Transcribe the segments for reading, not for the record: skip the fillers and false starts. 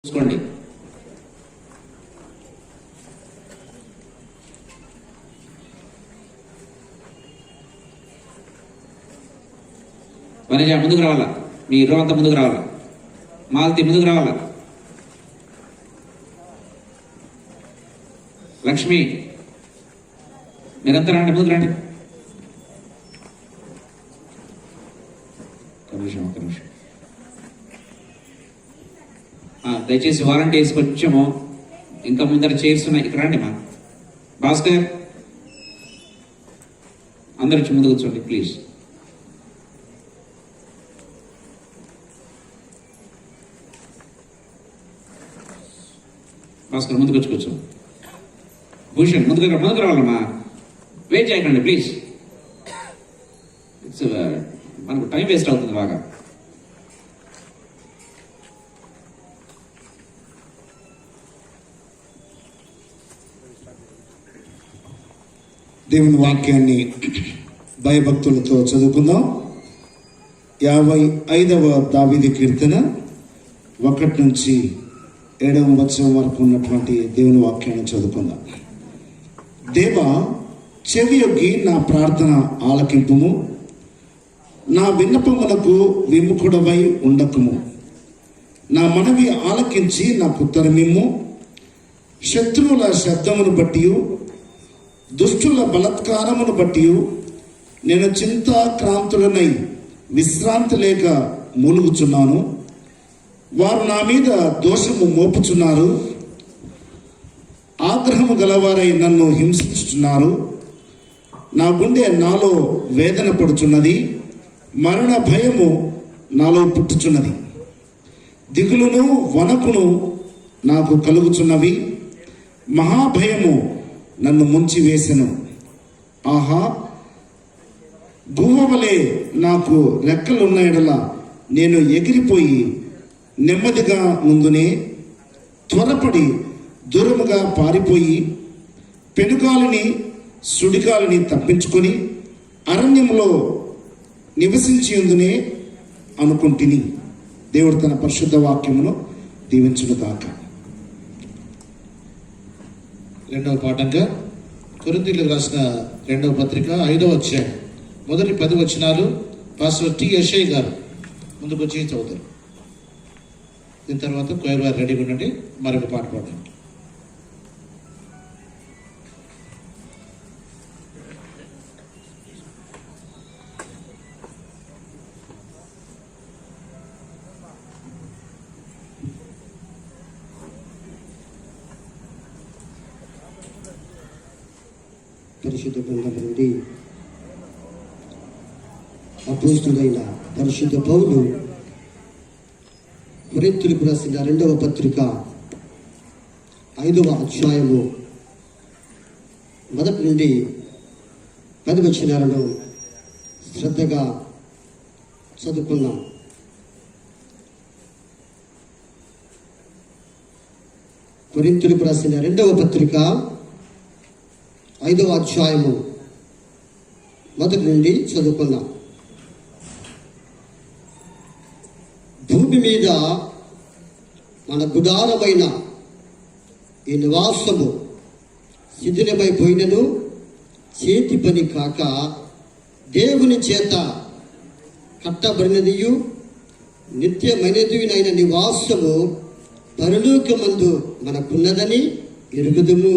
చూసుకోండి. వనజ ముందుకు రావాలా, మీ ఇరవై అంతా ముందుకు రావాలా, మాలతి ముందుకు రావాలా, లక్ష్మి మీరంతా రండి, ముందుకు రండి. ఒక్క నిమిషం. దయచేసి వాలంటీర్స్ కొంచెము ఇంకా ముందర చైర్స్ ఉన్నాయి, ఇక్కడ రండి. మా భాస్కర్ అందరూ వచ్చి ముందు కూర్చోండి ప్లీజ్. భాస్కర్ ముందుకు వచ్చి కూర్చో. భూషణ్ ముందుకు రావాలమ్మా, వెయిట్ చేయకండి ప్లీజ్. ఇట్స్ మనకు టైం వేస్ట్ అవుతుంది బాగా. దేవుని వాక్యాన్ని భయభక్తులతో చదువుకుందాం. 55వ దావీదు కీర్తన 1 నుంచి 7వ వచనం వరకు ఉన్నటువంటి దేవుని వాక్యాన్ని చదువుకుందాం. దేవా, చెవియొగ్గి నా ప్రార్థన ఆలకింపుము, నా విన్నపములకు విముఖుడవై ఉండకుము. నా మనవి ఆలకించి నాకు ఉత్తరమిమ్ము. శత్రువుల శబ్దమును బట్టి, దుష్టుల బలత్కారమును బట్టి నేను చింతాక్రాంతులనై విశ్రాంతి లేక మూలుగుచున్నాను. వారు నా మీద దోషము మోపుచున్నారు, ఆగ్రహము గలవారై నన్ను హింసించుచున్నారు. నా గుండె నాలో వేదన పడుచున్నది, మరణ భయము నాలో పుట్టుచున్నది. దిగులును వనకును నాకు కలుగుచున్నవి, మహాభయము నన్ను ముంచి వేసెను. ఆహా, గువ్వవలే నాకు రెక్కలున్న ఎడల నేను ఎగిరిపోయి నెమ్మదిగా ముందునే త్వరపడి దూరముగా పారిపోయి పెనుగాలిని సుడిగాలిని తప్పించుకొని అరణ్యంలో నివసించి ఉందునే అనుకుంటుని. దేవుడు తన పరిశుద్ధ వాక్యమును దీవించుగాక. రెండవ పాఠంగా కొరింథీయులకు రాసిన 2వ పత్రిక 5వ అధ్యాయం మొదటి 10 వచనాలు పాస్టర్ టి యశయ్ గారు ముందుకు వచ్చి చదువుతారు. దీని తర్వాత కోయర్ వారు రెడీగా ఉండండి మరొక పాట పాడండి. పరిశుద్ధ గ్రంథం నుండి అపోస్తుడైన పరిశుద్ధ పౌలు కొరింథీయులకు రాసిన 2వ పత్రిక 5వ అధ్యాయము 1 నుండి 10 వచనాలను శ్రద్ధగా చదువుకున్నాం. కొరింథీయులకు రాసిన 2వ పత్రిక 5వ అధ్యాయము 1 నుండి చదువుకున్నాం. భూమి మీద మన గుడారమైన ఈ నివాసము శిథిలమైపోయినను చేతి పని కాక దేవుని చేత కట్టబడినదియు నిత్యమైనదినైన నివాసము పరలోకమందు మనకున్నదని ఎరుగుదుము.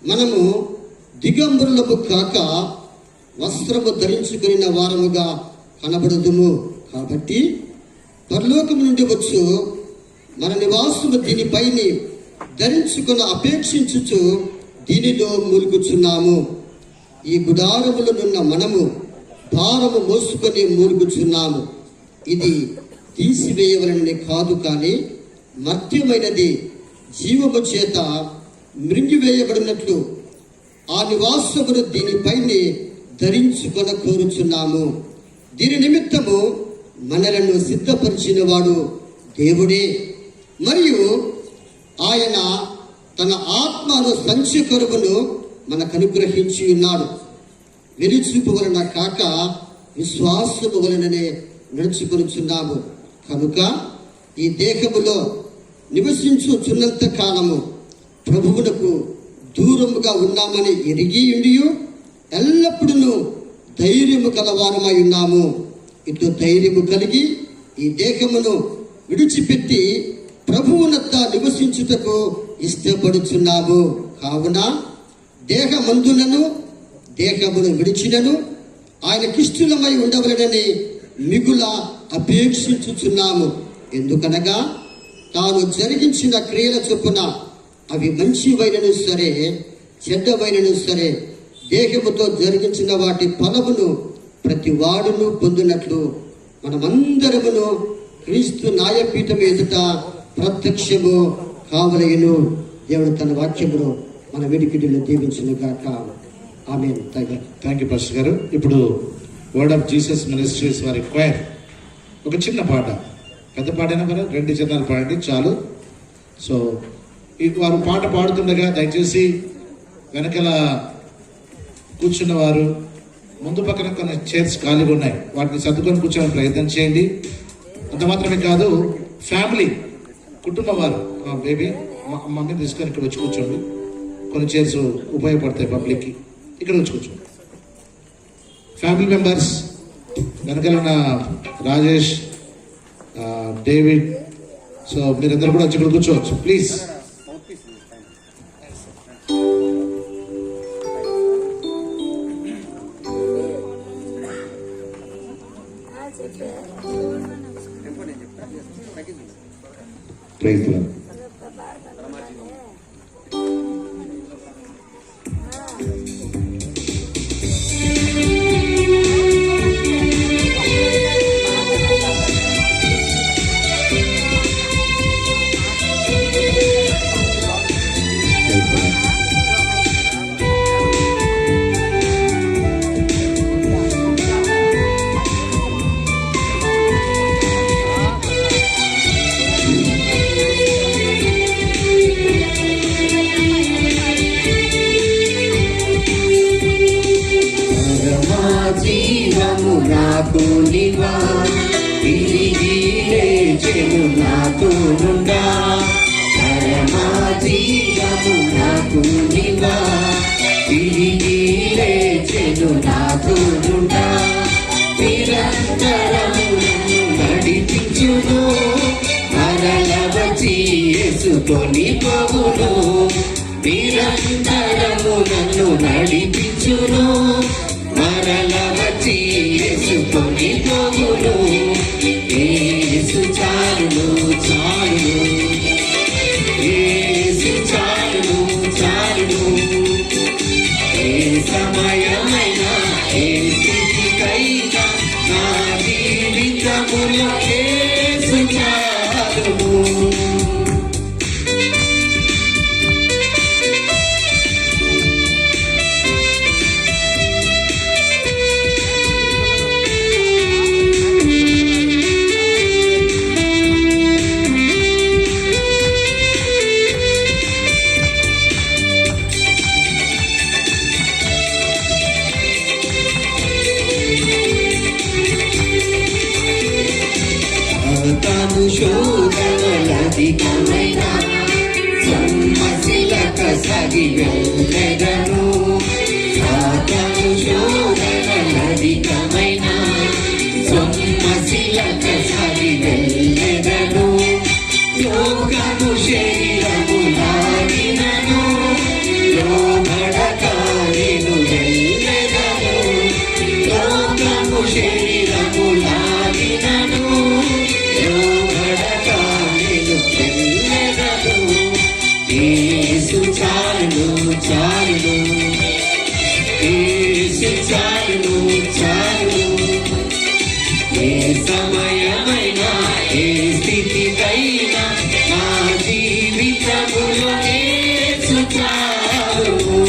మనము దిగంబరులము కాక వస్త్రము ధరించుకున్న వారముగా కనబడదుము. కాబట్టి పరలోకము నుండి వచ్చు మన నివాసము దీనిపైని ధరించుకుని అపేక్షించుచు దీనిలో మూలుగుచున్నాము. ఈ గుడారములనున్న మనము భారము మోసుకొని మూలుగుచున్నాము. ఇది తీసివేయవలనని కాదు, కానీ మర్త్యమైనది జీవము చేత మృంగివేయబడినట్లు ఆ నివాసమును దీనిపైనే ధరించుకొన కోరుచున్నాము. దీని నిమిత్తము మనలను సిద్ధపరిచిన వాడు దేవుడే, మరియు ఆయన తన ఆత్మను సంచకరువును మనకు అనుగ్రహించి ఉన్నాడు. వెలుచూపు వలన కాక విశ్వాసము వలననే నడుచుకొనుచున్నాము. కనుక ఈ దేహములో నివసించుచున్నంత కాలము ప్రభువునకు దూరముగా ఉన్నామని ఎరిగి ఉండియు ఎల్లప్పుడూ ధైర్యము కలవారమై ఉన్నాము. ఇటు ధైర్యము కలిగి ఈ దేహమును విడిచిపెట్టి ప్రభువునద్ద నివసించుటకు ఇష్టపడుచున్నాము. కావున దేహమందునను దేహమును విడిచినను ఆయనకిష్టులమై ఉండవలనని మిగుల అపేక్షించుచున్నాము. ఎందుకనగా తాను జరిగించిన క్రియల చొప్పున అవి మంచివైనను సరే చెడ్డవైనను సరే దేహముతో జరిగించిన వాటి ఫలమును ప్రతి వాడును పొందినట్లు మనమందరమును క్రీస్తు న్యాయపీఠం ఎదుట ప్రత్యక్షము కావలయను. దేవుడు తన వాక్యమును మన వెనుకడిలో దీవించును గాక. ఆమేన్. థ్యాంక్ యూ పాస్టర్ గారు. ఇప్పుడు వర్డ్ ఆఫ్ జీసస్ మినిస్ట్రీస్ వారి క్వైర్ ఒక చిన్న పాట, పెద్ద పాటైనా కదా 2 చిన్నాలు పాడండి చాలు. సో వారు పాట పాడుతుండగా దయచేసి వెనకల కూర్చున్న వారు ముందు పక్కన కొన్ని చైర్స్ ఖాళీగా ఉన్నాయి, వాటిని సర్దుకొని కూర్చోవడానికి ప్రయత్నం చేయండి. అంత మాత్రమే కాదు, ఫ్యామిలీ కుటుంబం వారు బేబీ మమ్మీ తీసుకొని ఇక్కడ వచ్చి కూర్చోండి. కొన్ని చైర్స్ ఉపయోగపడతాయి పబ్లిక్కి, ఇక్కడ వచ్చి కూర్చోండి. ఫ్యామిలీ మెంబర్స్ వెనకాల ఉన్న రాజేష్, డేవిడ్, సో మీరందరూ కూడా వచ్చి ఇక్కడ కూర్చోవచ్చు ప్లీజ్. Praise the lord. జీవము నాకు నివా తిరిగి లేచెను నాతో నుండా. పరమా జీవము నాకు నివా తిరిగి లేచెను నాతో నుండా. నిరంతరము నడిపించును మరల వచ్చి యేసుకొని పోవును. నిరంతరము నన్ను నడిపించును మరల వచ్చి యేసుకొని పోవును. యేసు చాలును చాలును, యేసు చాలును చాలును. ఏ సమయమైనా ఏ స్థితికైనా నా జీవితములో యేసు చాలును. తాను శోధనలధికమైన సమ్మసిలక సగి వెళ్ళెదను. తాను శోధనలధికమైన సమ్మసిలక సగి వెళ్ళెదను. లోకము శరీరము నాడినను లోబడక నేను వెళ్ళెదను. లోకము శరీరము నాడినను లోబడక నేను వెళ్ళెదను. యేసు చాలును చాలును, యేసు చాలును చాలును. ఏ సమయమైనా ఏ స్థితికైనా నా జీవితములో యేసు చాలును.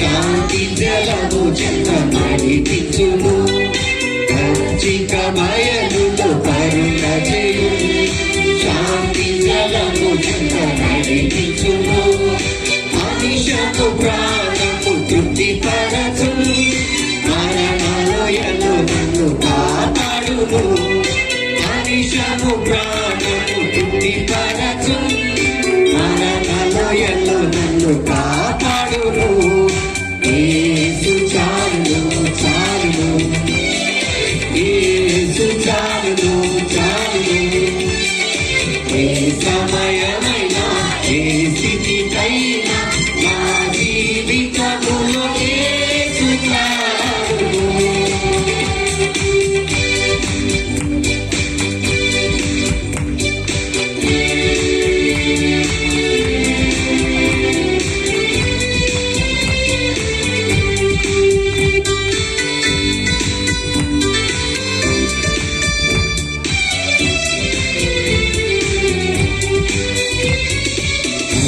శాంతి జలము చెంత నడిపించును పచ్చిక బయలులో కరుణ చేయు శాంతి జలము చెంత నడిపించును మనిషకు ప్రాణము తృప్తిపరచు మరణలోయలో నన్ను కాపాడును మనిషము ప్రాణము తృప్తిపరచు మరణలోయలో నన్ను కాపాడును యేసు చాలును చాలును యేసు చాలును చాలును ఏ సమయమైనా ఏ స్థితికైనా నా జీవితములో యేసు చాలును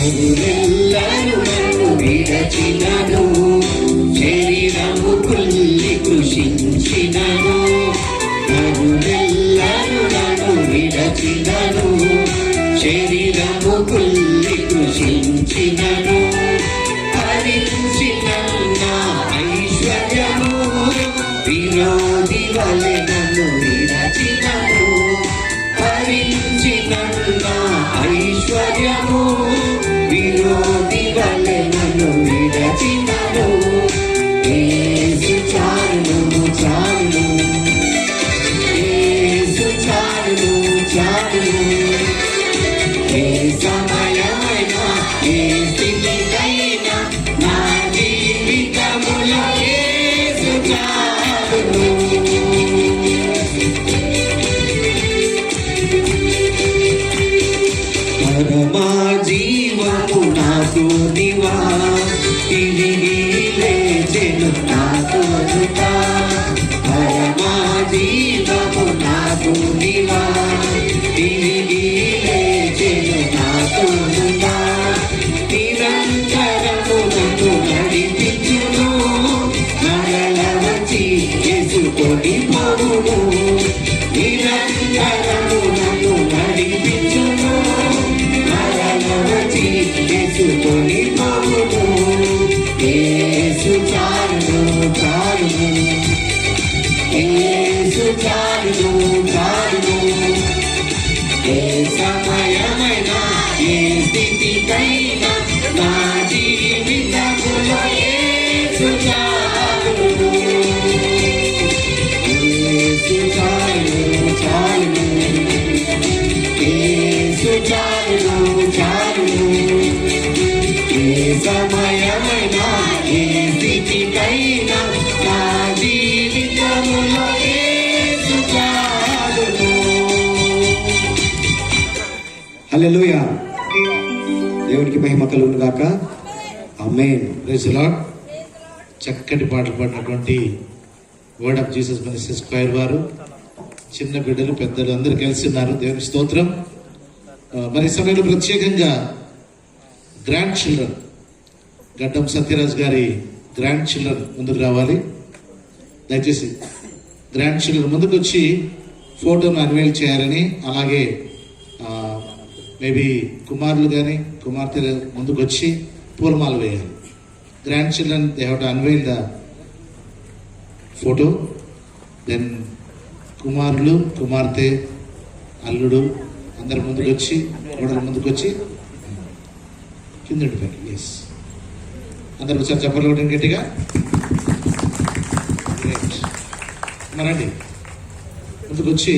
నరులెల్లరూ నన్ను విడచినను శరీరము కుల్లి కృషించినను నరులెల్లరూ నన్ను విడచినను శరీరము కుల్లి కృషించినను హరించిన నా ఐశ్వర్యము విరోధి వలె నన్ను విడచినను హరించిన నా ఐశ్వర్యము విరోధి వలె నన్ను విడచినను యేసు చాలును చాలును యేసు చాలును చాలును ఏ సమయమైనా ఏ స్థితికైనా నా జీవితములో యేసు చాలును పరమా జీవము నాకు నివా తిరిగి లేచెను నాకు దుతా పరమా జీవము నాకు నివా తిరిగి లేచెను నాకు దుతా నిరంతరము నన్ను నడిపించును మరల వచ్చి చేసుకొని పోవును నిరంతరము నన్ను నడిపించును మరణవతి చేసుకొని పోవును యేసు చాలును చాలును యేసు చాలును చాలును ఏ సమయమైనా ఏ స్థితికైనా నా జీవితములో యేసు చాలును యేసు చాలును చాలును యేసు చాలును చాలును ఏ సమయమైనా ఏ స్థితికైనా నా జీవితములో యేసు చాలును హల్లెలూయా. దేవునికి మహిమ కలుగును గాక. ఆమేన్. Praise the Lord. చక్కటి పాటలు పాడినటువంటి Word of Jesus Ministry Square వారు చిన్న బిడ్డలు పెద్దలు అందరూ కలిసి ఉన్నారు. దేవుని స్తోత్రం. మరి ఈ సమయంలో ప్రత్యేకంగా గ్రాండ్ చిల్డ్రన్ గడ్డం సత్యరాజ్ గారి గ్రాండ్ చిల్డ్రన్ ముందుకు రావాలి. దయచేసి గ్రాండ్ చిల్డ్రన్ ముందుకు వచ్చి ఫోటోను అన్వేల్ చేయాలని, అలాగే మేబీ కుమారులు కానీ కుమార్తెలు ముందుకు వచ్చి పూలమాల వేయాలి. Grand children they have to unveil the photo. Then కుమారులు కుమార్తె అల్లుడు అందరు ముందుకు వచ్చి కోడలు ముందుకు వచ్చి కింద ఎస్ అందరు ఒకసారి చెప్పలు కొట్టండి గట్టిగా. మరండి ముందుకు వచ్చి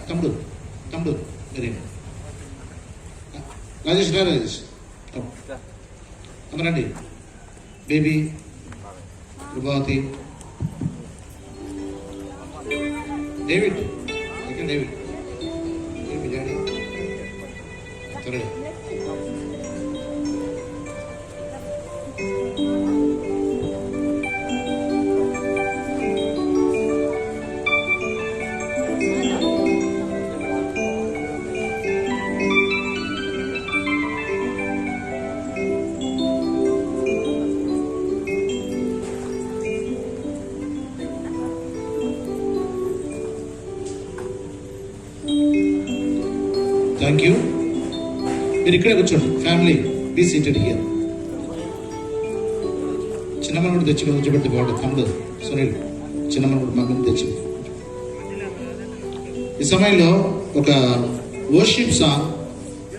తమ్ముడు తమ్ముడు వెరీ రాజేష్ రా రాజేష్ అందరండి. బేబీ ప్రభావతి డేవిడ్ ఇక్కడ డేవిడ్ బేబీ డాడీ త్వరగా థ్యాంక్ యూ. మీరు ఇక్కడే కూర్చోండి. Family be seated here. చిన్నమ్మని కూడా తెచ్చి కూర్చోబెడితే బాగుంటుంది. తమ్ముడు సునీల్ చిన్నమ్మని కూడా మమ్మల్ని తెచ్చి. ఈ సమయంలో ఒక వర్షిప్ సాంగ్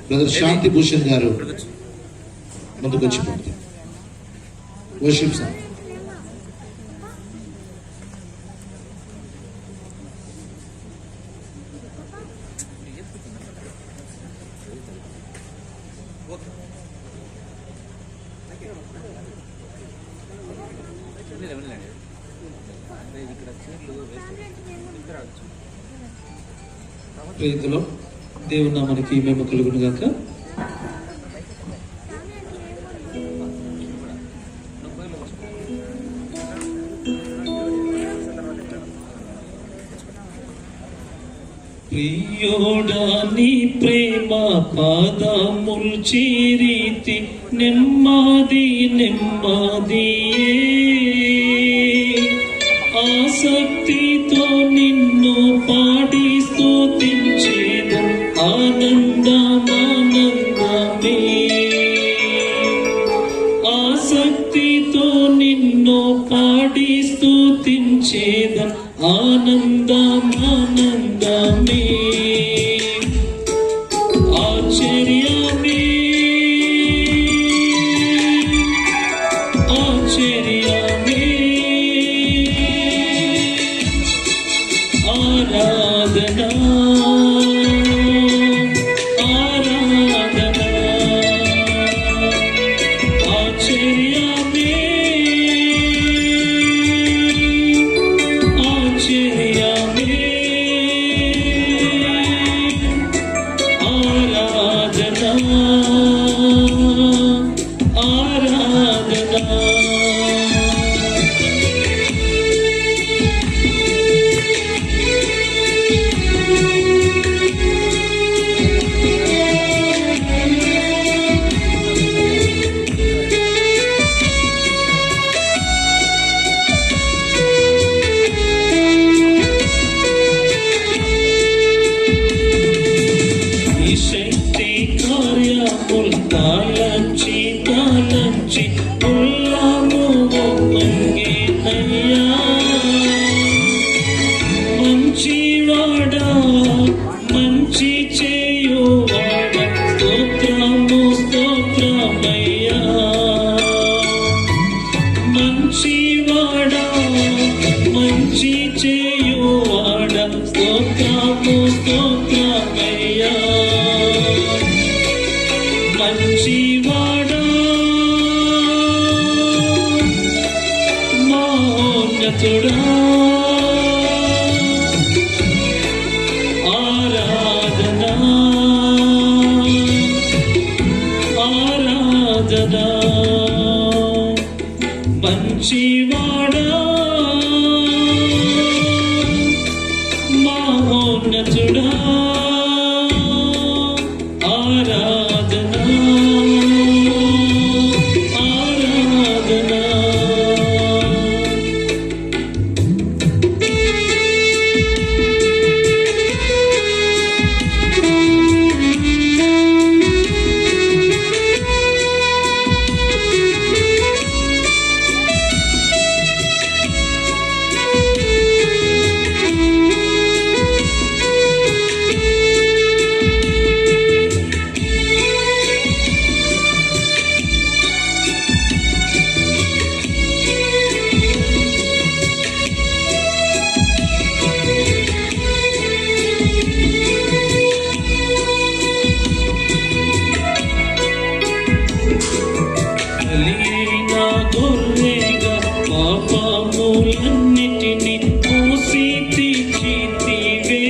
బ్రదర్ శాంతి భూషణ్ గారు ముందుకు వచ్చి పాడతారు. Worship song. ప్రేయలో దేవుని నామానికి మేము కలుగును గాక. ప్రియోడా నీ ప్రేమ పాదముల్ చేరితి నెమ్మది నెమ్మదియే ఆసక్తితో నిన్ను పాడి స్తుతించేదు ఆనందమానందమే ఆసక్తితో నిన్ను పాడి స్తుతించేదు ఆనందమానందమే ఆశ్చర్యమే ఆశ్చర్యమే ఆరాధనా ఆరాధనా ఆశ్చర్యమే ఆశ్చర్యమే ఆరాధనా ఆరాధనా ఈ శక్తి కార్యముల్ తాళంచి తాళంచి ఉల్లాము వంగేనయ్యా మంచివాడా మంచి చేయువాడా స్తోత్రము స్తోత్రమయ్యా మంచివాడా మంచి చేయువాడా స్తోత్రము స్తోత్రమయ్యా మంచివాడా మహోన్నతుడా ఆరాధనా ఆరాధనా మంచివాడా మహోన్నతుడా ఆరాధనా ఆరాధనా బలియైన గొర్రెగా పాపములన్నిటిని మోసి తీర్చితివే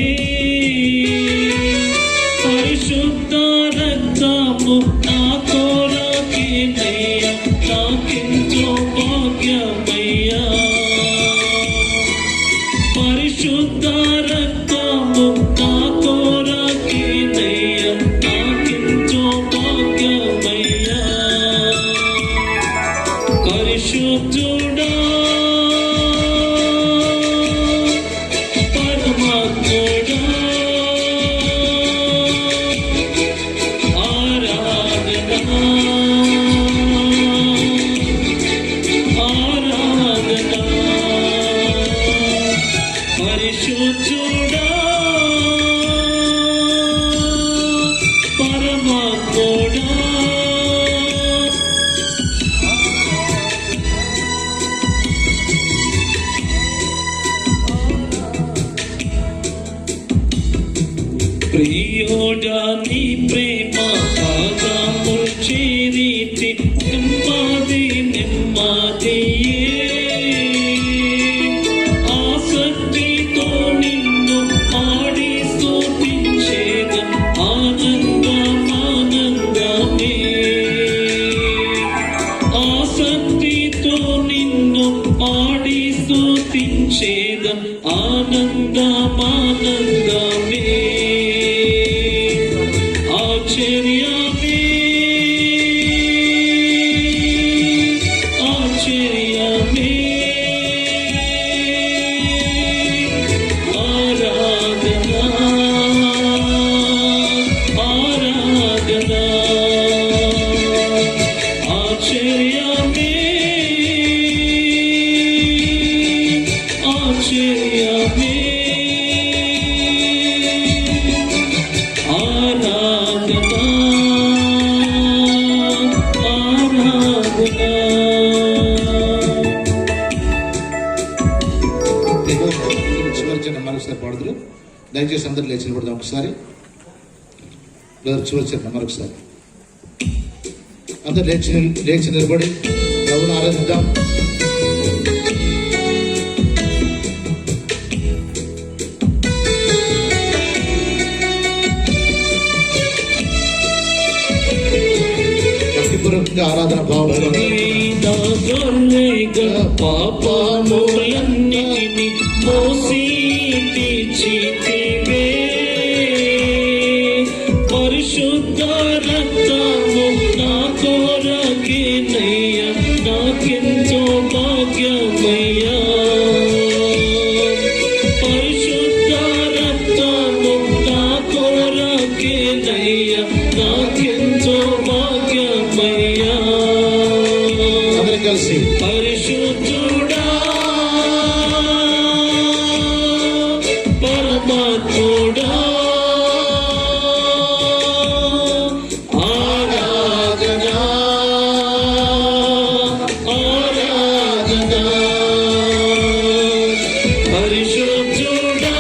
పరిశుద్ధ రక్తము నా కొరకేనయ్యా నాకెంతో భాగ్యమయ్యా పరిశుద్ధ రక్తము నా కొరకేనయ్యా నాకెంతో భాగ్యమయ్యా పరిశుద్ధుడా పరమాత్ముడా ప్రియోడా నీ ప్రేమ పాదము చేరితి నెమ్మది నెమ్మదియే ఆసక్తితో నిన్ను ఆడి స్తుతించేదం ఆనందమే ఆసక్తితో నిన్ను ఆడి స్తుతించేదం ఆనందమే ఆశ్చర్యమే ఆశ్చర్యమే ఆరాధనా ఆరాధనా ఆశ్చర్యమే ఆశ్చర్యమే ఆరాధనా ఆరాధనా చివరి చిన్న మరొకసారి పాడుదురు. దయచేసి అందరూ లేచి నిలబడదాం ఒకసారి. బ్రదర్ చివరి చిన్న మరొకసారి అందరు లేచి నిలబడి ప్రభువును ఆరాధిద్దాం. భక్తిపూర్వకంగా ఆరాధన భావంతో గొర్రెగా పాపములన్నిటిని మోసి తీర్చితివే పరిశుద్ధ రక్తము నా కొరకేనయ్యా నాకెంతో భాగ్యమయ్యా పరిశుద్ధ రక్తము నా కొరకేనయ్యా నాకెంతో భాగ్యమయ్యా అందరం కలిసి పరిశుద్ధుడా పరమాత్ముడా ఆరాధనా ఆరాధనా పరిశుద్ధుడా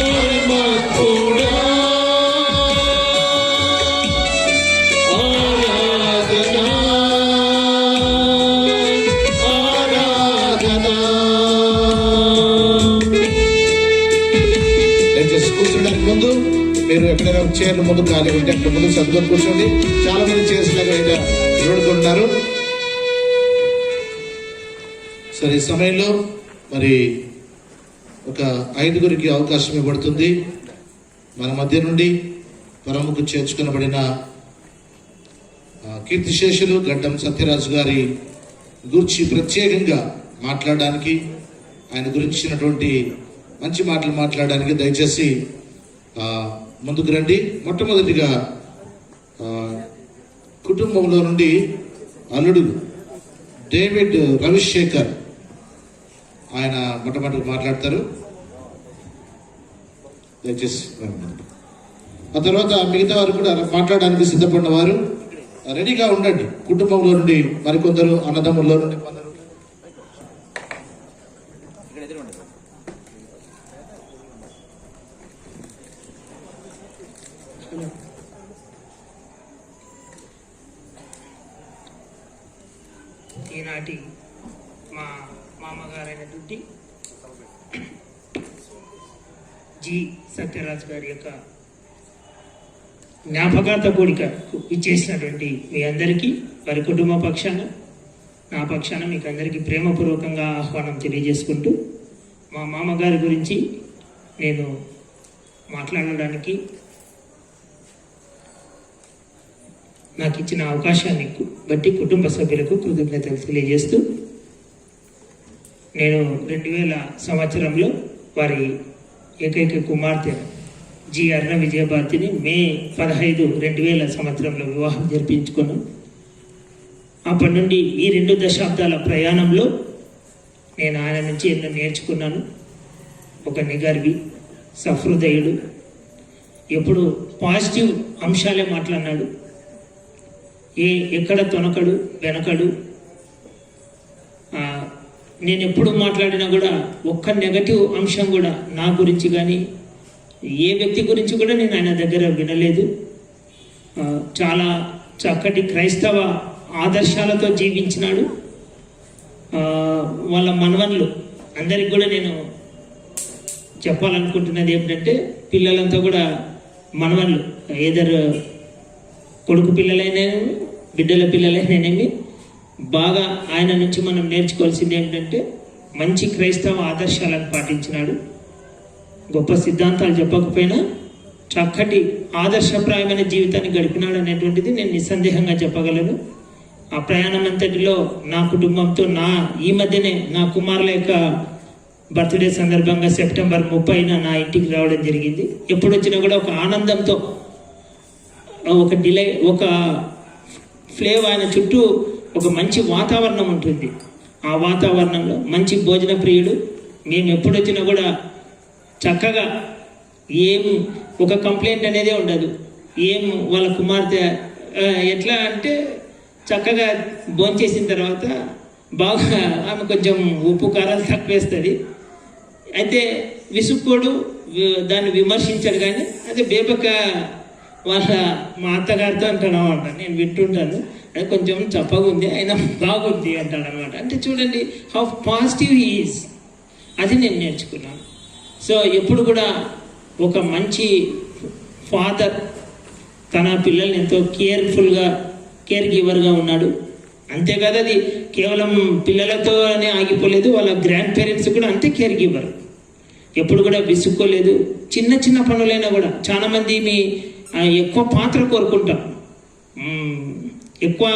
పరమాత్ముడా ఆరాధనా ఆరాధనా దయచేసి కూర్చోడానికి ముందు మీరు ఎక్కడైనా చైర్లు ముందు ఖాళీ ఉంటే అక్కడ ముందు సర్దుకొని కూర్చోండి. చాలా మంది చైర్స్ లాగా నిలబడుకుంటున్నారు. సరే, ఈ సమయంలో మరి ఒక 5గురికి అవకాశం ఇవ్వబడుతుంది. మన మధ్య నుండి పరముకు చేర్చుకునబడిన కీర్తిశేషులు గడ్డం సత్యరాజు గారి గురించి ప్రత్యేకంగా మాట్లాడడానికి, ఆయన గురించినటువంటి మంచి మాటలు మాట్లాడడానికి దయచేసి ముందుకు రండి. మొట్టమొదటిగా కుటుంబంలో నుండి అల్లుడు డేవిడ్ రవిశేఖర్ ఆయన మొట్టమొదటి మాట్లాడతారు. దయచేసి ఆ తర్వాత మిగతా వారు కూడా మాట్లాడడానికి సిద్ధపడిన వారు రెడీగా ఉండండి. కుటుంబంలో నుండి మరికొందరు, అన్నదమ్ముల్లో నుండి కొందరు. ఈనాటి మా మామగారైనటువంటి జి సత్యరాజ్ గారి యొక్క జ్ఞాపకార్థ కూడికకు ఇచ్చేసినటువంటి మీ అందరికీ, వారి కుటుంబ పక్షాన, నా పక్షాన మీకు అందరికీ ప్రేమపూర్వకంగా ఆహ్వానం తెలియజేసుకుంటూ, మా మామగారి గురించి నేను మాట్లాడడానికి నాకు ఇచ్చిన అవకాశాన్ని బట్టి కుటుంబ సభ్యులకు కృతజ్ఞతలు తెలియజేస్తూ, నేను 2000 సంవత్సరంలో వారి ఏకైక కుమార్తె జి అర్ణ విజయభారతిని మే 15, 2000 సంవత్సరంలో వివాహం జరిపించుకున్నాను. అప్పటి నుండి ఈ 2 దశాబ్దాల ప్రయాణంలో నేను ఆయన నుంచి ఎన్నో నేర్చుకున్నాను. ఒక నిగర్వి, సహృదయుడు, ఎప్పుడు పాజిటివ్ అంశాలే మాట్లాడినాడు. ఎక్కడ తొనకడు, వెనకడు. నేను ఎప్పుడు మాట్లాడినా కూడా ఒక్క నెగటివ్ అంశం కూడా నా గురించి కానీ ఏ వ్యక్తి గురించి కూడా నేను ఆయన దగ్గర వినలేదు. చాలా చక్కటి క్రైస్తవ ఆదర్శాలతో జీవించినాడు. వాళ్ళ మనవన్లు అందరికి కూడా నేను చెప్పాలనుకుంటున్నది ఏమిటంటే, పిల్లలంతా కూడా మనవన్లు, ఏదర్ కొడుకు పిల్లలైనేమి బిడ్డల పిల్లలైనేమి, బాగా ఆయన నుంచి మనం నేర్చుకోవాల్సింది ఏమిటంటే మంచి క్రైస్తవ ఆదర్శాలను పాటించినాడు. గొప్ప సిద్ధాంతాలు చెప్పకపోయినా చక్కటి ఆదర్శప్రాయమైన జీవితాన్ని గడిపినాడు అనేటువంటిది నేను నిస్సందేహంగా చెప్పగలను. ఆ ప్రయాణం అంతటిలో నా కుటుంబంతో ఈ మధ్యనే నా కుమారుల యొక్క బర్త్డే సందర్భంగా సెప్టెంబర్ 30న నా ఇంటికి రావడం జరిగింది. ఎప్పుడు వచ్చినా కూడా ఒక ఆనందంతో, ఒక ఫ్లేవర్, ఆయన చుట్టూ ఒక మంచి వాతావరణం ఉంటుంది. ఆ వాతావరణంలో మంచి భోజన ప్రియుడు. మేము ఎప్పుడు వచ్చినా కూడా చక్కగా ఒక కంప్లైంట్ అనేదే ఉండదు. వాళ్ళ కుమార్తె ఎట్లా అంటే చక్కగా భోంచేసిన తర్వాత బాగా ఆమె కొంచెం ఉప్పు కారాలు తక్కువేస్తుంది. అయితే విసుక్కోడు, దాన్ని విమర్శించాడు. కానీ అదే బేబక్క మా అత్తగారితో అంటాడనమాట, నేను వింటుంటాను, అది కొంచెం చప్పగా ఉంది అయినా బాగుంది అంటాడనమాట. అంటే చూడండి హౌ పాజిటివ్ హీ ఈజ్. అది నేను నేర్చుకున్నాను. సో ఎప్పుడు కూడా ఒక మంచి ఫాదర్ తన పిల్లల్ని ఎంతో కేర్ గివర్గా ఉన్నాడు. అంతేకాదు, అది కేవలం పిల్లలతోనే ఆగిపోలేదు, వాళ్ళ గ్రాండ్ పేరెంట్స్ కూడా అంతే కేర్ గివర్. ఎప్పుడు కూడా విసుక్కోలేదు. చిన్న చిన్న పనులైనా కూడా చాలామంది ఎక్కువ పాత్ర కోరుకుంటాం, ఎక్కువ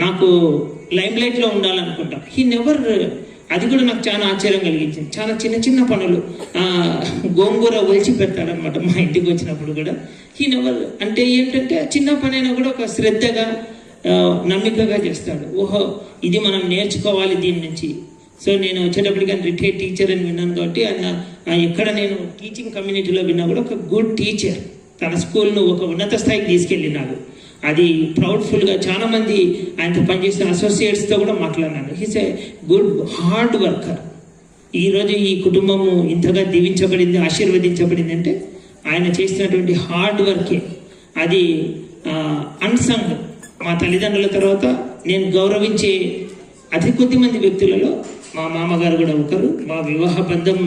నాకు లైమ్ లైట్లో ఉండాలనుకుంటాం. He never. అది కూడా నాకు చాలా ఆశ్చర్యం కలిగించింది. చాలా చిన్న చిన్న పనులు, గోంగూర ఒలిచి పెడతాడనమాట మా ఇంటికి వచ్చినప్పుడు కూడా. He never. అంటే ఏంటంటే చిన్న పనైనా కూడా ఒక శ్రద్ధగా నమ్మికగా చేస్తాడు. ఓహో, ఇది మనం నేర్చుకోవాలి దీని నుంచి. సో నేను వచ్చేటప్పటికి ఆయన రిటైర్డ్ టీచర్ అని విన్నాను కాబట్టి ఆయన ఎక్కడ నేను టీచింగ్ కమ్యూనిటీలో విన్నా కూడా ఒక గుడ్ టీచర్. తన స్కూల్ను ఒక ఉన్నత స్థాయికి తీసుకెళ్ళినాడు. అది ప్రౌడ్ఫుల్గా చాలామంది ఆయనతో పనిచేసిన అసోసియేట్స్తో కూడా మాట్లాడినాను. He's a good hard worker. ఈరోజు ఈ కుటుంబము ఇంతగా దీవించబడింది, ఆశీర్వదించబడింది అంటే ఆయన చేసినటువంటి హార్డ్ వర్కే. అది అన్సంగ్. మా తల్లిదండ్రుల తర్వాత నేను గౌరవించే అతి కొద్ది మంది వ్యక్తులలో మా మామగారు కూడా ఒకరు. మా వివాహ బంధం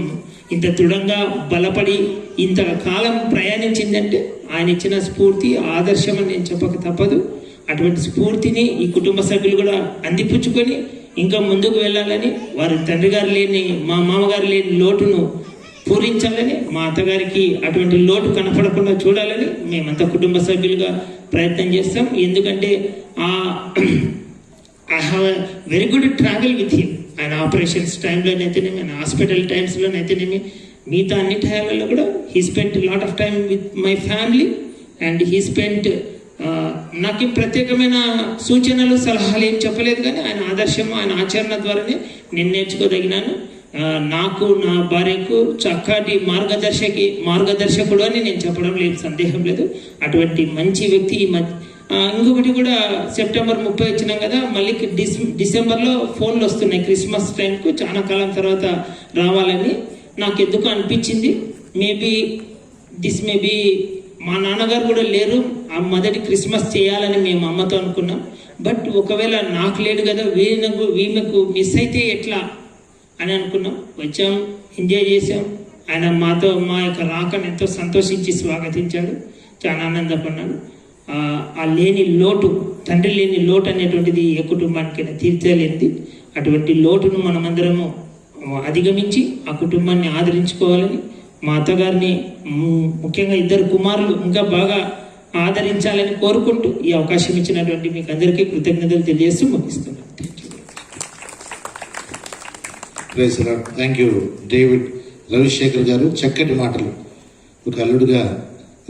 ఇంత దృఢంగా బలపడి ఇంతకాలం ప్రయాణించిందంటే ఆయన ఇచ్చిన స్ఫూర్తి, ఆదర్శం అని నేను చెప్పక తప్పదు. అటువంటి స్ఫూర్తిని ఈ కుటుంబ సభ్యులు కూడా అందిపుచ్చుకొని ఇంకా ముందుకు వెళ్ళాలని, వారి తండ్రి గారు లేని, మా మామగారు లేని లోటును పూరించాలని, మా అత్తగారికి అటువంటి లోటు కనపడకుండా చూడాలని మేమంతా కుటుంబ సభ్యులుగా ప్రయత్నం చేస్తాం. ఎందుకంటే I have a very good travel with him. ఆయన ఆపరేషన్స్ టైంలోనైతేనేమి, ఆయన హాస్పిటల్ టైమ్స్లోనైతేనేమి, మిగతా అన్ని టైంలలో కూడా he spent lot of time with my family. And he spent, నాకు ప్రత్యేకమైన సూచనలు సలహాలు ఏం చెప్పలేదు, కానీ ఆయన ఆదర్శము, ఆయన ఆచరణ ద్వారానే నేను నేర్చుకోదగినాను. నాకు, నా భార్యకు చక్కటి మార్గదర్శకుడు అని నేను చెప్పడం లేదు, సందేహం లేదు. అటువంటి మంచి వ్యక్తి ఈ మధ్య. ఇంకొకటి కూడా, సెప్టెంబర్ 30 వచ్చినాం కదా, మళ్ళీ డిసెంబర్లో ఫోన్లు వస్తున్నాయి క్రిస్మస్ టైంకు. చాలా కాలం తర్వాత రావాలని నాకు ఎందుకు అనిపించింది. మేబీ మా నాన్నగారు కూడా లేరు, ఆ మొదటి క్రిస్మస్ చేయాలని మేము అమ్మతో అనుకున్నాం. బట్ ఒకవేళ నాకు లేడు కదా, వీమెకు మిస్ అయితే ఎట్లా అని అనుకున్నాం. వచ్చాం, ఎంజాయ్ చేసాం. ఆయన మా యొక్క రాకను ఎంతో సంతోషించి స్వాగతించాడు, చాలా ఆనందపడ్డాడు. ఆ లేని లోటు, తండ్రి లేని లోటు అనేటువంటిది ఏ కుటుంబానికైనా తీర్చలేనిది. అటువంటి లోటును మనమందరము అధిగమించి ఆ కుటుంబాన్ని ఆదరించుకోవాలని, మా అత్తగారిని ముఖ్యంగా 2 కుమారులు ఇంకా బాగా ఆదరించాలని కోరుకుంటూ ఈ అవకాశం ఇచ్చినటువంటి మీకు అందరికీ కృతజ్ఞతలు తెలియజేస్తూ ముగిస్తున్నాను. థ్యాంక్ యూ డేవిడ్ రవిశేఖర్ గారు. చక్కటి మాటలు, ఒక అల్లుడుగా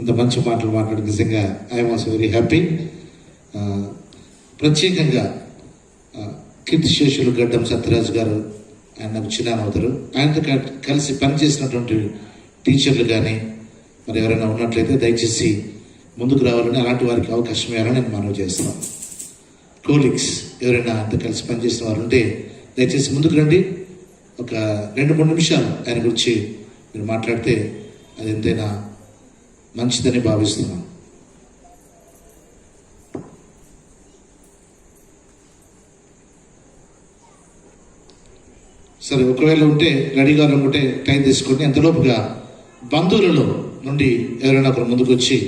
ఇంత మంచి మాటలు మాట్లాడి నిజంగా ఐఎమ్ ఆల్సో వెరీ హ్యాపీ. ప్రత్యేకంగా కీర్తిశేషులు గడ్డం సత్యరాజు గారు, ఆయన నాకు చిన్నానవుతారు. ఆయనతో కలిసి పనిచేసినటువంటి టీచర్లు కానీ మరి ఎవరైనా ఉన్నట్లయితే దయచేసి ముందుకు రావాలని, అలాంటి వారికి అవకాశం ఇవ్వాలని నేను మనవి చేస్తున్నాను. కోలీగ్స్ ఎవరైనా అంత కలిసి పనిచేసిన వారు ఉంటే దయచేసి ముందుకు రండి. ఒక 2-3 నిమిషాలు ఆయన గురించి మీరు మాట్లాడితే అది ఎంతైనా మంచిదని భావిస్తున్నాను. సరే, ఒకవేళ ఉంటే రెడీగా ఉంటే టైం తీసుకుంటే ఎంతలోపుగా బంధువులలో నుండి ఎవరైనా ఒకరు ముందుకు వచ్చి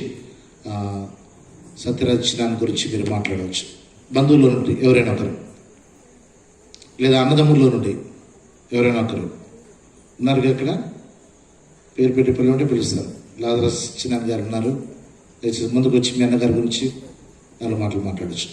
సత్యరాజ్ చిన్నాన్ని గురించి మీరు మాట్లాడవచ్చు. బంధువుల్లో నుండి ఎవరైనా ఒకరు, లేదా అన్నదమ్ముల్లో నుండి ఎవరైనా ఒకరు ఉన్నారు ఇక్కడ, పేరు పెట్టి పిల్లలు పిలుస్తారు. లాజరస్ చిన్నాన్న గారు ఉన్నారు, దయచేసి ముందుకు వచ్చి మీ అన్నగారి గురించి 4 మాటలు మాట్లాడచ్చు.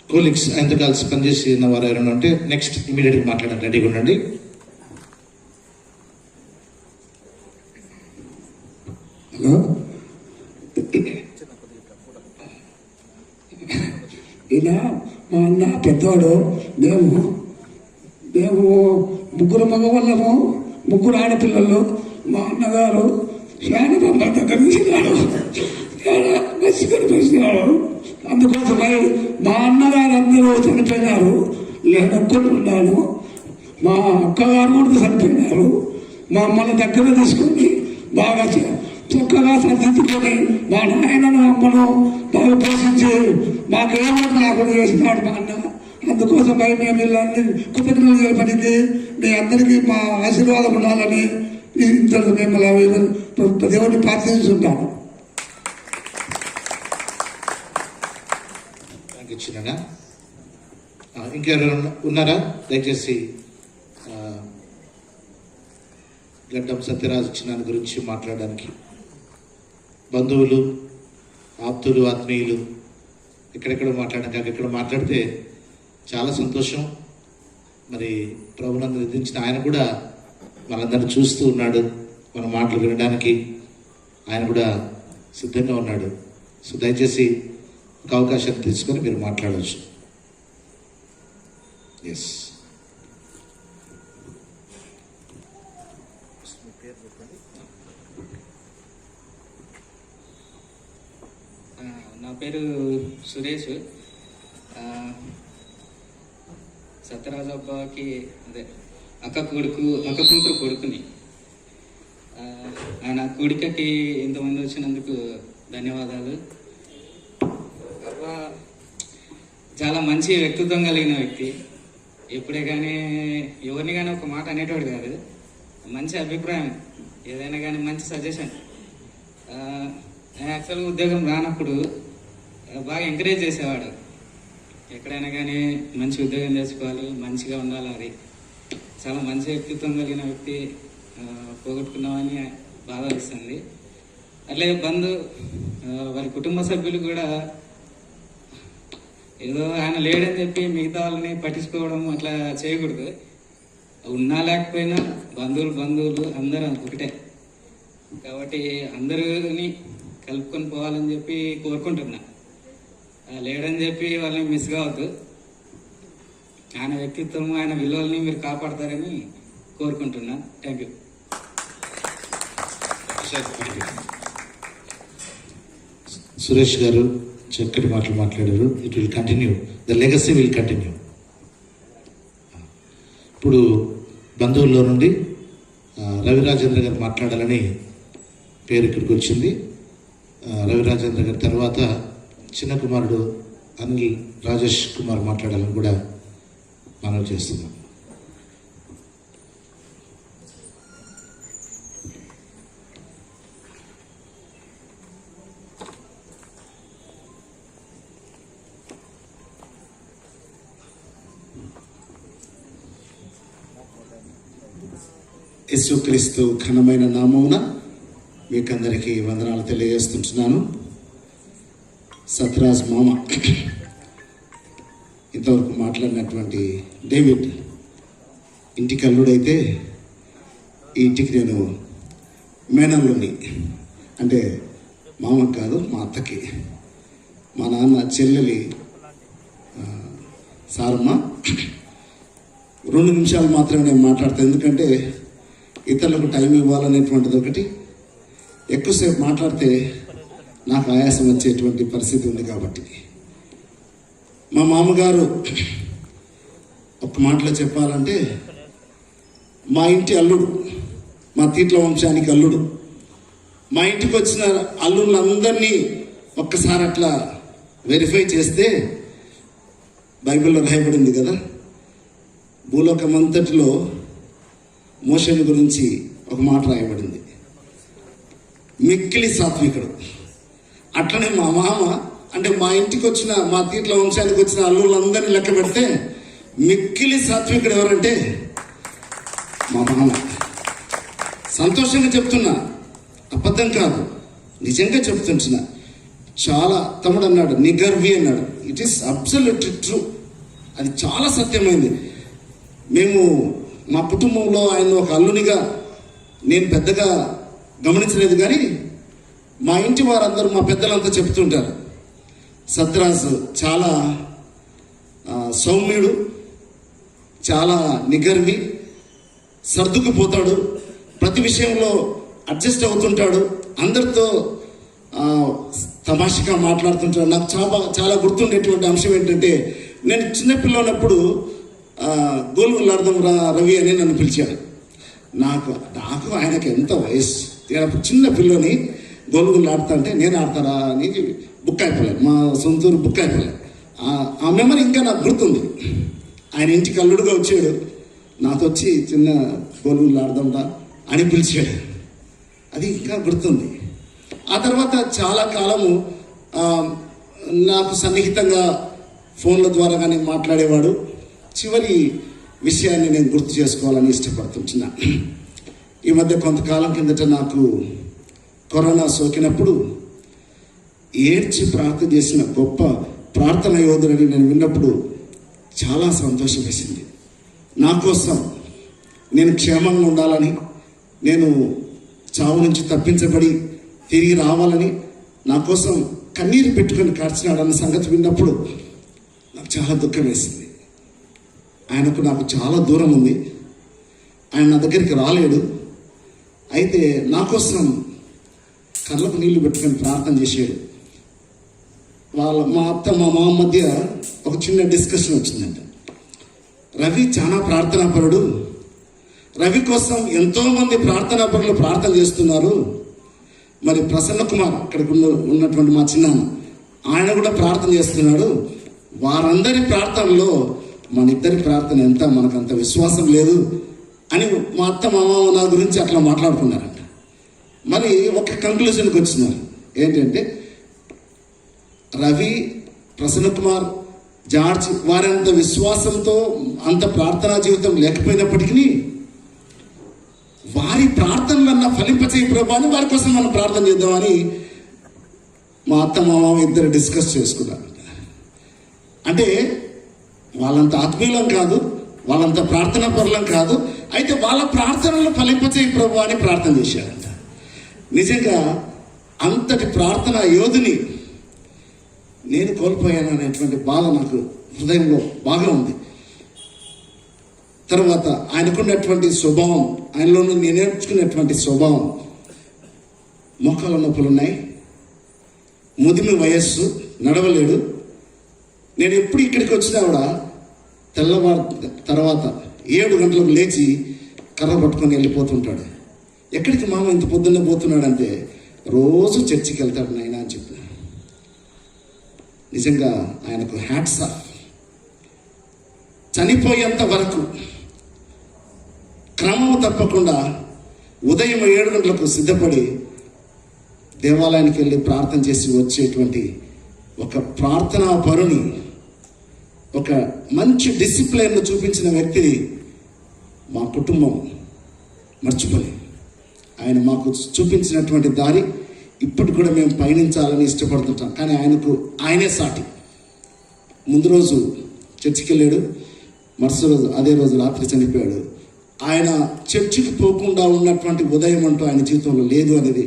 కోలిక్స్ ఆయనతో కలిసి పనిచేసిన వారు ఎవరైనా ఉంటే నెక్స్ట్ ఇమీడియట్గా మాట్లాడడానికి రెడీగా ఉండండి. హలో, ఇలా మా అన్న పెద్దవాడు, మేము 3 మగవాళ్ళము, 3 ఆడపిల్లలు. మా అన్నగారు శాని బొమ్మ దగ్గర తీసినాడు, బస్సు కనిపిస్తున్నాడు. అందుకోసమై మా అన్నగారు అందరూ చనిపోయినారు, నేను ఒక్కడున్నాను. మా అక్కగారు కూడా చనిపోయినారు. మా అమ్మని దగ్గర తీసుకొని బాగా చక్కగా సర్దిద్దుకొని మా నాయనను అమ్మను బాగా పోషించి మాకేమో నాకు చేసినాడు మా అన్న. అందుకోసమై మేము ఇలాంటి కృతజ్ఞతలు తెలిపడింది. మీ అందరికీ మా ఆశీర్వాదం ఉండాలని మిమ్మల్ని దేవుడిని ప్రార్థించుంటాను. ఇచ్చినా ఇంకెవరైనా ఉన్నారా? దయచేసి గడ్డం సత్యరాజు చిన్నాన్ని గురించి మాట్లాడడానికి బంధువులు, ఆప్తులు, ఆత్మీయులు ఎక్కడెక్కడ మాట్లాడడానికి అక్కడ మాట్లాడితే చాలా సంతోషం. మరి ప్రభునందు నిధించిన ఆయన కూడా మనందరినీ చూస్తూ ఉన్నాడు, మన మాటలు వినడానికి ఆయన కూడా సిద్ధంగా ఉన్నాడు. సో దయచేసి ఒక అవకాశాన్ని తీసుకొని మీరు మాట్లాడవచ్చు. ఎస్, నా పేరు సురేష్. సత్యరాజు అబ్బాకి అదే అక్క కూతురు కొడుకుని. ఆయన కూడికకి ఇంతమంది వచ్చినందుకు ధన్యవాదాలు. అబ్బా చాలా మంచి వ్యక్తిత్వం కలిగిన వ్యక్తి. ఎప్పుడే కానీ ఎవరిని కానీ ఒక మాట అనేటోడు కాదు. మంచి అభిప్రాయం, ఏదైనా కానీ మంచి సజెషన్. యాక్చువల్గా ఉద్యోగం రానప్పుడు బాగా ఎంకరేజ్ చేసేవాడు. ఎక్కడైనా కానీ మంచి ఉద్యోగం చేసుకోవాలి, మంచిగా ఉండాలి. అది చాలా మంచి వ్యక్తిత్వం కలిగిన వ్యక్తి పోగొట్టుకున్నామని బాధ వేస్తుంది. అట్లే వారి కుటుంబ సభ్యులు కూడా ఏదో ఆయన లేడని చెప్పి మిగతా వాళ్ళని పట్టించుకోవడం అట్లా చేయకూడదు. ఉన్నా లేకపోయినా బంధువులు అందరూ ఒకటే కాబట్టి అందరిని కలుపుకొని పోవాలని చెప్పి కోరుకుంటున్నా. లేడని చెప్పి వాళ్ళని మిస్ కావద్దు. ఆయన వ్యక్తిత్వం, ఆయన విలువల్ని మీరు కాపాడతారని కోరుకుంటున్నా. Thank you. సురేష్ గారు చక్కటి మాటలు మాట్లాడారు. It will continue, the legacy will continue. ఇప్పుడు బంధువుల్లో నుండి రవిరాజేంద్ర గారు మాట్లాడాలని పేరు ఇక్కడికి వచ్చింది. రవిరాజేంద్ర గారి తర్వాత చిన్న కుమారుడు అనిల్ రాజేష్ కుమార్ మాట్లాడాలని కూడా మనవి చేస్తున్నాం. యేసుక్రీస్తు ఘనమైన నామమున మీకందరికీ వందనాలు తెలియజేస్తుంటున్నాను. సత్యరాజ్ మామ ఇంతవరకు మాట్లాడినటువంటి డేవిడ్ ఇంటికి అల్లుడైతే ఈ ఇంటికి నేను మేనల్లుని, అంటే మామకు కాదు మా అత్తకి, మా నాన్న చెల్లెలి సారమ్మ. 2 నిమిషాలు మాత్రమే నేను మాట్లాడతాను, ఎందుకంటే ఇతరులకు టైం ఇవ్వాలనేటువంటిది ఒకటి. ఎక్కువసేపు మాట్లాడితే నాకు ఆయాసం వచ్చేటువంటి పరిస్థితి ఉంది కాబట్టి. మా మామగారు ఒక్క మాటలో చెప్పాలంటే మా ఇంటి అల్లుడు, మా తీట్ల వంశానికి అల్లుడు. మా ఇంటికి వచ్చిన అల్లుళ్ళందరినీ ఒక్కసారి అట్లా వెరిఫై చేస్తే బైబిల్లో రాయబడింది కదా, భూలోకమంతటిలో మోషేని గురించి ఒక మాట రాయబడింది, మిక్కిలి సాత్వికుడు. అట్లనే మా మామ అంటే మా ఇంటికి వచ్చిన, మా తీట్ల వంశానికి వచ్చిన అల్లుళ్ళందరినీ లెక్క పెడితే మిక్కిలి సాత్వికుడు ఎవరంటే మా మామ. సంతోషంగా చెప్తున్నా, అబద్ధం కాదు, నిజంగా చెప్తుంటున్నా. చాలా తమ్ముడు అన్నాడు నిగర్వి అన్నాడు, ఇట్ ఈస్ అబ్సల్యూట్లీ ట్రూ, అది చాలా సత్యమైంది. మేము మా కుటుంబంలో ఆయన ఒక అల్లునిగా నేను పెద్దగా గమనించలేదు, కానీ మా ఇంటి వారందరూ, మా పెద్దలంతా చెప్తుంటారు, సత్రాజు చాలా సౌమ్యుడు, చాలా నిగర్వి, సర్దుకుపోతాడు, ప్రతి విషయంలో అడ్జస్ట్ అవుతుంటాడు, అందరితో తమాషగా మాట్లాడుతుంటాడు. నాకు చాలా గుర్తుండేటువంటి అంశం ఏంటంటే, నేను చిన్నపిల్లనప్పుడు గోల్గులాడదాం రవి అని నన్ను పిలిచాడు. నాకు ఆయనకి ఎంత వయసు, నేను చిన్న పిల్లని గోల్గులు ఆడుతా అంటే నేను ఆడతారా అని బుక్కాయిపల్లె, మా సొంతూరు బుక్కాయిపల్లె. ఆ మెమరీ ఇంకా నాకు గుర్తుంది. ఆయన ఇంటికి అల్లుడుగా వచ్చాడు, నాతో వచ్చి చిన్న గోల్గులు ఆడదాంరా అని పిలిచాడు, అది ఇంకా గుర్తుంది. ఆ తర్వాత చాలా కాలము నాకు సన్నిహితంగా ఫోన్ల ద్వారా కానీ మాట్లాడేవాడు. చివరి విషయాన్ని నేను గుర్తు చేసుకోవాలని ఇష్టపడుతుంటున్నా. ఈ మధ్య కొంతకాలం కిందట నాకు కరోనా సోకినప్పుడు ఏడ్చి ప్రార్థన చేసిన గొప్ప ప్రార్థన యోధులని నేను విన్నప్పుడు చాలా సంతోషం వేసింది. నా కోసం నేను క్షేమంగా ఉండాలని, నేను చావు నుంచి తప్పించబడి తిరిగి రావాలని నా కోసం కన్నీరు పెట్టుకొని కార్చినాడన్న సంగతి విన్నప్పుడు నాకు చాలా దుఃఖం వేసింది. ఆయనకు నాకు చాలా దూరం ఉంది, ఆయన నా దగ్గరికి రాలేడు. అయితే నా కోసం కళ్ళకు నీళ్లు పెట్టుకొని ప్రార్థన చేసాడు. మా అత్త మా మామ మధ్య ఒక చిన్న డిస్కషన్ వచ్చిందంట. రవి చాలా ప్రార్థనాపరుడు, రవి కోసం ఎంతోమంది ప్రార్థనాపరులు ప్రార్థన చేస్తున్నారు, మరి ప్రసన్న కుమార్ అక్కడికి ఉన్నటువంటి మా చిన్నాన్న ఆయన కూడా ప్రార్థన చేస్తున్నాడు, వారందరి ప్రార్థనలో మన ఇద్దరి ప్రార్థన ఎంత, మనకంత విశ్వాసం లేదు అని మా అత్త మా మామ నా గురించి అట్లా మాట్లాడుకున్నారంట. మరి ఒక కంక్లూజన్కి వచ్చినారు, ఏంటంటే రవి, ప్రసన్న కుమార్, జార్జ్ వారంత విశ్వాసంతో అంత ప్రార్థనా జీవితం లేకపోయినప్పటికీ వారి ప్రార్థనలన్నా ఫలింపచేయి ప్రభా అని వారి కోసం మనం ప్రార్థన చేద్దామని మా అత్త మా మామ ఇద్దరు డిస్కస్ చేసుకున్నారు. అంటే వాళ్ళంత ఆత్మీయులం కాదు, వాళ్ళంత ప్రార్థనా పరులం కాదు, అయితే వాళ్ళ ప్రార్థనలు ఫలింపచేయి ప్రభు అని ప్రార్థన చేశారంట. నిజంగా అంతటి ప్రార్థనా యోధుని నేను కోల్పోయాను అనేటువంటి బాధ నాకు హృదయంలో బాగా ఉంది. తర్వాత ఆయనకున్నటువంటి స్వభావం, ఆయనలో నేను నేర్చుకున్నటువంటి స్వభావం, మోకాళ్ళ నొప్పులు ఉన్నాయి, ముదిమి వయస్సు, నడవలేడు. నేను ఎప్పుడు ఇక్కడికి వచ్చినా కూడా తెల్లవారు తర్వాత 7 గంటలకు లేచి కర్ర పట్టుకొని వెళ్ళిపోతుంటాడు. ఎక్కడికి మామ ఇంత పొద్దున్నే పోతున్నాడంటే రోజు చర్చికి వెళ్తాడు నాయన అని చెప్పి. నిజంగా ఆయనకు హ్యాట్స్ ఆఫ్. చనిపోయేంత వరకు క్రమము తప్పకుండా ఉదయం 7 గంటలకు సిద్ధపడి దేవాలయానికి వెళ్ళి ప్రార్థన చేసి వచ్చేటువంటి ఒక ప్రార్థనా పరుని, ఒక మంచి డిసిప్లైన్ను చూపించిన వ్యక్తిని మా కుటుంబం మర్చిపోలే. ఆయన మాకు చూపించినటువంటి దారి ఇప్పటికి కూడా మేము పయనించాలని ఇష్టపడుతుంటాం, కానీ ఆయనే సాటి. ముందు రోజు చర్చికి వెళ్ళాడు, మరుసటి రోజు అదే రోజు రాత్రి చనిపోయాడు. ఆయన చర్చికి పోకుండా ఉన్నటువంటి ఉదయం అంటూ ఆయన జీవితంలో లేదు అనేది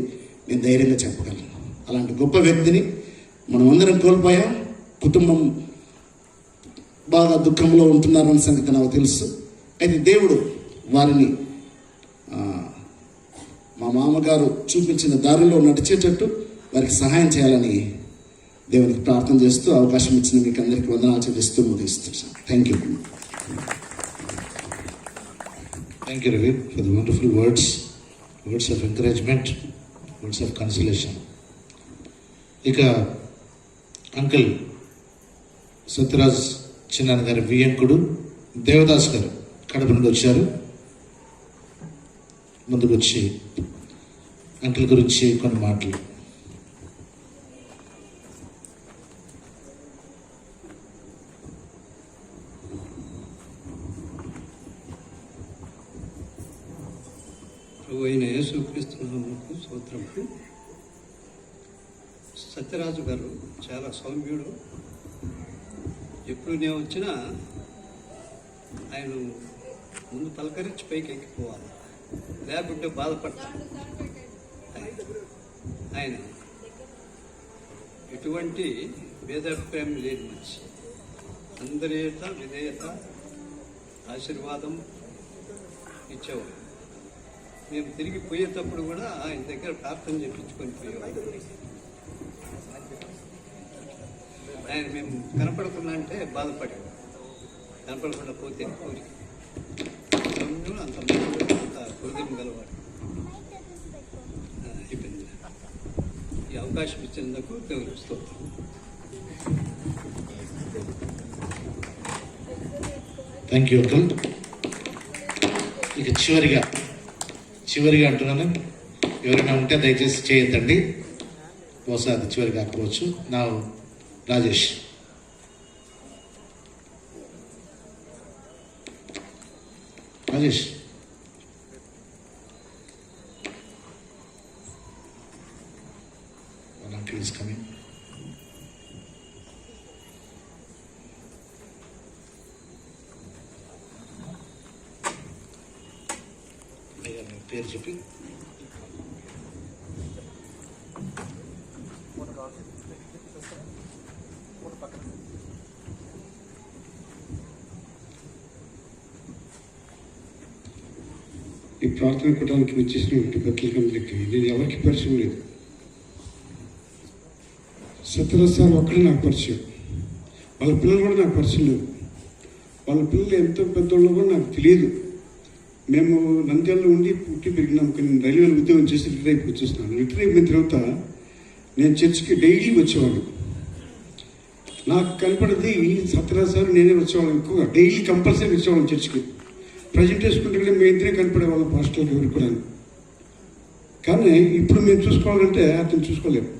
నేను ధైర్యంగా చెప్పగలను. అలాంటి గొప్ప వ్యక్తిని మనం అందరం కోల్పోయాం. కుటుంబం బాగా దుఃఖంలో ఉంటున్నారన్న సంగతి నాకు తెలుసు. అయితే దేవుడు వారిని మా మామగారు చూపించిన దారిలో నడిచేటట్టు వారికి సహాయం చేయాలని దేవునికి ప్రార్థన చేస్తూ అవకాశం ఇచ్చిన మీకు అందరికీ వందనాలు చెల్లిస్తూ ముగిస్తున్నాను. Thank you. Thank you, Ravi, for the wonderful words of encouragement, words of consolation. ఇక అంకుల్ సత్యరాజ్ చిన్నాన్న గారి వియంకుడు దేవదాస్ గారు కడప నుండి వచ్చారు. ముందుకు వచ్చి అంకుల్ గురించి కొన్ని మాటలు. ప్రభు అయిన యేసుక్రీస్తు నామమునకు స్తోత్రములు. సత్యరాజు గారు చాలా సౌమ్యుడు. ఎప్పుడు నేను వచ్చినా ఆయన ముందు పలకరించి పైకి ఎక్కిపోవాలి, లేకుంటే బాధపడతాను. ఆయన ఎటువంటి భేదాభిప్రాయం లేని మనిషి. అందరిత విధేయత ఆశీర్వాదం ఇచ్చేవాడు. మేము తిరిగి పోయేటప్పుడు కూడా ఆయన దగ్గర ప్రార్థన చేయించుకొని పోయేవాడు. ఆయన మేము కనపడకుండా అంటే బాధపడేవాడు. కనపడకుండా పోతే కోరిక. అంత అంత హృదయం గలవాడు. అయిపోయింది. ఈ అవకాశం ఇచ్చినందుకు దేవునికి స్తోత్రం. Thank you uncle. ఇక చివరిగా అంటున్నాను, ఎవరైనా ఉంటే దయచేసి చేయొద్దండి, బహుశా అది చివరి కాకపోవచ్చు. నా రాజేష్. Uncle is coming. పేరు చెప్పి ఈ ప్రార్థన కూటానికి వచ్చేసినటువంటి భక్తుల కమిటీకి నేను ఎవరికి పరిచయం లేదు. సత్యరాజ్ సార్ ఒక్కడే నాకు పరిచయం. వాళ్ళ పిల్లలు కూడా నాకు పరిచయం లేదు. వాళ్ళ పిల్లలు ఎంత పెద్దోళ్ళు కూడా నాకు తెలియదు. మేము నంద్యాలలో ఉండి పుట్టి పెరిగినాం. కానీ రైల్వేలో ఉద్యోగం చేసి రిటైర్ అయిపోయి వచ్చేస్తున్నాను. రిటైర్ అయిపోయిన తర్వాత నేను చర్చికి డైలీ వచ్చేవాడు. నాకు కనపడేది సత్యరాజ్ సార్ నేనే వచ్చేవాళ్ళం. ఎక్కువగా డైలీ కంపల్సరీ వచ్చేవాళ్ళం చర్చికి. ప్రజెంట్ వేసుకుంటే మేము ఇద్దరే కనపడేవాళ్ళం పాస్టర్కి ఎవరికి కూడా. కానీ ఇప్పుడు మేము చూసుకోవాలంటే అతను చూసుకోలేము.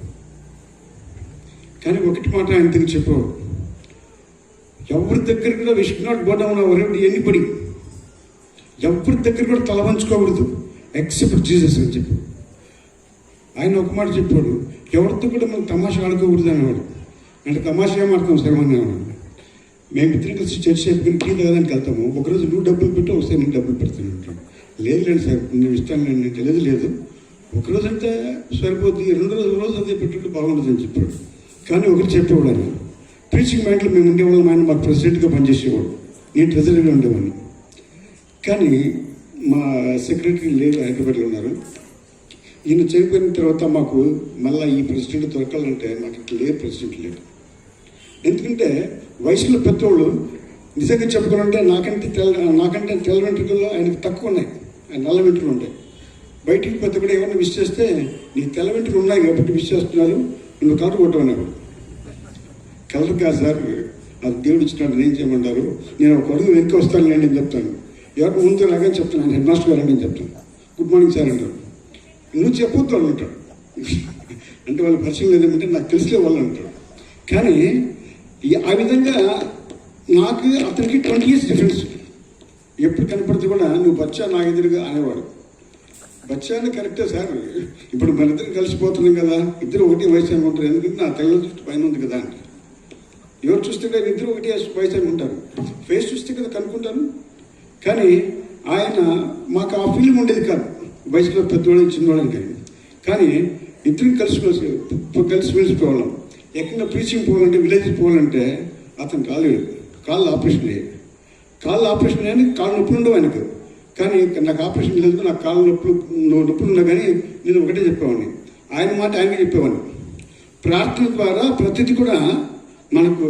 కానీ ఒకటి మాట ఆయన దగ్గర చెప్పేవాడు, ఎవరి దగ్గర కూడా we should not go down our head anybody. ఎవరి దగ్గర కూడా తల వంచుకోకూడదు ఎక్సెప్ట్ జీసస్ అని చెప్పి ఆయన ఒక మాట చెప్పాడు. ఎవరితో కూడా మనం తమాషా ఆడుకోకూడదు అనేవాడు. అంటే తమాషా ఏమాడతాం సర్వనేవాడు. మేము ఇద్దరు కలిసి చర్చ అయిపోయి టీ తాగడానికి వెళ్తాము. ఒకరోజు నువ్వు డబ్బులు పెట్టు, ఒకసారి నేను డబ్బులు పెడతాను అంటాడు. లేదు సార్ నేను ఇస్తాను, నేను తెలియదు లేదు, ఒకరోజు అంటే సరిపోద్ది, రోజు అదే పెట్టుకుంటే బాగుంటుంది అని చెప్పాడు. కానీ ఒకటి చెప్పేవాడు ఆయన, టీచింగ్ మైండ్లో మేము ఉండేవాళ్ళం. ఆయన మాకు ప్రెసిడెంట్గా పనిచేసేవాడు, నేను ట్రెజరీగా ఉండేవాడిని. కానీ మా సెక్రటరీ లేదు, హైదరాబాద్లో ఉన్నారు. ఈయన చనిపోయిన తర్వాత మాకు మళ్ళీ ఈ ప్రెసిడెంట్ దొరకాలంటే మాకు ఇక్కడ లేదు, ప్రెసిడెంట్ లేడు. ఎందుకంటే వయసులో పెద్దోళ్ళు నిజంగా చెప్పుకోవాలంటే నాకంటే తెల్ల వెంట్రుకల్లో ఆయనకు తక్కువ ఉన్నాయి, ఆయన నల్ల వెంట్రుకలు ఉంటాయి. బయటికి పెద్ద కూడా ఏమైనా విష్ చేస్తే నీకు తెల్ల వెంట్రుకలు ఉన్నాయి కాబట్టి విష్ చేస్తున్నారు, నువ్వు కలర్ కొట్టమన్నాడు. కలర్ కాదు సార్, అది దేవుడు ఇచ్చినట్టు నేను చేయమంటారు, నేను ఒక అడుగు వెనక వస్తాను నేను చెప్తాను. ఎవరు ముందు రాగానే చెప్తాను, హెడ్ మాస్టర్ గారు అని చెప్తాను. గుడ్ మార్నింగ్ సార్ అంటారు. నువ్వు చెప్పొద్దు వాళ్ళు అంటాడు. అంటే వాళ్ళ పరిచయం లేదంటే నాకు తెలిసే వాళ్ళు అంటాడు. కానీ ఆ విధంగా నాకు అతనికి 20 years డిఫరెన్స్. ఎప్పుడు కనపడితే కూడా నువ్వు బచ్చా నా ఎదురుగా అనేవాడు. బచ్చా అని కరెక్టే సార్, ఇప్పుడు మన ఇద్దరు కలిసిపోతున్నాం కదా, ఇద్దరు ఒకటి వయసు అనుకుంటారు. ఎందుకంటే నా తెల్ల దృష్టి పైన ఉంది కదా అంటే ఎవరు చూస్తే కదా ఇద్దరు ఒకటి వయసు అనుకుంటారు, ఫేస్ చూస్తే కదా కనుక్కుంటారు. కానీ ఆయన మాకు ఆ ఫీలింగ్ ఉండేది కాదు, వయసులో పెద్దవాళ్ళని చిన్నవాళ్ళని. కానీ ఇద్దరు కలిసి మెలిసిపోవాళ్ళం. ఎక్కడ ప్రీచింగ్ పోవాలంటే విలేజ్కి పోవాలంటే అతను రాలేడు, కాళ్ళు ఆపరేషన్ అయ్యాయి. కాళ్ళు ఆపరేషన్ అయ్యాని కాళ్ళు నొప్పులు ఉండవు ఆయనకు. కానీ నాకు ఆపరేషన్ లేదు, నాకు కాళ్ళు నొప్పులు ఉన్నా కానీ నేను ఒకటే చెప్పేవాడిని, ఆయన మాట ఆయనకే చెప్పేవాడిని. ప్రార్థన ద్వారా ప్రతిదీ కూడా మనకు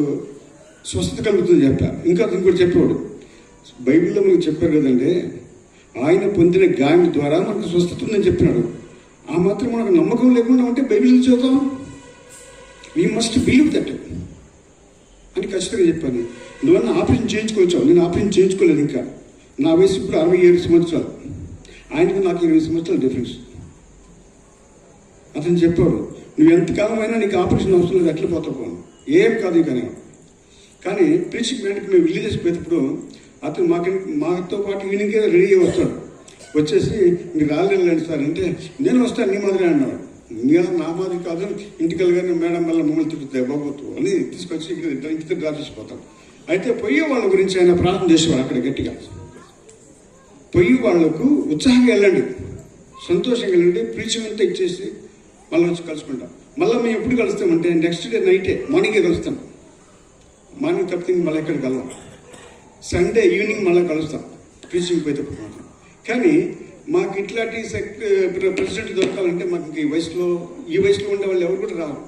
స్వస్థత కలుగుతుంది చెప్పారు. ఇంకా ఇంకోటి చెప్పేవాడు, బైబిల్లో మనకు చెప్పారు కదండి, ఆయన పొందిన గాయం ద్వారా మనకు స్వస్థత ఉందని చెప్పినాడు. ఆ మాత్రం మనకు నమ్మకం లేకుండా ఉంటే బైబిల్ చదువుతాం. వీ మస్ట్ బిలీవ్ దట్ అని ఖచ్చితంగా చెప్పాను. నువ్వన్నా ఆపరేషన్ చేయించుకోవచ్చావు, నేను ఆపరేషన్ చేయించుకోలేదు. ఇంకా నా వయసు ఇప్పుడు 67 సంవత్సరాలు, ఆయనకు నాకు 20 సంవత్సరాల డిఫరెన్స్. అతను చెప్పాడు, నువ్వు ఎంతకాలం అయినా నీకు ఆపరేషన్ అవసరం లేదు, ఎట్లా పోతావు, ఏం కాదు కానీ. కానీ ప్రీచింగ్ మీటింగ్కి మేము విలేజెస్కి పోయేటప్పుడు అతను మాతో పాటు ఈవినింగ్కే రెడీ అయ్యి వస్తాడు. వచ్చేసి మీరు రాలేండి సార్ అంటే, నేను వస్తాను నీ మాదిరి అన్నాడు. నా మాదిరి కాదు, ఇంటికి వెళ్ళగానే మేడం వల్ల మమ్మల్ని తిరుగుతాయి బాబోతు అని తీసుకొచ్చి ఇంటికి డ్రా చేసిపోతాం. అయితే పొయ్యి వాళ్ళ గురించి ఆయన ప్రార్థన చేసేవాడు అక్కడ గట్టిగా. పొయ్యి వాళ్లకు ఉత్సాహంగా వెళ్ళండి, సంతోషంగా వెళ్ళండి, ప్రీచింగ్ అంతా ఇచ్చేసి మళ్ళీ వచ్చి కలుసుకుంటాం. మళ్ళీ మేము ఎప్పుడు కలుస్తామంటే నెక్స్ట్ డే నైటే, మార్నింగే కలుస్తాం. మార్నింగ్ తప్పితే మళ్ళీ ఎక్కడికి వెళ్ళాం. సండే ఈవినింగ్ మళ్ళీ కలుస్తాం ప్రీచింగ్ పోయేటప్పుడు మాత్రం. కానీ మాకు ఇట్లాంటి ప్రెసిడెంట్ దొరకాలంటే మాకు ఈ వయసులో ఉండే వాళ్ళు ఎవరు కూడా రావు.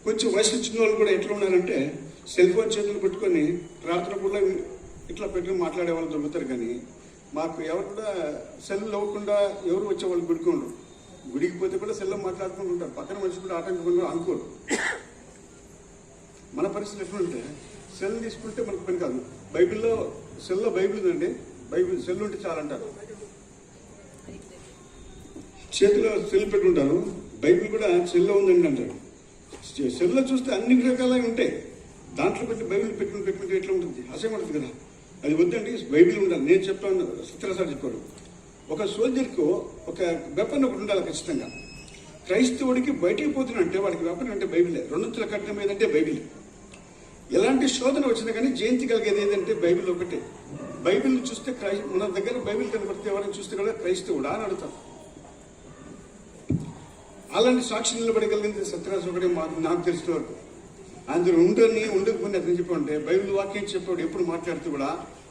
కొంచెం వయసులో చిన్న వాళ్ళు కూడా ఎట్లా ఉన్నారంటే సెల్ ఫోన్ చేతులు పెట్టుకొని రాత్రి కూడా ఇట్లా పెట్టుకుని మాట్లాడే వాళ్ళు దొరుకుతారు. కానీ మాకు ఎవరు కూడా సెల్ ఇవ్వకుండా ఎవరు వచ్చే వాళ్ళు గుడికోండు. గుడికి పోతే కూడా సెల్లో మాట్లాడుకుంటూ ఉంటారు, పక్కన మనిషి కూడా ఆటంకకుండా అనుకోరు. మన పరిస్థితి ఎట్లుంటే సెల్ తీసుకుంటే మనకు పని కాదు. బైబిల్లో సెల్లో బైబిల్ ఉందండి, బైబిల్ సెల్ ఉంటే చాలంటారు. చేతిలో సెల్ పెట్టుకుంటారు, బైబిల్ కూడా సెల్లో ఉందండి అంటారు. సెల్లో చూస్తే అన్ని రకాలుగా ఉంటాయి, దాంట్లో పెట్టి బైబిల్ పెట్టుకుంటే ఎట్లా ఉంటుంది, అసహ్యం ఉంటుంది కదా. అది వద్దండి, బైబిల్ ఉండాలి. నేను చెప్తాను, సత్యరాసారు చెప్పాడు, ఒక సోల్జర్కు ఒక వెపన్ ఒకటి ఉండాలి ఖచ్చితంగా. క్రైస్తవుడికి బయటికి పోతున్నంటే వాడికి వెపన్ అంటే బైబిలే. 2 కట్టడం ఏదంటే బైబిల్. ఎలాంటి శోధన వచ్చినా కానీ జయించగలిగేది ఏదంటే బైబిల్ ఒకటే. బైబిల్ చూస్తే మన దగ్గర బైబిల్ కనబడితే ఎవరైనా చూస్తే కూడా క్రైస్తవుడా అని అడుగుతాం. అలాంటి సాక్షి నిలబడగలిగింది సత్యరాజు ఒకటే నాకు తెలిసిన వరకు. అందరూ ఉండకపోయినా అతను చెప్పంటే బైబిల్ వాక్యం చెప్పాడు. ఎప్పుడు మాట్లాడుతూ కూడా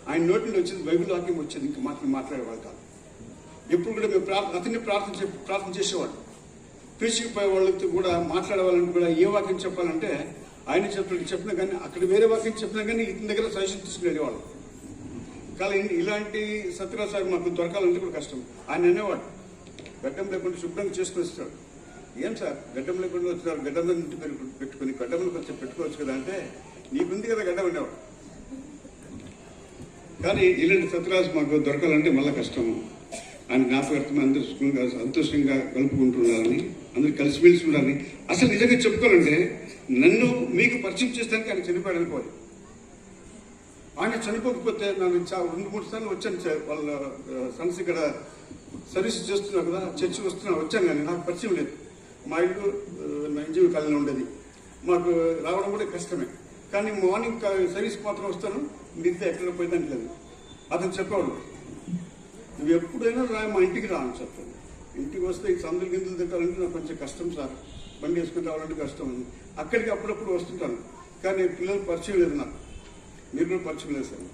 ఆయన నోటి నుండి వచ్చేది బైబిల్ వాక్యం వచ్చేది, ఇంకా మాట్లాడేవాడు కాదు. ఎప్పుడు కూడా మేము అతన్ని ప్రార్థన చేసేవాడు. ప్రీచింగ్ పోయే వాళ్ళతో కూడా మాట్లాడేవాళ్ళంటే కూడా ఏ వాక్యం చెప్పాలంటే ఆయన చెప్పినా కానీ అక్కడ వేరే వాక్యం చెప్పినా కానీ ఇతని దగ్గర సజెషన్ తీసుకుని వెళ్ళేవాళ్ళు. కానీ ఇలాంటి సత్యరాజు సార్ మాకు దొరకాలంటే కూడా కష్టం. ఆయన అనేవాడు, గడ్డం లేకుండా శుభ్రంగా చేసుకుని వస్తాడు. ఏం సార్ గడ్డం లేకుండా వచ్చినారు, గడ్డం ఇంటి పెట్టుకుని గడ్డంలో కొంచెం పెట్టుకోవచ్చు కదా అంటే, నీకుంది కదా గడ్డం ఉండేవాడు. కానీ ఇలాంటి సత్యరాజు మాకు దొరకాలంటే మళ్ళీ కష్టము. ఆయన జ్ఞాపకం అందరూ సంతోషంగా కలుపుకుంటున్నారని, అందరూ కలిసిమెలిసి ఉండాలని. అసలు నిజంగా చెప్పుకోవాలంటే నన్ను మీకు పరిచయం చేస్తానికి ఆయన చనిపోయాడు అనుకోవాలి. ఆయన చనిపోకపోతే నన్ను 2-3 సార్లు వచ్చాను సార్. వాళ్ళ సన్స్ ఇక్కడ సర్వీస్ చేస్తున్నారు కదా, చర్చి వచ్చాను కానీ నాకు పరిచయం లేదు. మా ఇల్లు ఎన్జిఓ కాలనీ ఉండేది, మాకు రావడం కూడా కష్టమే. కానీ మార్నింగ్ సర్వీస్ మాత్రం వస్తాను, మిగతా ఎక్కడ పోయిందని లేదు. అతను చెప్పేవాడు, నువ్వు ఎప్పుడైనా మా ఇంటికి రా అని చెప్తాను. ఇంటికి వస్తే ఈ సందులు గిందులు తిట్టాలంటే నాకు కొంచెం కష్టం సార్, బండి వేసుకుని రావాలంటే కష్టం అని. అక్కడికి అప్పుడప్పుడు వస్తుంటాను, కానీ పిల్లలు పరిచయం లేదు నాకు. మీరు కూడా పరిచయం లేదు సార్.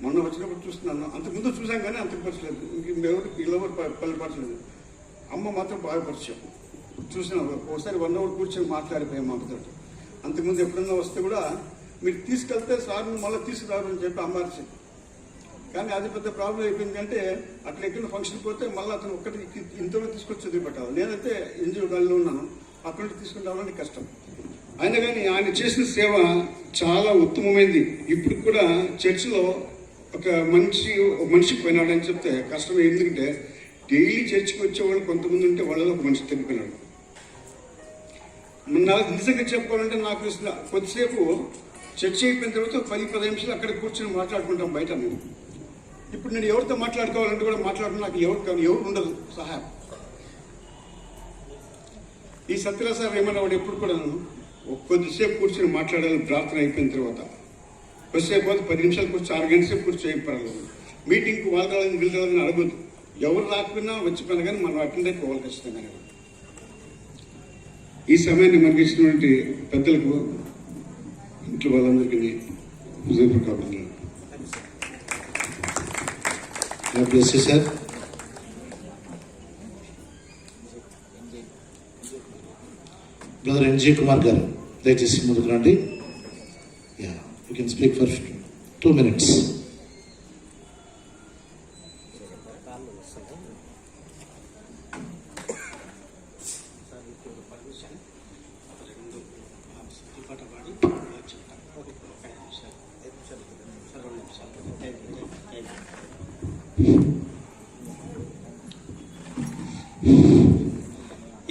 మొన్న వచ్చినప్పుడు చూస్తున్నాను, అంతకుముందు చూసాం కానీ అంతకు పరిచయం లేదు. ఇంకెవరు పిల్లలు పరిచయం లేదు. అమ్మ మాత్రం బాగా పరిచయం. చూసినా ఒకసారి 1 అవర్ కూర్చొని మాట్లాడిపోయాం మా అమ్మతో. అంతకుముందు ఎప్పుడన్నా వస్తే కూడా మీరు తీసుకెళ్తే సార్ని మళ్ళీ తీసుకురారు అని చెప్పి అమ్మ అరిచింది. కానీ అది పెద్ద ప్రాబ్లం అయిపోయిందంటే అక్కడ ఎక్కడ ఫంక్షన్ పోతే మళ్ళీ అతను ఒక్కటి ఇంతవరకు తీసుకొచ్చి వదిలిపెట్టాలి. నేనైతే ఎన్జిఓ గాలిలో ఉన్నాను, అక్కడ నుండి తీసుకుని రావాలంటే కష్టం. అయినా కానీ ఆయన చేసిన సేవ చాలా ఉత్తమమైంది. ఇప్పుడు కూడా చర్చిలో ఒక మనిషి పోయినాడని చెప్తే కష్టమే. ఎందుకంటే డైలీ చర్చికి వచ్చేవాళ్ళు కొంతమంది ఉంటే వాళ్ళలో ఒక మనిషి తగ్గిపోయినాడు. నాకు నిజంగా చెప్పాలంటే నాకు కొద్దిసేపు చర్చ అయిపోయిన తర్వాత 10-15 నిమిషాలు అక్కడ కూర్చొని మాట్లాడుకుంటాం బయట. నేను ఇప్పుడు నేను ఎవరితో మాట్లాడుకోవాలంటే కూడా మాట్లాడుకుని నాకు ఎవరు ఉండదు సహాయం. ఈ సత్యరాజు సార్ ఏమన్నా వాడు ఎప్పుడు కూడా కొద్దిసేపు కూర్చొని మాట్లాడాలని ప్రార్థన అయిపోయిన తర్వాత కొద్దిసేపు 10 నిమిషాలు కూర్చొని 6 గంటల సేపు కూర్చొని అయిపోయాలి. మీటింగ్కి వాళ్ళని వీళ్ళని అడగదు, ఎవరు రాకపోయినా వచ్చిపోయినా కానీ మనం అటెండ్ అయిపోవాలి ఖచ్చితంగా. ఈ సమయాన్ని మనకి ఇచ్చినటువంటి పెద్దలకు, ఇంట్లో వాళ్ళందరికీ హృదయపూర్వక సార్. బ్రదర్ ఎన్జీ కుమార్ గారు దయచేసి ముందుకు రండి. You can speak for 2 minutes.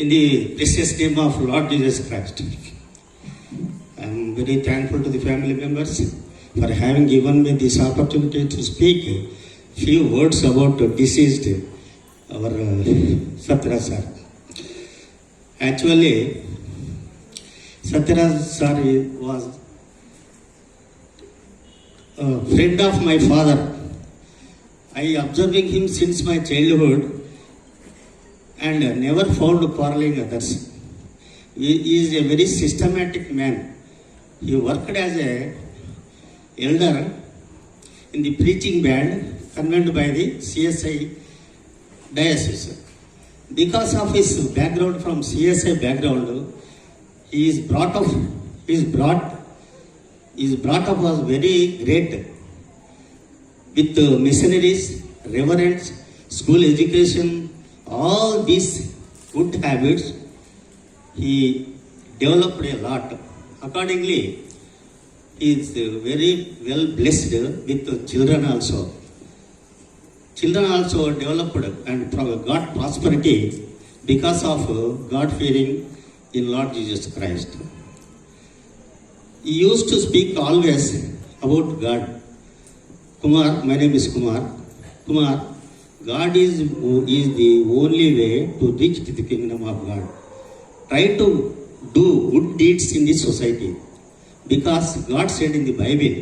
In the precious name of Lord Jesus Christ, I am very thankful to the family members for having given me this opportunity to speak a few words about deceased our Satyaraj sir. Actually, Satyaraj sir was a friend of my father. I observing him since my childhood and never found quarreling others. He is a very systematic man. He worked as a elder in the preaching band convened by the CSI diocese. Because of his background from CSI background, he is brought up was very great with missionaries, reverends, school education, all these good habits. He developed a lot. Accordingly, he is very well blessed with children also. Children also developed and got prosperity because of God fearing in Lord Jesus Christ. He used to speak always about God. Kumar, my name is Kumar. Kumar, God is the only way to reach to the kingdom of God. Try to do good deeds in this society, because God said in the Bible,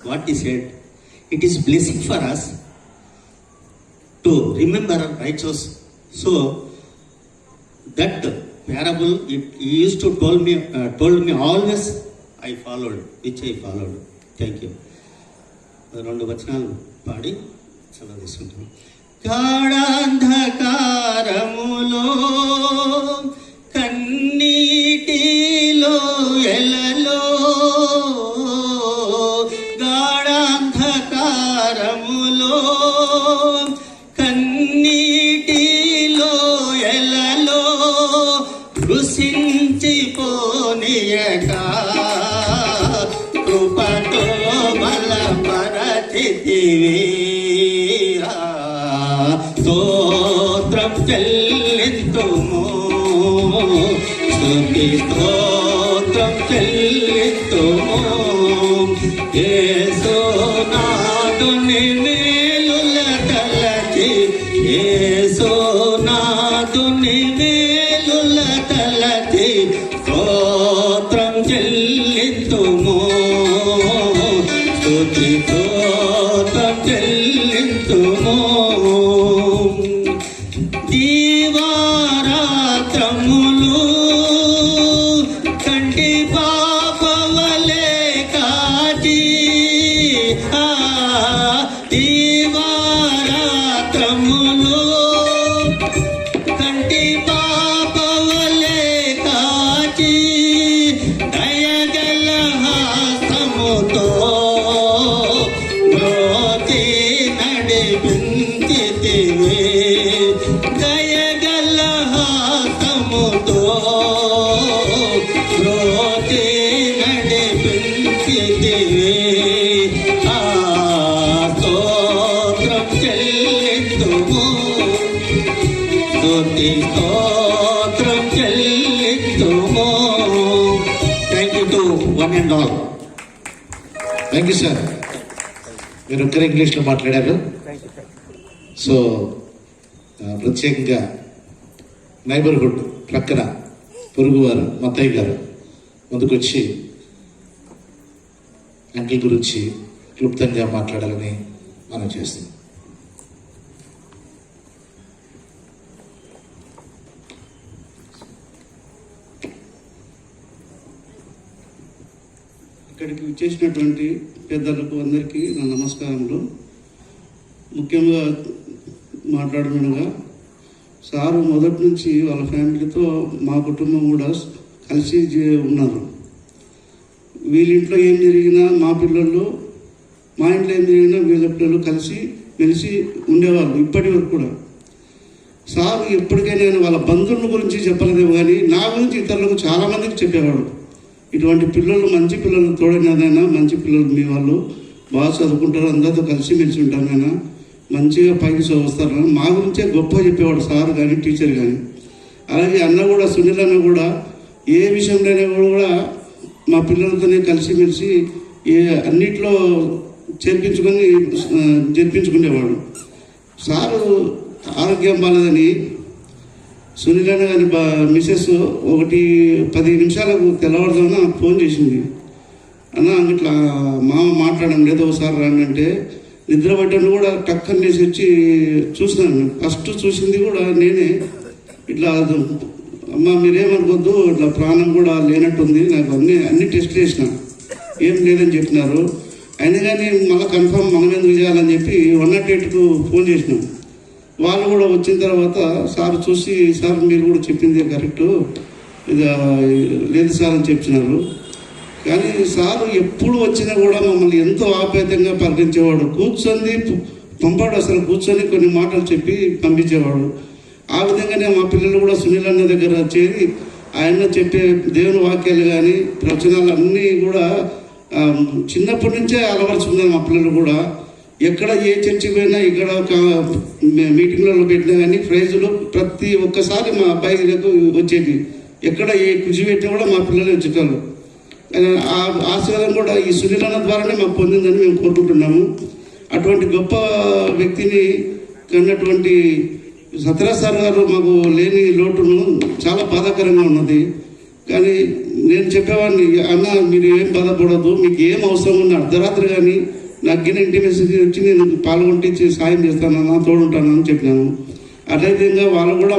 what He said, it is blessing for us to remember righteous. So that parable, He used to told me always. I followed, which I followed. Thank you. 2 వచనాలు పాడి సెలవు తీసుకుంటాను. గాఢాంధకారములో కన్నీటిలో ఎలలో, గాఢాంధకారములో కన్నీటిలో ఎలలో కృషించిపోనియక కృపతో బలపరచితివి. స్తోత్రం చెల్లింతుము, స్తుతి స్తోత్రం చెల్లింతుము. యేసునాథుని మేలుల తలచి, యేసునాథుని మేలుల తలచి స్తోత్రం చెల్లింతుము, స్తుతి స్తోత్రం చెల్లింతుము. దీవారాత్రములు కంటి పాపవలే కాచి, దీవారాత్రములు కంటి పాపవలే కాచి, దయగల హస్తముతో బ్రోతి నడిపించితివి. దయగల హస్తముతో బ్రోతి నడిపించితివి. స్తోత్రం చెల్లింతుము, స్తుతి స్తోత్రం చెల్లింతుము. Thank you to one and all. Thank you sir. మీరు ఒక్కరే ఇంగ్లీష్లో మాట్లాడారు. సో ప్రత్యేకంగా నైబర్హుడ్ ప్రక్కన పొరుగువారు మత్తయ్య గారు ముందుకొచ్చి అంకిల్ గురించి క్లుప్తంగా మాట్లాడాలని మనం చేస్తున్నాం. ఇక్కడికి వచ్చేసినటువంటి పెద్దలకు అందరికీ నా నమస్కారములు. ముఖ్యంగా మాట్లాడమనగా, సారు మొదటి నుంచి వాళ్ళ ఫ్యామిలీతో మా కుటుంబం కూడా కలిసి ఉన్నారు. వీళ్ళింట్లో ఏం జరిగినా మా పిల్లలు, మా ఇంట్లో ఏం జరిగినా వీళ్ళ పిల్లలు కలిసి మెలిసి ఉండేవాళ్ళు ఇప్పటి వరకు కూడా. సార్ ఎప్పటికైనా నేను వాళ్ళ బంధువుల గురించి చెప్పలేదేమో కానీ నా గురించి ఇతరులకు చాలామందికి చెప్పేవాడు. ఇటువంటి పిల్లలు మంచి పిల్లలు తోడైనా మంచి పిల్లలు మీ వాళ్ళు బాగా చదువుకుంటారు, అందరితో కలిసి మెలిసి ఉంటారైనా మంచిగా పైకి వస్తారు మా గురించే గొప్ప చెప్పేవాడు సార్ కానీ టీచర్ కానీ. అలాగే అన్న కూడా, సునీల్ అన్న కూడా ఏ విషయంలోనే కూడా మా పిల్లలతోనే కలిసిమెలిసి అన్నిట్లో జరిపించుకునేవాడు. సారు ఆరోగ్యం బాలేదని సునీల్ అన్న గారి మిసెస్ 10 నిమిషాలకు తెల్లవారుజామున నాకు ఫోన్ చేసింది. అన్న ఇట్లా మామ మాట్లాడడం లేదు, ఒకసారి రండి అంటే నిద్ర పట్టను కూడా టక్కని లేసి వచ్చి చూసినాను. ఫస్ట్ చూసింది కూడా నేనే. ఇట్లా అమ్మ మీరేమనుకోద్దు, ఇట్లా ప్రాణం కూడా లేనట్టుంది, నాకు అన్ని టెస్ట్లు చేసిన ఏం లేదని చెప్పినారు. అయినా కానీ మళ్ళీ కన్ఫర్మ్ మనం ఎందుకు చేయాలని చెప్పి 108కు ఫోన్ చేసినాం. వాళ్ళు కూడా వచ్చిన తర్వాత సార్ చూసి, సార్ మీరు కూడా చెప్పింది కరెక్టు, ఇది లేదు సార్ అని చెప్పినారు. కానీ సారు ఎప్పుడు వచ్చినా కూడా మమ్మల్ని ఎంతో ఆప్యాయంగా పలకరించేవాడు. పంపాడు, అసలు కూర్చొని కొన్ని మాటలు చెప్పి పంపించేవాడు. ఆ విధంగానే మా పిల్లలు కూడా సునీల్ అన్న దగ్గర చేరి ఆయన చెప్పే దేవుని వాక్యాలు కానీ ప్రవచనాలు అన్నీ కూడా చిన్నప్పటి నుంచే అలవరుచుకున్నారు మా పిల్లలు కూడా. ఎక్కడ ఏ చర్చికి పోయినా, ఇక్కడ ఒక మీటింగ్లలో పెట్టినా కానీ ప్రైజులు ప్రతి ఒక్కసారి మా అబ్బాయిలకు వచ్చేది. ఎక్కడ ఏ కృషి పెట్టినా కూడా మా పిల్లలు వచ్చేటారు. ఆ ఆశీర్వాదం కూడా ఈ సునీల్ అన్న ద్వారానే మాకు పొందిందని మేము కోరుకుంటున్నాము. అటువంటి గొప్ప వ్యక్తిని కన్నటువంటి సత్యరాజ్ సార్ గారు మాకు లేని లోటును చాలా బాధాకరంగా ఉన్నది. కానీ నేను చెప్పేవాడిని, అన్న మీరు ఏం బాధపడద్దు, మీకు ఏం అవసరం ఉన్న అర్ధరాత్రి కానీ నాకు గిన్నె ఇంటి మెసేజ్ వచ్చి నేను పాల్గొంటే సాయం చేస్తానన్నా, తోడుంటానని చెప్పినాను. అట్లయితే వాళ్ళు కూడా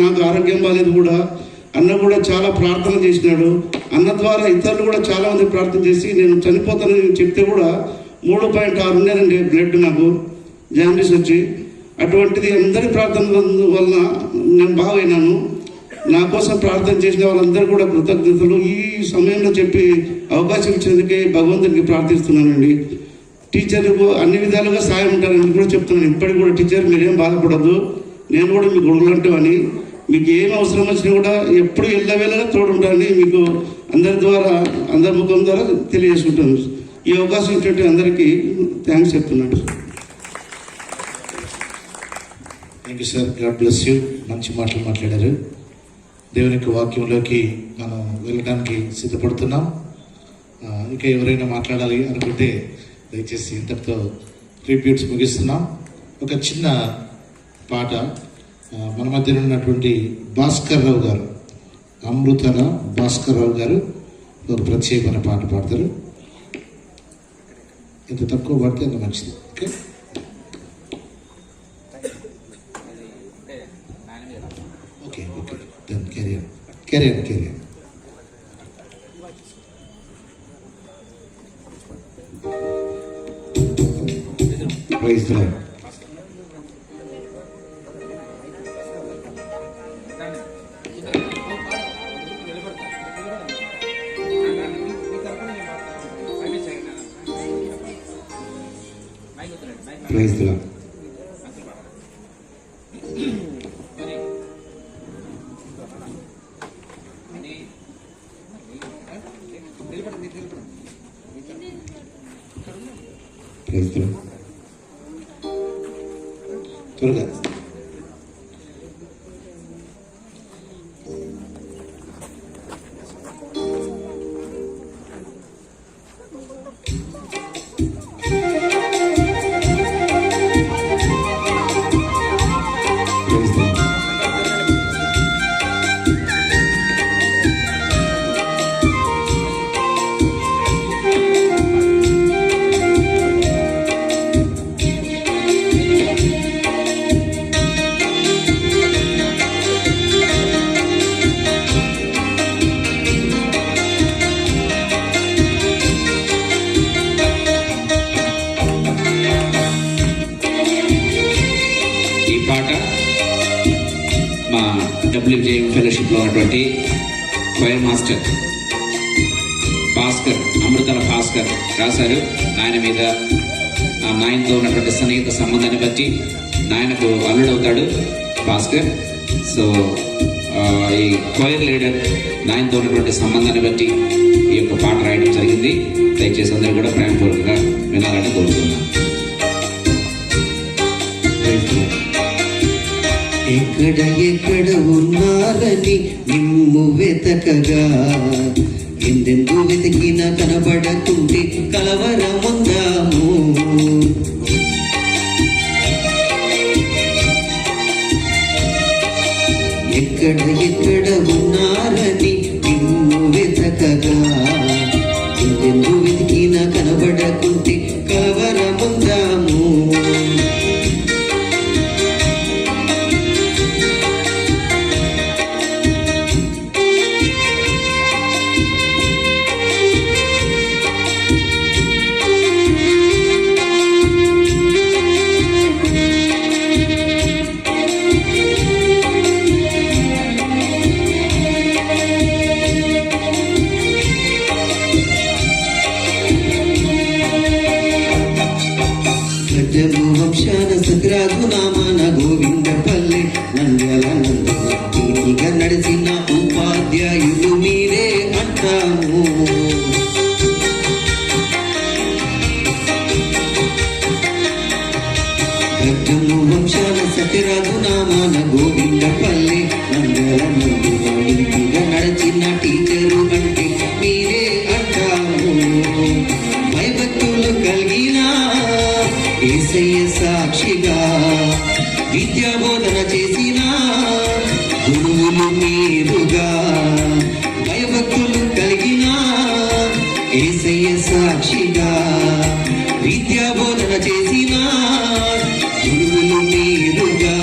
నాకు ఆరోగ్యం బాగాలేదు కూడా అన్న కూడా చాలా ప్రార్థన చేసినాడు. అన్న ద్వారా ఇతరులు కూడా చాలామంది ప్రార్థన చేసి నేను చనిపోతానని చెప్తే కూడా 3.6 ఉండేదండి బ్లడ్ నాకు జాండీస్ వచ్చి. అటువంటిది అందరి ప్రార్థన వలన నేను బాగైనాను. నా కోసం ప్రార్థన చేసిన వాళ్ళందరూ కూడా కృతజ్ఞతలు. ఈ సమయంలో చెప్పి అవకాశం ఇచ్చినందుకే భగవంతునికి ప్రార్థిస్తున్నానండి. టీచర్లకు అన్ని విధాలుగా సాయం ఉంటారని కూడా చెప్తున్నాను. ఇప్పటికి కూడా టీచర్ మీరేం బాధపడద్దు, నేను కూడా మీకు గొడవలంటూ అని, మీకు ఏం అవసరం వచ్చినా కూడా ఎప్పుడు ఎల్లవేళగా తోడుంటారని మీకు అందరి ముఖం ద్వారా తెలియజేసుకుంటాను. ఈ అవకాశం ఇచ్చినట్టు అందరికీ థ్యాంక్స్ చెప్తున్నాను. Thank you sir, God bless you. మంచి మాటలు మాట్లాడారు. దేవుని యొక్క వాక్యంలోకి మనం వెళ్ళడానికి సిద్ధపడుతున్నాం. ఇంకా ఎవరైనా మాట్లాడాలి అనుకుంటే దయచేసి ఇంతటితో రిపీట్స్ ముగిస్తున్నాం. ఒక చిన్న పాట మన మధ్యన ఉన్నటువంటి భాస్కర్ రావు గారు, అమృతల భాస్కర్ రావు గారు ఒక ప్రత్యేకమైన పాట పాడతారు. ఎంత తక్కువ పడితే అంత మంచిది. Okay, okay okay then carrier. Praise the Lord. Praise the Lord. Praise the Lord. త్వరగా WJM ఫెలోషిప్లో ఉన్నటువంటి ఫైర్ మాస్టర్ భాస్కర్, అమృతల భాస్కర్ రాశారు. నాయన మీద నాయనతో ఉన్నటువంటి సన్నిహిత సంబంధాన్ని బట్టి నాయనకు అల్లుడవుతాడు భాస్కర్. సో ఈ క్వైర్ లీడర్ నాయనతో ఉన్నటువంటి సంబంధాన్ని బట్టి ఈ యొక్క పాట రాయడం జరిగింది. దయచేసి అందరూ కూడా ప్రేమపూర్వకంగా వినాలని కోరుతున్నాను. ఎక్కడ ఎక్కడ ఉన్నారని నిమ్ము వెతకగా, ఎందెందు వెతికినా కనబడకుంటే కలవరముందాము. ఎక్కడ ఎక్కడ ఉన్నారని నిమ్ము వెతకగా, ఎందెందు వెతికినా కనబడకుంటే కలవరముందాము. వంశాన సద్రాజు నామాన గోవిందపల్లి నంద్యాల నందీగా నడిచిన ఉపాధ్యాయులు మీరే అంటాము. గడ్డము వంశాన సత్యరాజు నామాన గోవిందపల్లి నంద్యాల నందీగా నడిచిన టీచరు అంటే మీరే అంటాము. భయభక్తులు కలిగిన యేసయ్య సాక్షిగా విద్యా బోధన చేసిన గురువులు మీరుగా. భయభక్తులు కలిగిన యేసయ్య సాక్షిగా విద్యా బోధన చేసిన గురువులు మీరుగా.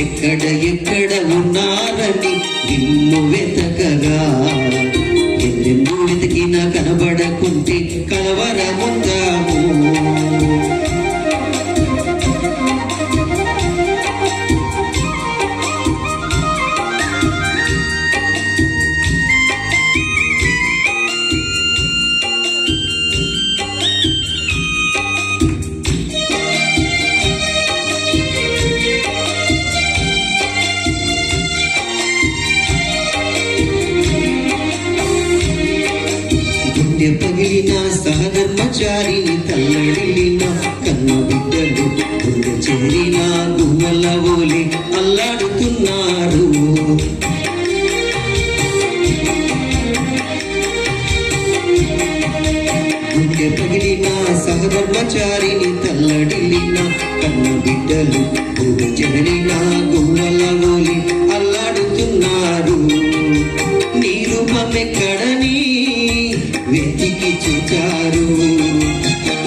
ఎక్కడ ఎక్కడ ఉన్నారని నిన్ను వెతకగా, ఎన్నెన్నో వెతికినా కనబడకుంటే కలవరముందాము. పగిలిన సహధర్మచారిని తల్లడిల్లిన కన్న బిడ్డలు గుండె చేరిన గుమ్మల ఓలి అల్లాడుతున్నారు. గుండె పగిలిన సహధర్మచారిని తల్లడిల్లిన కన్న బిడ్డలు గుండె చేరిన గుమ్మల ఓలి అల్లాడుతున్నారు. నీ రూపమెక్కడని వెతికి చూచారు,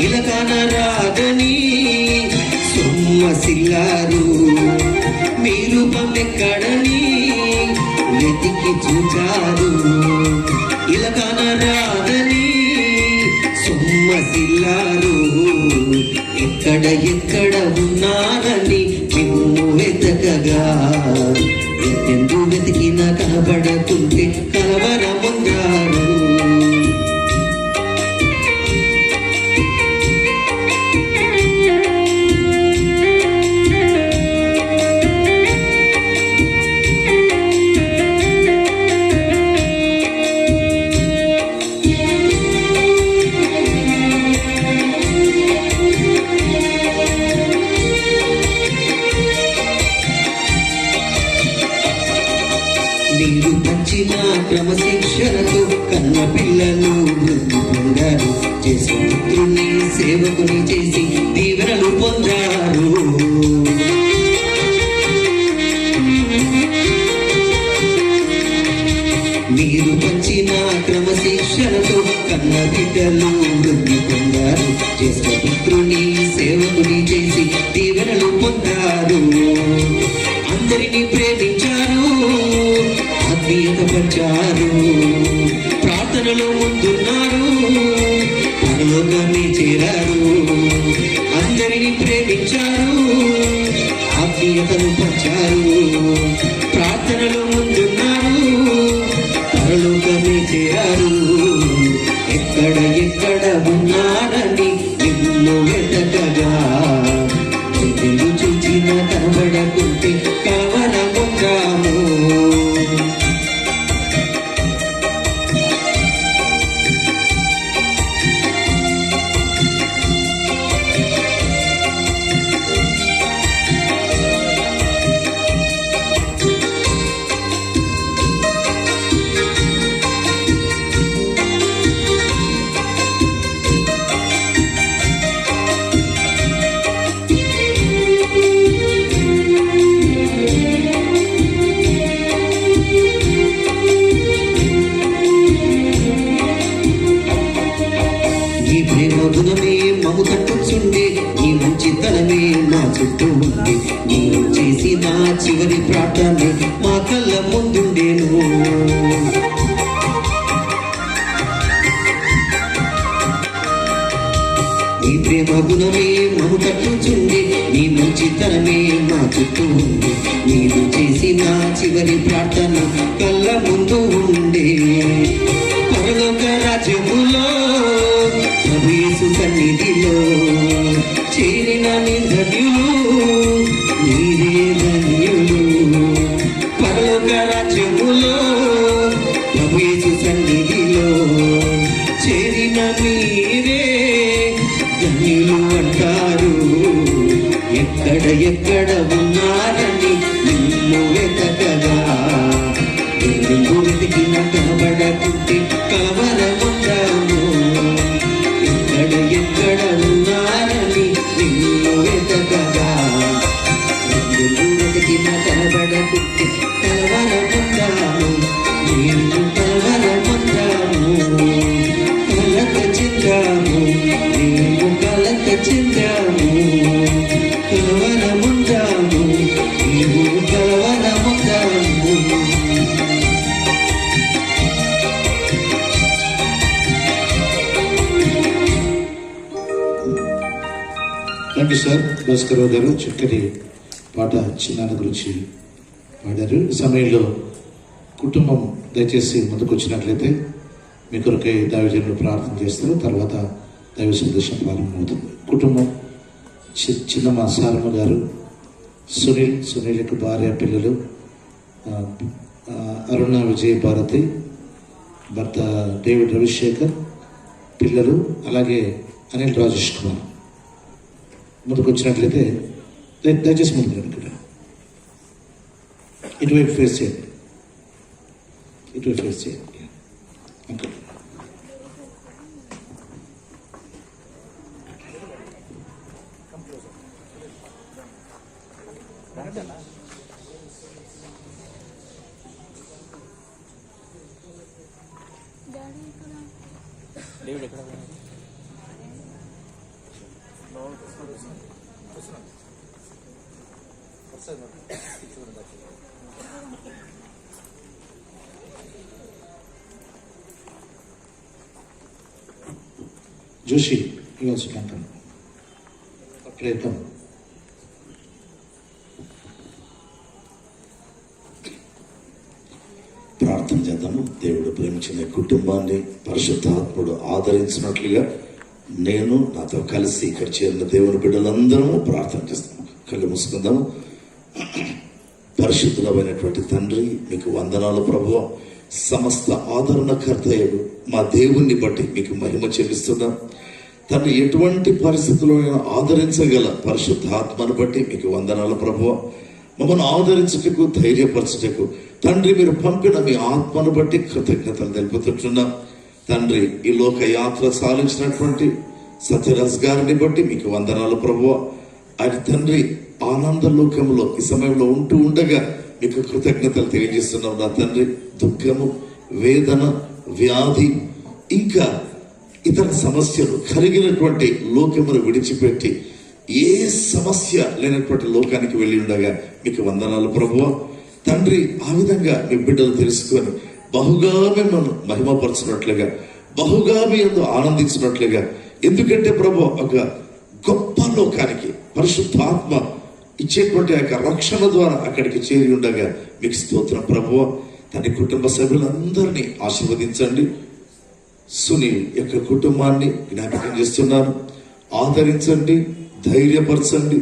ఇలకాన రాదని సొమ్మసిల్లారు. మీ రూపమెక్కడని వెతికి చూచారు, ఇలకాన రాదని సొమ్మసిల్లారు. ఎక్కడ ఎక్కడ ఉన్నారని నిన్ను వెతకగా, ఎందు వెతికినా కనబడకుంటే కలవరముందారు. మీరు పంచిన క్రమశిక్షణతో కన్న పిల్లలు వృద్ధి పొందారు. చేసిన పుత్రుని సేవకుని చేసి దీవెనలు పొందారు. మీరు పంచిన క్రమశిక్షణతో కన్న బిడ్డలు వృద్ధి పొందారు. చేసిన పుత్రుని సేవకుని చేసి దీవెనలు పొందారు. అందరినీ ప్రేమించారు, ఆత్మీయత పంచారు. ప్రార్థనలో ముందున్నారు, పరలోకాన్ని చేరారు. అందరినీ ప్రేమించారు, ఆత్మీయతను పంచారు. ప్రార్థనలో ముందున్నారు, చివరి ప్రార్థన మా కళ్ళ ముందుండేను. నీ ప్రేమ గుణమే మము తట్టుచుండే, నీ మంచితనమే మా చుట్టూ ఉంది. నీవు చేసిన చివరి ప్రార్థన కళ్ళ ముందు ఉండే. పరలోక రాజ్యములో ప్రభు యేసు సన్నిధిలో చేరిన ధన్యులు మీరే ధన్యులు. పరలోక రాజ్యములో ప్రభు యేసు సన్నిధిలో చేరిన మీరే ధన్యులు అంటారు. ఎక్కడ ఎక్కడ ఉన్నారని నిన్ను వెతకగా నిన్ను వెతికిన కనబడకుంటే కలవరముందాము. ఎక్కడ ఎక్కడ ఉన్నారని నిన్ను వెతకగా నిన్ను వెతికిన కనబడకుంటే కలవరముందాము. నిన్ను కలవరముందాము. కలత చెందాము, నీవు కలత చెందాము. కలవరముందాము, నీవు కలవరముందాము. Thank you sir. Bhaskar garu చక్కటి పాట చిన్నాన్న గురించి పాడారు. ఈ సమయంలో కుటుంబం దయచేసి ముందుకు వచ్చినట్లయితే మీ కొరకై దైవజనులు ప్రార్థన చేస్తారు. తర్వాత దైవ సందేశం ప్రారంభమవుతుంది. కుటుంబం చిన్నమ్మ సారమ్మ గారు, సునీల్ యొక్క భార్య, పిల్లలు అరుణ విజయ భారతి, భర్త డేవిడ్ రవిశేఖర్, పిల్లలు, అలాగే అనిల్ రాజేష్ కుమార్ ముందుకు వచ్చినట్లయితే దయచేసి ముందుకు రండి. ఇక్కడ ఇటువైపు ఫేస్ చేయండి, ఇటువైపు ఫేస్ చేయండి. ఓకే. జోషి ఇవ్వాల్సి అంటాను ప్రయత్నం. ప్రార్థన చేద్దాము. దేవుడు ప్రేమించిన కుటుంబాన్ని పరిశుద్ధాత్ముడు ఆదరించినట్లుగా నేను నాతో కలిసి ఇక్కడ చేరిన దేవుని బిడ్డలందరము ప్రార్థన చేస్తాము. కళ్ళు మూసుకుందాము. పరిశుద్ధులమైనటువంటి తండ్రి, మీకు వందనాలు ప్రభువా. సమస్త ఆదరణకర్తయ్యడు మా దేవుణ్ణి బట్టి మీకు మహిమ చెల్లిస్తున్నాం తండ్రి. ఎటువంటి పరిస్థితుల్లో ఆదరించగల పరిశుద్ధాత్మను బట్టి మీకు వందనాలు ప్రభువా. మమ్మల్ని ఆదరించుటకు, ధైర్యపరచుటకు తండ్రి మీరు పంపిన మీ ఆత్మను బట్టి కృతజ్ఞతలు తెలుపుతుంటున్నాం తండ్రి. ఈ లోక యాత్ర సాధించినటువంటి సత్యరాజ్ గారిని బట్టి మీకు వందనాలు ప్రభువా. ఆయన తండ్రి ఆనంద లోకంలో ఈ సమయంలో ఉంటూ ఉండగా మీకు కృతజ్ఞతలు తెలియజేస్తున్నాం నా తండ్రి. దుఃఖము, వేదన, వ్యాధి, ఇంకా ఇతర సమస్యలు కలిగినటువంటి లోకమును విడిచిపెట్టి ఏ సమస్య లేనటువంటి లోకానికి వెళ్ళి ఉండగా మీకు వందనాలు ప్రభువా తండ్రి. ఆ విధంగా మీ బిడ్డలు తెలుసుకొని బహుగా మిమ్మల్ని మహిమపరచినట్లుగా, బహుగా మీ యందు ఆనందించినట్లుగా, ఎందుకంటే ప్రభు ఒక గొప్ప లోకానికి పరిశుద్ధాత్మ ఇచ్చేటువంటి యొక్క రక్షణ ద్వారా అక్కడికి చేరి ఉండగా మీకు స్తోత్రం ప్రభువా. తన కుటుంబ సభ్యులందరినీ ఆశీర్వదించండి. సునీల్ యొక్క కుటుంబాన్ని జ్ఞాపకం చేస్తున్నాను. ఆదరించండి, ధైర్యపరచండి.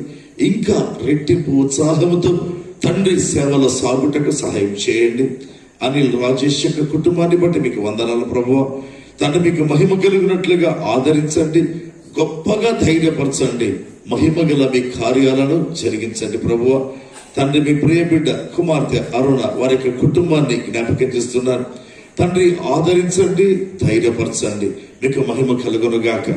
ఇంకా రెట్టింపు ఉత్సాహంతో తండ్రి సేవలో సాగుటకు సహాయం చేయండి. అనిల్ రాజేష్ యొక్క కుటుంబాన్ని బట్టి మీకు వందనాలు ప్రభువా. తండ్రి మీకు మహిమ కలిగినట్లుగా ఆదరించండి, గొప్పగా ధైర్యపరచండి. మహిమ గల మీ కార్యాలను జరిగించండి ప్రభువా. తండ్రి మీ ప్రియ బిడ్డ కుమార్తె అరుణ వారి యొక్క కుటుంబాన్ని జ్ఞాపకం చేస్తున్నారు తండ్రి. ఆదరించండి, ధైర్యపరచండి. మీకు మహిమ కలుగునుగాక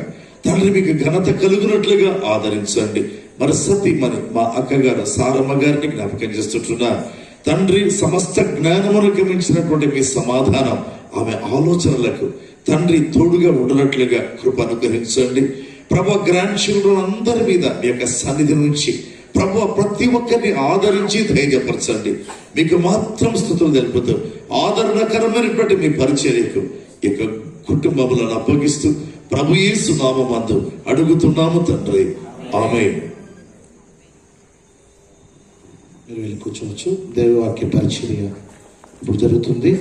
తండ్రి. మీకు ఘనత కలుగునట్లుగా ఆదరించండి. మరి సతీమణి మా అక్కగారు సారమ్మ గారిని జ్ఞాపకం చేస్తుంటున్నారు తండ్రి. సమస్త జ్ఞానమునకు మించినటువంటి మీ సమాధానం ఆమె ఆలోచనలకు తండ్రి తోడుగా ఉండనట్లుగా కృప అనుగ్రహించండి ప్రభు. గ్రాండ్ చిల్డ్రన్ అందరి మీద మీ యొక్క సన్నిధి నుంచి ప్రభు ప్రతి ఒక్కరిని ఆదరించి ధైర్యపరచండి. మీకు మాత్రం స్తుతులు తెలుపుతూ ఆదరణకరమైనటువంటి మీ పరిచర్యకు ఇక కుటుంబములను అప్పగిస్తూ ప్రభు యేసు నామమందు అడుగుతున్నాము తండ్రి, ఆమేన్. మీరు వెళ్ళి కూర్చోవచ్చు. దైవవాక్య పరిచర్య ఇప్పుడు జరుగుతుంది.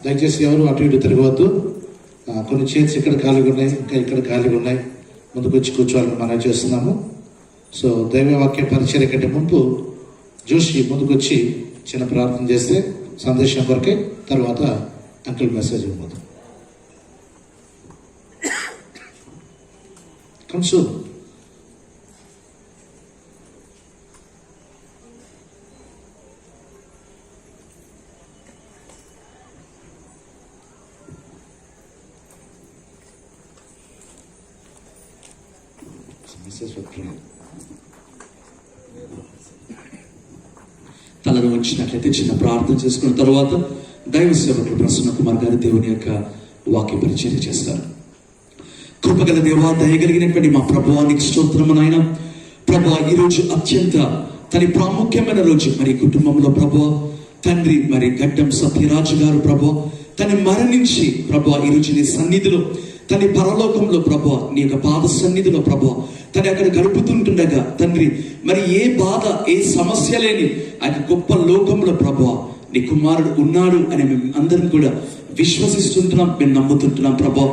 దయచేసి ఎవరు అటు ఇటు తిరగవద్దు. కొన్ని చైర్స్ ఇక్కడ ఖాళీగా ఉన్నాయి, ఇంకా ఇక్కడ ఖాళీగా ఉన్నాయి. ముందుకు వచ్చి కూర్చోవాలని మనం చేస్తున్నాము. సో దైవవాక్య పరిచర్య కంటే ముందు జోషి ముందుకు వచ్చి చిన్న ప్రార్థన చేస్తే సందేశం కొరకే, తర్వాత అంకుల్ మెసేజ్ ఇవ్వదు. కంసు తలను వచ్చినట్లయితే చిన్న ప్రార్థన చేసుకున్న తర్వాత దైవ సేవకులు ప్రసన్న కుమార్ గారు దేవుని యొక్క వాక్య పరిచర్య చేస్తారు. కృపగల దేవా, దయగలిగినటువంటి మా ప్రభువానికి స్తోత్రము నాయన. ప్రభువా, ఈరోజు అత్యంత తన ప్రాముఖ్యమైన రోజు మరి కుటుంబంలో ప్రభువా తండ్రి మరి గడ్డం సత్యరాజు గారు ప్రభువా తను మరణించి ప్రభువా ఈరోజు నీ సన్నిధిలో తన పరలోకంలో ప్రభువా నీ యొక్క పాద సన్నిధిలో ప్రభువా తను అక్కడ గడుపుతుంటుండగా తండ్రి మరి ఏ బాధ ఏ సమస్య లేని ఆ గొప్ప లోకంలో ప్రభువా నీ కుమారుడు ఉన్నాడు అని మేము అందరం కూడా విశ్వసిస్తుంటున్నాం, మేము నమ్ముతుంటున్నాం ప్రభువా.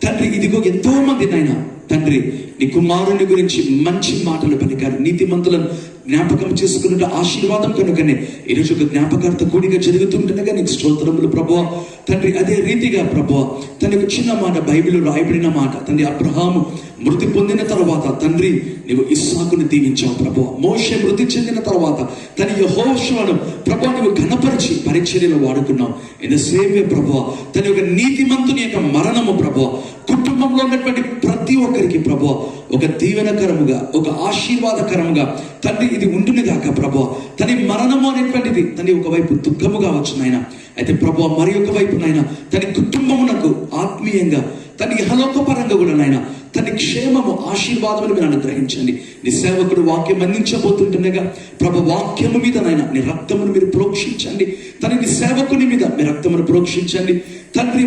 తండ్రి ఇదిగో ఎంతో మంది నాయన తండ్రి నీ కుమారుని గురించి మంచి మాటలు పలికారు, నీతిమంతులను జ్ఞాపకం చేసుకున్న ఆశీర్వాదం కనుకనే ఈరోజు ఒక జ్ఞాపకార్థ కూడిగా జరుగుతుంటుండగా నీకు స్తోత్రములు ప్రభువా. తండ్రి అదే రీతిగా ప్రభువా తన యొక్క చిన్న మాట బైబిల్లో రాయబడిన మాట తండ్రి అబ్రహాము మృతి పొందిన తర్వాత తండ్రి నీవు ఇస్సాకును దీవించావు ప్రభువా. మోషే మృతి చెందిన తర్వాత తన యెహోషువను ప్రభువా నువ్వు ఘనపరిచి పరిచర్యలో వాడుకున్నావు. ఇన్ ద సేమ్ వే ప్రభువా తన యొక్క నీతిమంతుని యొక్క మరణము ప్రభువా కుటుంబంలో ఉన్నటువంటి ప్రతి ఒక్కరికి ప్రభువా ఒక దీవెనకరముగా ఒక ఆశీర్వాదకరముగా తండ్రి ఇది ఉండును గాక ప్రభువా. తన మరణము అనేటువంటిది తన ఒకవైపు దుఃఖముగా వచ్చినాయన, అయితే ప్రభువా మరి ఒక వైపు నాయన తన కుటుంబమునకు ఆత్మీయంగా తన ఇహలోకపరంగా కూడా నాయన తన క్షేమము ఆశీర్వాదమును మీరు అనుగ్రహించండి. నీ సేవకుడు వాక్యం అందించబోతుంటుండగా ప్రభు వాక్యము మీద నాయన నీ రక్తమును మీరు ప్రోక్షించండి. నీ సేవకుని మీద మీ రక్తమును ప్రోక్షించండి తండ్రి.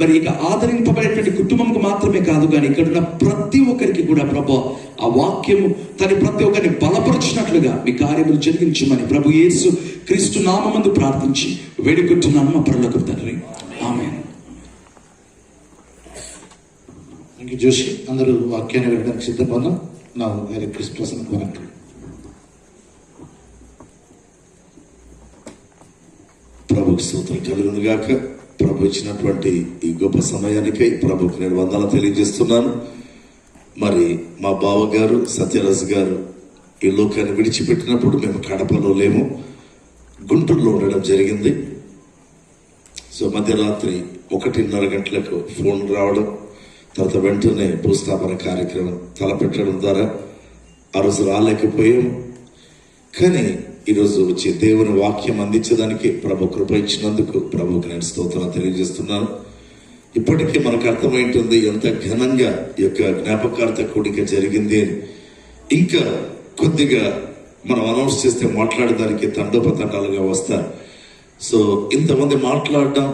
మరి ఇక ఆదరింపబడేటువంటి కుటుంబంకు మాత్రమే కాదు కానీ ఇక్కడ ఉన్న ప్రతి ఒక్కరికి కూడా ప్రభు ఆ వాక్యము తన ప్రతి ఒక్కరిని బలపరుచినట్లుగా మీ కార్యములు జరిగించమని ప్రభు యేసు క్రీస్తు నామమందు ప్రార్థించి వేడుకుంటున్నాను మా పరలోకపు తండ్రి, ఆమేన్. జోషి అందరూ వాక్యాన్ని వినడానికి సిద్ధపడ్డా నా వేరే క్రిస్ ప్రసన్న కుమార్. ప్రభుకి స్తోత్రం కలుగును గాక. ప్రభు ఇచ్చినటువంటి ఈ గొప్ప సమయానికై ప్రభుకు నేను వందనాలు తెలియజేస్తున్నాను. మరి మా బావగారు సత్యరాజు గారు ఈ లోకాన్ని విడిచిపెట్టినప్పుడు మేము కడపలో లేము, గుంటూరులో ఉండడం జరిగింది. సో మధ్యరాత్రి 1:30 గంటలకు ఫోన్ రావడం, తర్వాత వెంటనే భూస్థాపన కార్యక్రమం తలపెట్టడం ద్వారా ఆ రోజు రాలేకపోయాం. కానీ ఈరోజు వచ్చి దేవుని వాక్యం అందించడానికి ప్రభు కృప ఇచ్చినందుకు ప్రభుకి నేను స్తోత్రం తెలియజేస్తున్నాను. ఇప్పటికీ మనకు అర్థమైంటుంది ఎంత ఘనంగా ఈ యొక్క జ్ఞాపకార్థ కూడిక జరిగింది అని. ఇంకా కొద్దిగా మనం అనౌన్స్ చేస్తే మాట్లాడడానికి తండోపతండాలుగా వస్తారు. సో ఇంతమంది మాట్లాడడం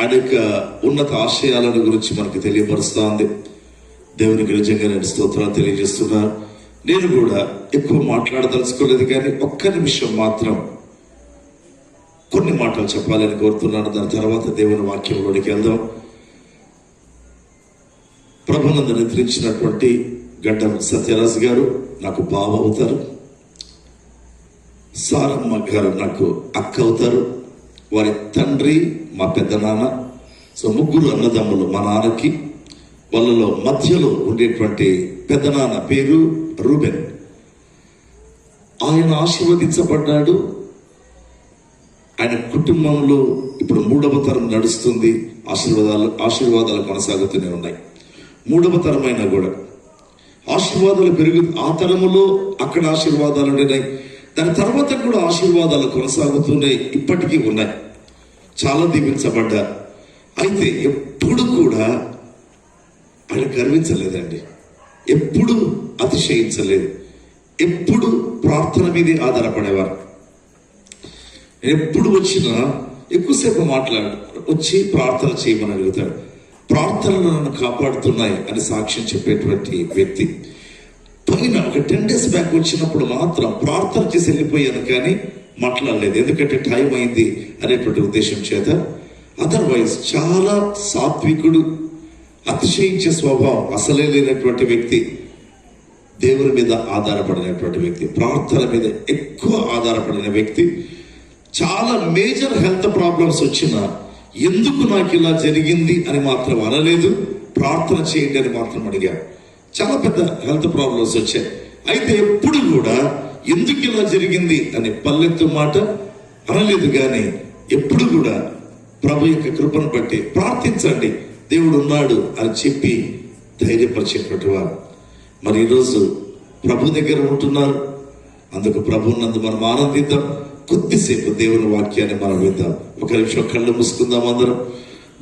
అనేక ఉన్నత ఆశయాలను గురించి మనకు తెలియపరుస్తూ ఉంది. దేవునికి నిజంగా నేను స్తోత్రాలు తెలియజేస్తున్నాను. నేను కూడా ఎక్కువ మాట్లాడదలుచుకోలేదు కానీ ఒక్క నిమిషం మాత్రం కొన్ని మాటలు చెప్పాలని కోరుతున్నాను. దాని తర్వాత దేవుని వాక్యంలోనికి వెళ్దాం. ప్రభునందు నిద్రించినటువంటి గడ్డం సత్యరాజు గారు నాకు బావ అవుతారు, సారమ్మ గారు నాకు అక్క అవుతారు, వారి తండ్రి మా పెద్ద నాన్న. సో ముగ్గురు అన్నదమ్ములు మా నాన్నకి. వాళ్ళలో మధ్యలో ఉండేటువంటి పెద్ద నాన్న పేరు రూబెన్. ఆయన ఆశీర్వదించబడ్డాడు. ఆయన కుటుంబంలో ఇప్పుడు 3వ తరం నడుస్తుంది. ఆశీర్వాదాలు కొనసాగుతూనే ఉన్నాయి. 3వ తరమైనా కూడా ఆశీర్వాదాలు ఆ తరములో అక్కడ ఆశీర్వాదాలు ఉన్నాయి. దాని తర్వాత కూడా ఆశీర్వాదాలు కొనసాగుతూనే ఇప్పటికీ ఉన్నాయి. చాలా దీవించబడ్డారు. అయితే ఎప్పుడు కూడా ఆయన గర్వించలేదండి, ఎప్పుడు అతిశయించలేదు, ఎప్పుడు ప్రార్థన మీదే ఆధారపడేవారు. ఎప్పుడు వచ్చినా ఎక్కువసేపు వచ్చి ప్రార్థన చేయమని అడుగుతాడు. ప్రార్థనలు నన్ను కాపాడుతున్నాయి అని సాక్ష్యం చెప్పేటువంటి వ్యక్తి. పైన ఒక 10 days బ్యాక్ వచ్చినప్పుడు మాత్రం ప్రార్థన చేసి వెళ్ళిపోయాను, కానీ మాట్లాడలేదు, ఎందుకంటే టైం అయింది అనేటువంటి ఉద్దేశం చేత. అదర్వైజ్ చాలా సాత్వికుడు, అతిశయించే స్వభావం అసలే లేనటువంటి వ్యక్తి, దేవుని మీద ఆధారపడినటువంటి వ్యక్తి, ప్రార్థన మీద ఎక్కువ ఆధారపడిన వ్యక్తి. చాలా మేజర్ హెల్త్ ప్రాబ్లమ్స్ వచ్చినా ఎందుకు నాకు ఇలా జరిగింది అని మాత్రం అనలేదు, ప్రార్థన చేయండి అని మాత్రం అడిగాడు. చాలా పెద్ద హెల్త్ ప్రాబ్లమ్స్ వచ్చాయి, అయితే ఎప్పుడు కూడా ఎందుకు ఇలా జరిగింది అని పల్లెత్తు మాట అనలేదు, కానీ ఎప్పుడు కూడా ప్రభు యొక్క కృపను బట్టి ప్రార్థించండి, దేవుడు ఉన్నాడు అని చెప్పి ధైర్యపరిచేటువంటి వారు. మరి ఈరోజు ప్రభు దగ్గర ఉంటున్నారు, అందుకు ప్రభు నందు మనం ఆనందిద్దాం. కొద్దిసేపు దేవుని వాక్యాన్ని మనం విద్దాం. ఒక నిమిషం కళ్ళు మూసుకుందాం అందరం.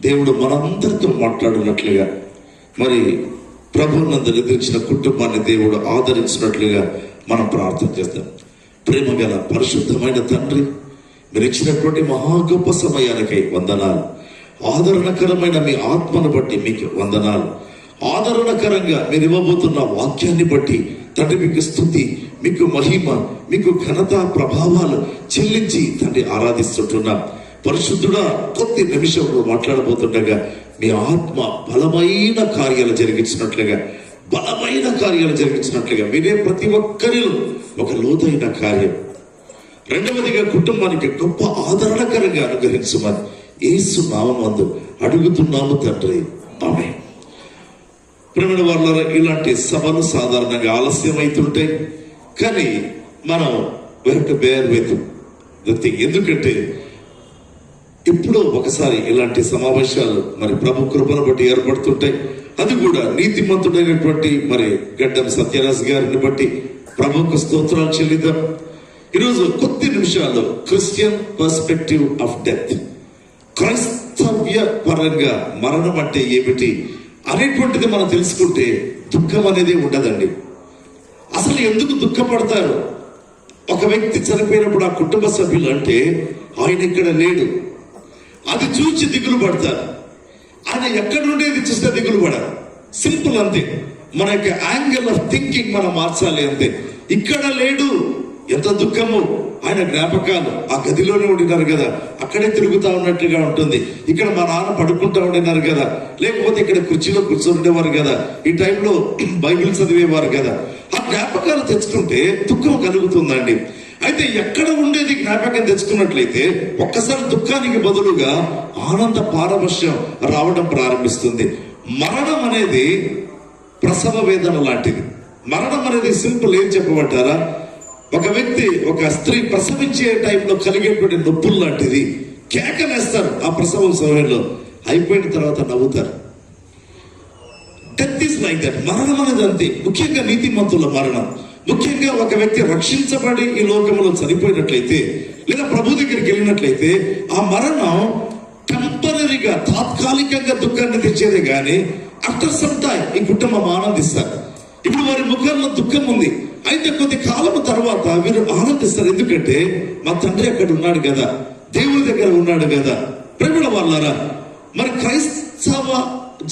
దేవుడు మనందరితో మాట్లాడినట్లుగా, మరి ప్రభు నందు నిద్రించిన కుటుంబాన్ని దేవుడు ఆదరించినట్లుగా మనం ప్రార్థన చేద్దాం. ప్రేమ గల పరిశుద్ధమైన తండ్రి, మీరు ఇచ్చినటువంటి మహా గొప్ప సమయానికై వందనాలు. ఆదరణకరమైన మీ ఆత్మను బట్టి మీకు వందనాలు. ఆదరణకరంగా మీరు ఇవ్వబోతున్న వాక్యాన్ని బట్టి తండ్రి మీకు స్తుతి, మీకు మహిమ, మీకు ఘనత ప్రభావాలు చెల్లించి తండ్రి ఆరాధిస్తుంటున్నాం. పరిశుద్ధుడా, కొద్ది నిమిషంలో మాట్లాడబోతుండగా మీ ఆత్మ బలమైన కార్యాలు జరిగించినట్లుగా వినే ప్రతి ఒక్కరిలో ఒక లోతైన కార్యం. రెండవదిగా కుటుంబానికి గొప్ప ఆదరణకరంగా అనుగ్రహించమని యేసు నామమందు అడుగుతున్నాము తండ్రి, ఆమేన్. ప్రేమైన వాళ్ళ ఇలాంటి సభలు సాధారణంగా ఆలస్యం అవుతుంటాయి, కానీ మనం బేర్ విత్ ద థింగ్. ఎందుకంటే ఎప్పుడో ఒకసారి ఇలాంటి సమావేశాలు మరి ప్రభు కృపను బట్టి ఏర్పడుతుంటాయి. అది కూడా నీతిమంతుడైనటువంటి మరి గడ్డం సత్యరాజ్ గారిని బట్టి ప్రభుకు స్తోత్రాలు చెల్లిద్దాం. ఈరోజు కొద్ది నిమిషాలు క్రిస్టియన్ పర్స్పెక్టివ్ ఆఫ్ డెత్, క్రైస్తవ్య పరంగా మరణం అంటే ఏమిటి అనేటువంటిది మనం తెలుసుకుంటే దుఃఖం అనేది ఉండదండి. అసలు ఎందుకు దుఃఖపడతారు? ఒక వ్యక్తి చనిపోయినప్పుడు ఆ కుటుంబ సభ్యులు అంటే ఆయన ఇక్కడ లేడు, అది చూసి దిగులు పడతారు. ఆయన ఎక్కడ ఉండేది చూస్తే దిగులు పడారు. సింపుల్ అంతే. మన యొక్క యాంగిల్ ఆఫ్ థింకింగ్ మనం మార్చాలి అంతే. ఇక్కడ లేడు, ఎంత దుఃఖము. ఆయన జ్ఞాపకాలు ఆ గదిలోనే ఉండినారు కదా, అక్కడే తిరుగుతా ఉన్నట్టుగా ఉంటుంది. ఇక్కడ మా నాన్న పడుకుంటా ఉండినారు కదా, లేకపోతే ఇక్కడ కుర్చీలో కూర్చొని ఉండేవారు కదా, ఈ టైంలో బైబిల్ చదివేవారు కదా. ఆ జ్ఞాపకాలు తెచ్చుకుంటే దుఃఖం కలుగుతుందండి. అయితే ఎక్కడ ఉండేది జ్ఞాపకం తెచ్చుకున్నట్లయితే ఒక్కసారి దుఃఖానికి బదులుగా ఆనంద పారవశ్యం రావడం ప్రారంభిస్తుంది. మరణం అనేది ప్రసవ వేదన లాంటిది. మరణం అనేది సింపుల్. ఏం చెప్పమంటారా? ఒక వ్యక్తి, ఒక స్త్రీ ప్రసవించే టైంలో కలిగేటువంటి నొప్పులు లాంటిది. కేకలేస్తారు ఆ ప్రసవం సమయంలో, అయిపోయిన తర్వాత నవ్వుతారు. Death is like that. మరణం అనేది అంతే. ముఖ్యంగా నీతిమంతుల మరణం. ముఖ్యంగా ఒక వ్యక్తి రక్షించబడి ఈ లోకంలో చనిపోయినట్లయితే లేదా ప్రభు దగ్గరికి వెళ్ళినట్లయితే ఆ మరణం టెంపరీగా, తాత్కాలికంగా దుఃఖాన్ని తెచ్చేదే కానీ ఆఫ్టర్ సమ్ టైం ఈ కుటుంబం ఆనందిస్తారు. ఇప్పుడు వారి ముఖంలో దుఃఖం ఉంది, అయితే కొద్ది కాలం తర్వాత వీరు ఆనందిస్తారు. ఎందుకంటే మా తండ్రి అక్కడ ఉన్నాడు కదా, దేవుడి దగ్గర ఉన్నాడు కదా. ప్రేమల వాళ్ళారా, మరి క్రైస్తవ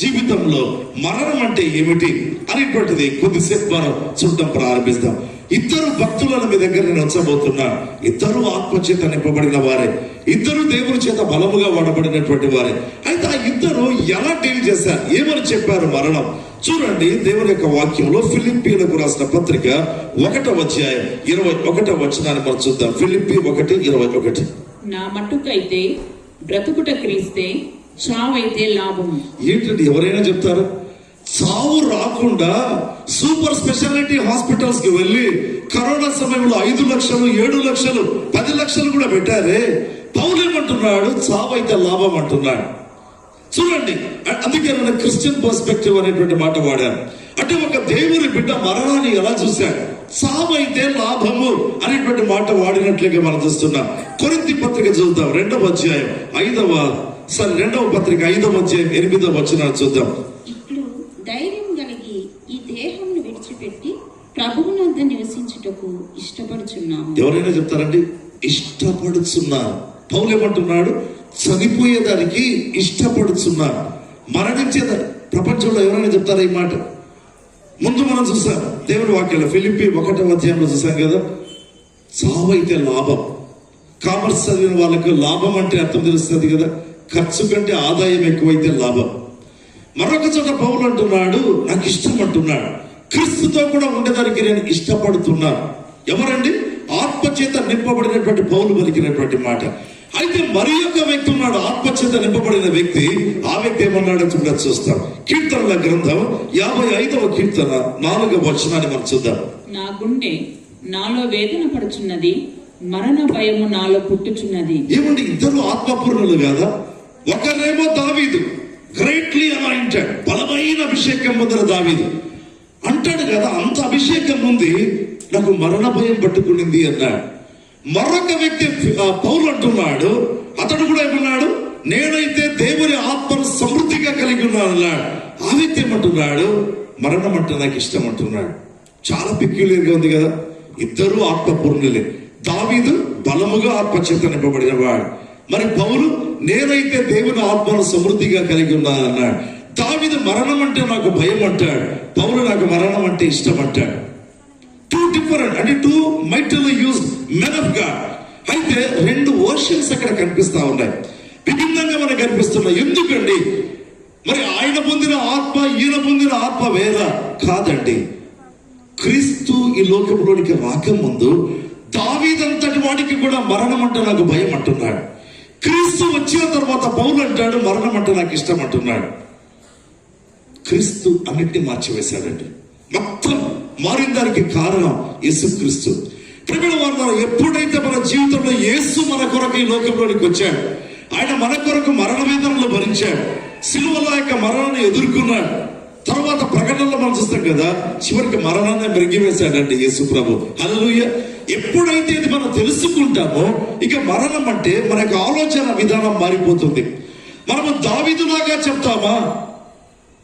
జీవితంలో మరణం అంటే ఏమిటి అనేటువంటిది కొద్దిసేపు మనం చూడటం ప్రారంభిస్తాం. ఇద్దరు భక్తులను మీ దగ్గర నేను ఉంచబోతున్నా. ఇద్దరు ఆత్మచేత నింపబడిన వారే, ఇద్దరు దేవుని చేత బలముగా వాడబడినటువంటి వారే. అయితే ఆ ఇద్దరు ఎలా డీల్ చేశారు, ఏమని చెప్పారు మరణం? చూడండి దేవుని యొక్క వాక్యంలో ఫిలిప్పీలకు రాసిన పత్రిక 1వ అధ్యాయం 21వ వచనాన్ని మనం చూద్దాం. ఫిలిప్పీ 1:21. నా మట్టుకైతే బ్రతుకుట క్రీస్తే, చావైతే లాభం. ఏంటండి ఎవరైనా చెప్తారు? చావు రాకుండా సూపర్ స్పెషాలిటీ హాస్పిటల్స్ కి వెళ్ళి కరోనా సమయంలో 5 లక్షలు, 7 లక్షలు, 10 లక్షలు కూడా పెట్టారే. పౌలు ఏమంటున్నాడు? చావు అయితే లాభం అంటున్నాడు. చూడండి, అందుకే నేను క్రిస్టియన్ పర్స్పెక్టివ్ అనేటువంటి మాట వాడాను. అంటే ఒక దేవుని బిడ్డ మరణాన్ని ఎలా చూశాడు? చావు అయితే లాభము అనేటువంటి మాట వాడినట్లుగా మనం చూస్తున్నాం. కొరింథీ పత్రిక చూద్దాం, 2వ అధ్యాయం 5వ సరే 2వ పత్రిక 5వ అధ్యాయం 8వ వచనాన్ని చూద్దాం. ఇప్పుడు ధైర్యం కలిగి ఈ దేహంను విడిచిపెట్టి ప్రభువునొద్ద నివసించుటకు ఇష్టపడుచున్నాము. ఎవరైనా చెప్తారండి, ఇష్టపడుచున్నారు. పౌలు ఏమంటున్నాడు, చనిపోయేదానికి ఇష్టపడుచున్నారు, మరణించేదాన్ని. ప్రపంచంలో ఎవరైనా చెప్తారా ఈ మాట? ముందు మనం చూసాం దేవుని వాక్యాలు ఫిలిప్పి 1వ అధ్యాయంలో చూసాం కదా, చావైతే లాభం. కామర్స్ చదివిన వాళ్ళకు లాభం అంటే అర్థం తెలుస్తుంది కదా, ఖర్చు కంటే ఆదాయం ఎక్కువైతే లాభం. మరొక చోట పౌలు అంటున్నాడు, నాకు ఇష్టం అంటున్నాడు, క్రీస్తుతో కూడా ఉండేదానికి నేను ఇష్టపడుతున్నాను. ఎవరండి? ఆత్మచేత నింపబడినటువంటి పౌలు పలికినటువంటి మాట. అయితే మరి ఒక వ్యక్తి ఉన్నాడు, ఆత్మచేత నింపబడిన వ్యక్తి. ఆ వ్యక్తి ఏమన్నాడో చూస్తాం. కీర్తనల గ్రంథం 55వ కీర్తన 4వ వచనాన్ని మనం చూద్దాం. నా గుండె నాలో వేదన పడుచున్నది, మరణ భయము నాలో పుట్టుచున్నది. ఏమండి, ఇద్దరు ఆత్మపూర్ణులు కదా. ఒకరేమో దావీదు, గ్రేట్లీ అనాయింటెడ్, బలమైన అభిషేకం పొందిన దావీదు అంటాడు కదా, అంత అభిషేకం ఉంది, నాకు మరణ భయం పట్టుకునింది అన్నాడు. మరొక వ్యక్తి పౌలు అంటున్నాడు, అతడు కూడా ఏమన్నాడు, నేనైతే దేవుని ఆత్మను సమృద్ధిగా కలిగి ఉన్నాను అన్నాడు. ఆ వ్యక్తి ఏమంటున్నాడు, మరణం అంటే నాకు ఇష్టం అంటున్నాడు. చాలా పెక్యులర్ గా ఉంది కదా. ఇద్దరు ఆత్మపూర్ణులే. దావీదు బలముగా ఆత్మచేత నింపబడిన వాడు, మరి పౌలు నేనైతే దేవుని ఆత్మను సమృద్ధిగా కలిగి ఉన్నాను అన్నాడు. దావీదు మరణం అంటే నాకు భయం అంటాడు, పౌలు నాకు మరణం అంటే ఇష్టం అంటాడు. టూ డిఫరెంట్, అంటే two mightily used men of God. అయితే 2 ఓషన్స్ అక్కడ కనిపిస్తా ఉన్నాయి, విభిన్నంగా మనకు కనిపిస్తున్నాయి. ఎందుకండి? మరి ఆయన పొందిన ఆత్మ ఈయన పొందిన ఆత్మ వేరా? కాదండి. క్రీస్తు ఈ లోకంలోనికి రాకముందు దావీదంతటి వాడికి కూడా మరణం అంటే నాకు భయం అంటున్నాడు. క్రీస్తు వచ్చిన తర్వాత పౌలు అంటాడు, మరణం అంటే నాకు ఇష్టం అంటున్నాడు. క్రీస్తు అన్నిటినీ మార్చివేశాడండి. మొత్తం మారిన దానికి కారణం యేసుక్రీస్తు. ప్రియమైన వారు, ఎప్పుడైతే మన జీవితంలో యేసు మన కొరకు ఈ లోకంలోనికి వచ్చాడు, ఆయన మన కొరకు మరణ వేదనలు భరించాడు, సిలువలో యొక్క మరణాన్ని ఎదుర్కొన్నాడు. తర్వాత ప్రకటనలో మనం చూస్తాం కదా, చివరికి మరణాన్ని మృంగివేశాడండి యేసు ప్రభు. హల్లెలూయా. ఎప్పుడైతే ఇది మనం తెలుసుకుంటామో, ఇక మరణం అంటే మన యొక్క ఆలోచన విధానం మారిపోతుంది. మనము దావీదులాగా చెప్తామా?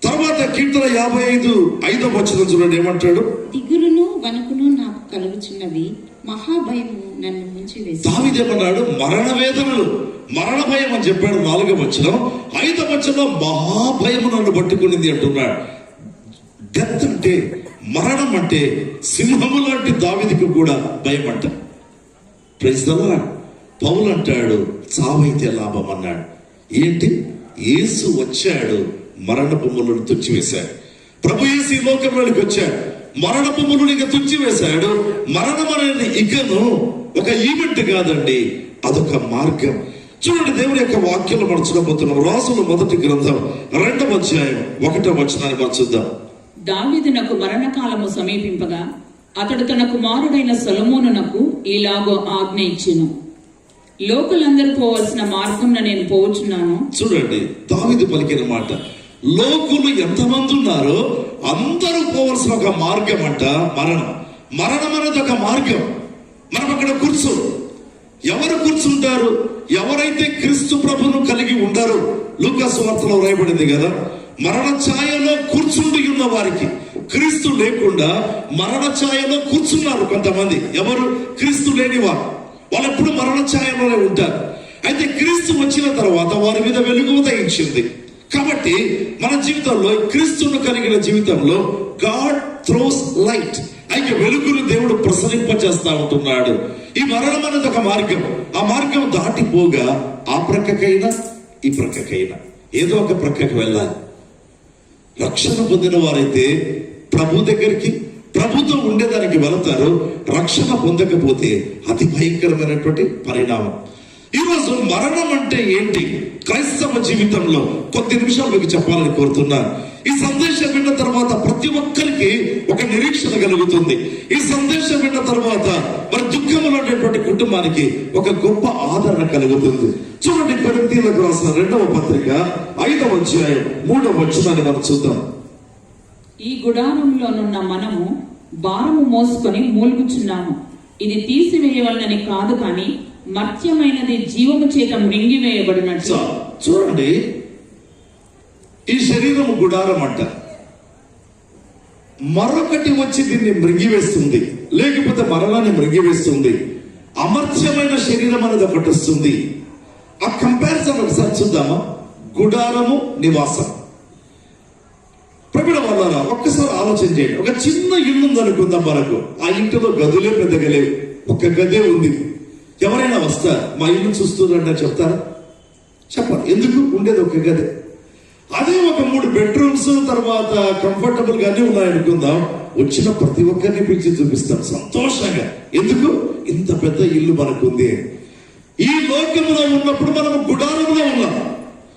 తర్వాత కీర్తన 55:5 వచనం చూడండి, ఏమంటాడు, దిగులును వణుకును నాకు కలుగుచున్నవి, మహాభయము నన్ను ముంచివేసి. దావీదు ఏమన్నాడు, మరణ వేదనలు, మరణ భయం అని చెప్పాడు 4వ వచనం. 5వ వచనం మహాభయము నన్ను పట్టుకునింది అంటున్నాడు. డెత్ అంటే, మరణం అంటే సింహము లాంటి దావీదుకు కూడా భయం అంట. Praise the lord. పౌలు అంటాడు, చావైతే లాభం అన్నాడు. ఏంటి? యేసు వచ్చాడు, మరణపు ముళ్ళను తుడిచివేశాడు. ప్రభు యేసు ఈ లోకంలోనికి వచ్చాడు, మరణపు ముళ్ళను తుడిచివేశాడు. మరణం అనేది ఇకను ఒక ఈవెంట్ కాదండి, అదొక మార్గం. చూడండి, దేవుని యొక్క వాక్యాలు మనం చూడబోతున్నాం. రాసుల 1వ గ్రంథం 2వ అధ్యాయం 1వ వచనాన్ని మనం చూద్దాం. దావీదునకు మరణకాలము సమీపింపగా అతడు తన కుమారుడైన సొలొమోనునకు ఇలాగో ఆజ్ఞ ఇచ్చెను, లోకులందరూ పోవలసిన మార్గంలో నేను పోవచ్చున్నాను. చూడండి, దావీదు పలికిన మాట. లోకులు ఎంతమంది ఉన్నారో అందరూ పోవలసిన ఒక మార్గం అంట మరణం. మరణం అనేది ఒక మార్గం. మనం అక్కడ ఎవరు కూర్చుంటారు? ఎవరైతే క్రీస్తు ప్రభును కలిగి ఉంటారో, లూకా సువార్తలో రాయబడింది కదా, మరణ ఛాయలో కూర్చుండి ఉన్న వారికి, క్రీస్తు లేకుండా మరణ ఛాయలో కూర్చున్నారు కొంతమంది. ఎవరు? క్రీస్తు లేని వారు. వాళ్ళు ఎప్పుడు మరణ ఛాయలోనే ఉంటారు. అయితే క్రీస్తు వచ్చిన తర్వాత వారి మీద వెలుగు ఉదయించింది. కాబట్టి మన జీవితంలో, క్రీస్తును కలిగిన జీవితంలో, గాడ్ థ్రోస్ లైట్, అయితే వెలుగును దేవుడు ప్రసరింపజేస్తా ఉంటున్నాడు. ఈ మరణం అనేది ఒక మార్గం. ఆ మార్గం దాటిపోగా ఆ ప్రక్కకైనా ఈ ప్రక్కకైనా ఏదో ఒక ప్రక్కకి వెళ్ళాలి. రక్షణ పొందిన వారైతే ప్రభు దగ్గరికి, ప్రభుతో ఉండేదానికి వెళతారు. రక్షణ పొందకపోతే అతి భయంకరమైనటువంటి పరిణామం. ఈరోజు మరణం అంటే ఏంటి క్రైస్తవ జీవితంలో కొద్ది నిమిషాలు మీకు చెప్పాలని కోరుతున్నాను. ఈ సందేశం విన్న తర్వాత ప్రతి ఒక్కరికి ఒక నిరీక్షణ కలుగుతుంది. ఈ సందేశం విన్న తర్వాత మరి దుఃఖంలో ఉండేటువంటి కుటుంబానికి ఒక గొప్ప ఆదరణ కలుగుతుంది. చూడండి, కొరింథీయులకు రాసిన 2వ పత్రిక 5వ అధ్యాయం 3వ వచనాన్ని మనం చూద్దాం. ఈ గుడారంలోనున్న మనము భారము మోసుకొని మూలుగుచున్నాము, ఇది తీసివేయవలనని కాదు, కానీ మర్త్యమైనది జీవము చేత మృంగివేయబడినట్లు చూడండి, ఈ శరీరం గుడారం అంట, మరొకటి వచ్చి దీన్ని మృంగివేస్తుంది, లేకపోతే మరణాన్ని మృంగివేస్తుంది. అమర్త్యమైన శరీరం అనేది ఒకటి వస్తుంది. ఆ కంపారిజన్ ఒకసారి చూద్దామా? గుడారము, నివాసం. ప్రభుల వల్ల ఒక్కసారి ఆలోచన చేయండి. ఒక చిన్న ఇల్లు ఉంది అనుకుందాం మనకు. ఆ ఇంటిలో గదులే పెద్దగా లేవు, ఒక గదే ఉంది. ఎవరైనా వస్తారు, మా ఇల్లు చూస్తున్నారని చెప్తారా? చెప్పాలి. ఎందుకు? ఉండేది ఒక గదే. అదే ఒక 3 బెడ్రూమ్స్, తర్వాత కంఫర్టబుల్ గానే ఉన్నాయనుకుందాం. వచ్చిన ప్రతి ఒక్కరిని పిలిచి చూపిస్తాం సంతోషంగా. ఎందుకు? ఇంత పెద్ద ఇల్లు మనకుంది. ఈ లోకంలో ఉన్నప్పుడు మనం గుడారంలో ఉన్నాం.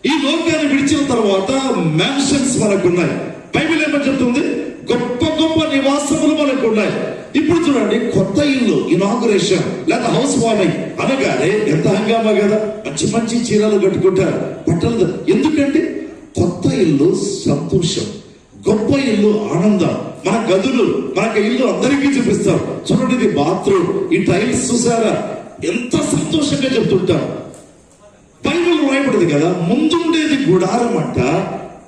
ఈ లోకాన్ని విడిచిన తర్వాత మ్యాన్షన్స్ మనకున్నాయి. బైబిల్ ఏమని చెప్తుంది? గొప్ప గొప్ప నివాసములు మనకు ఉన్నాయి. ఇప్పుడు చూడండి, కొత్త ఇల్లు ఇనాగ్రేషన్ లేదా హౌస్ వార్మింగ్ అనగానే ఎంత హంగామా కదా. మంచి మంచి చీరలు కట్టుకుంటారు, బట్టలు. ఎందుకంటే కొత్త ఇల్లు సంతోషం, గొప్ప ఇల్లు ఆనందం. మన గదులు, మనకు ఇల్లు అందరికీ చూపిస్తారు. చూడండి, ఇది బాత్రూమ్, ఈ టైల్స్ చూసారా, ఎంత సంతోషంగా చెప్తుంటారు. బైబిల్ రాయబడింది కదా, ముందు ఉండేది గుడారం అంట,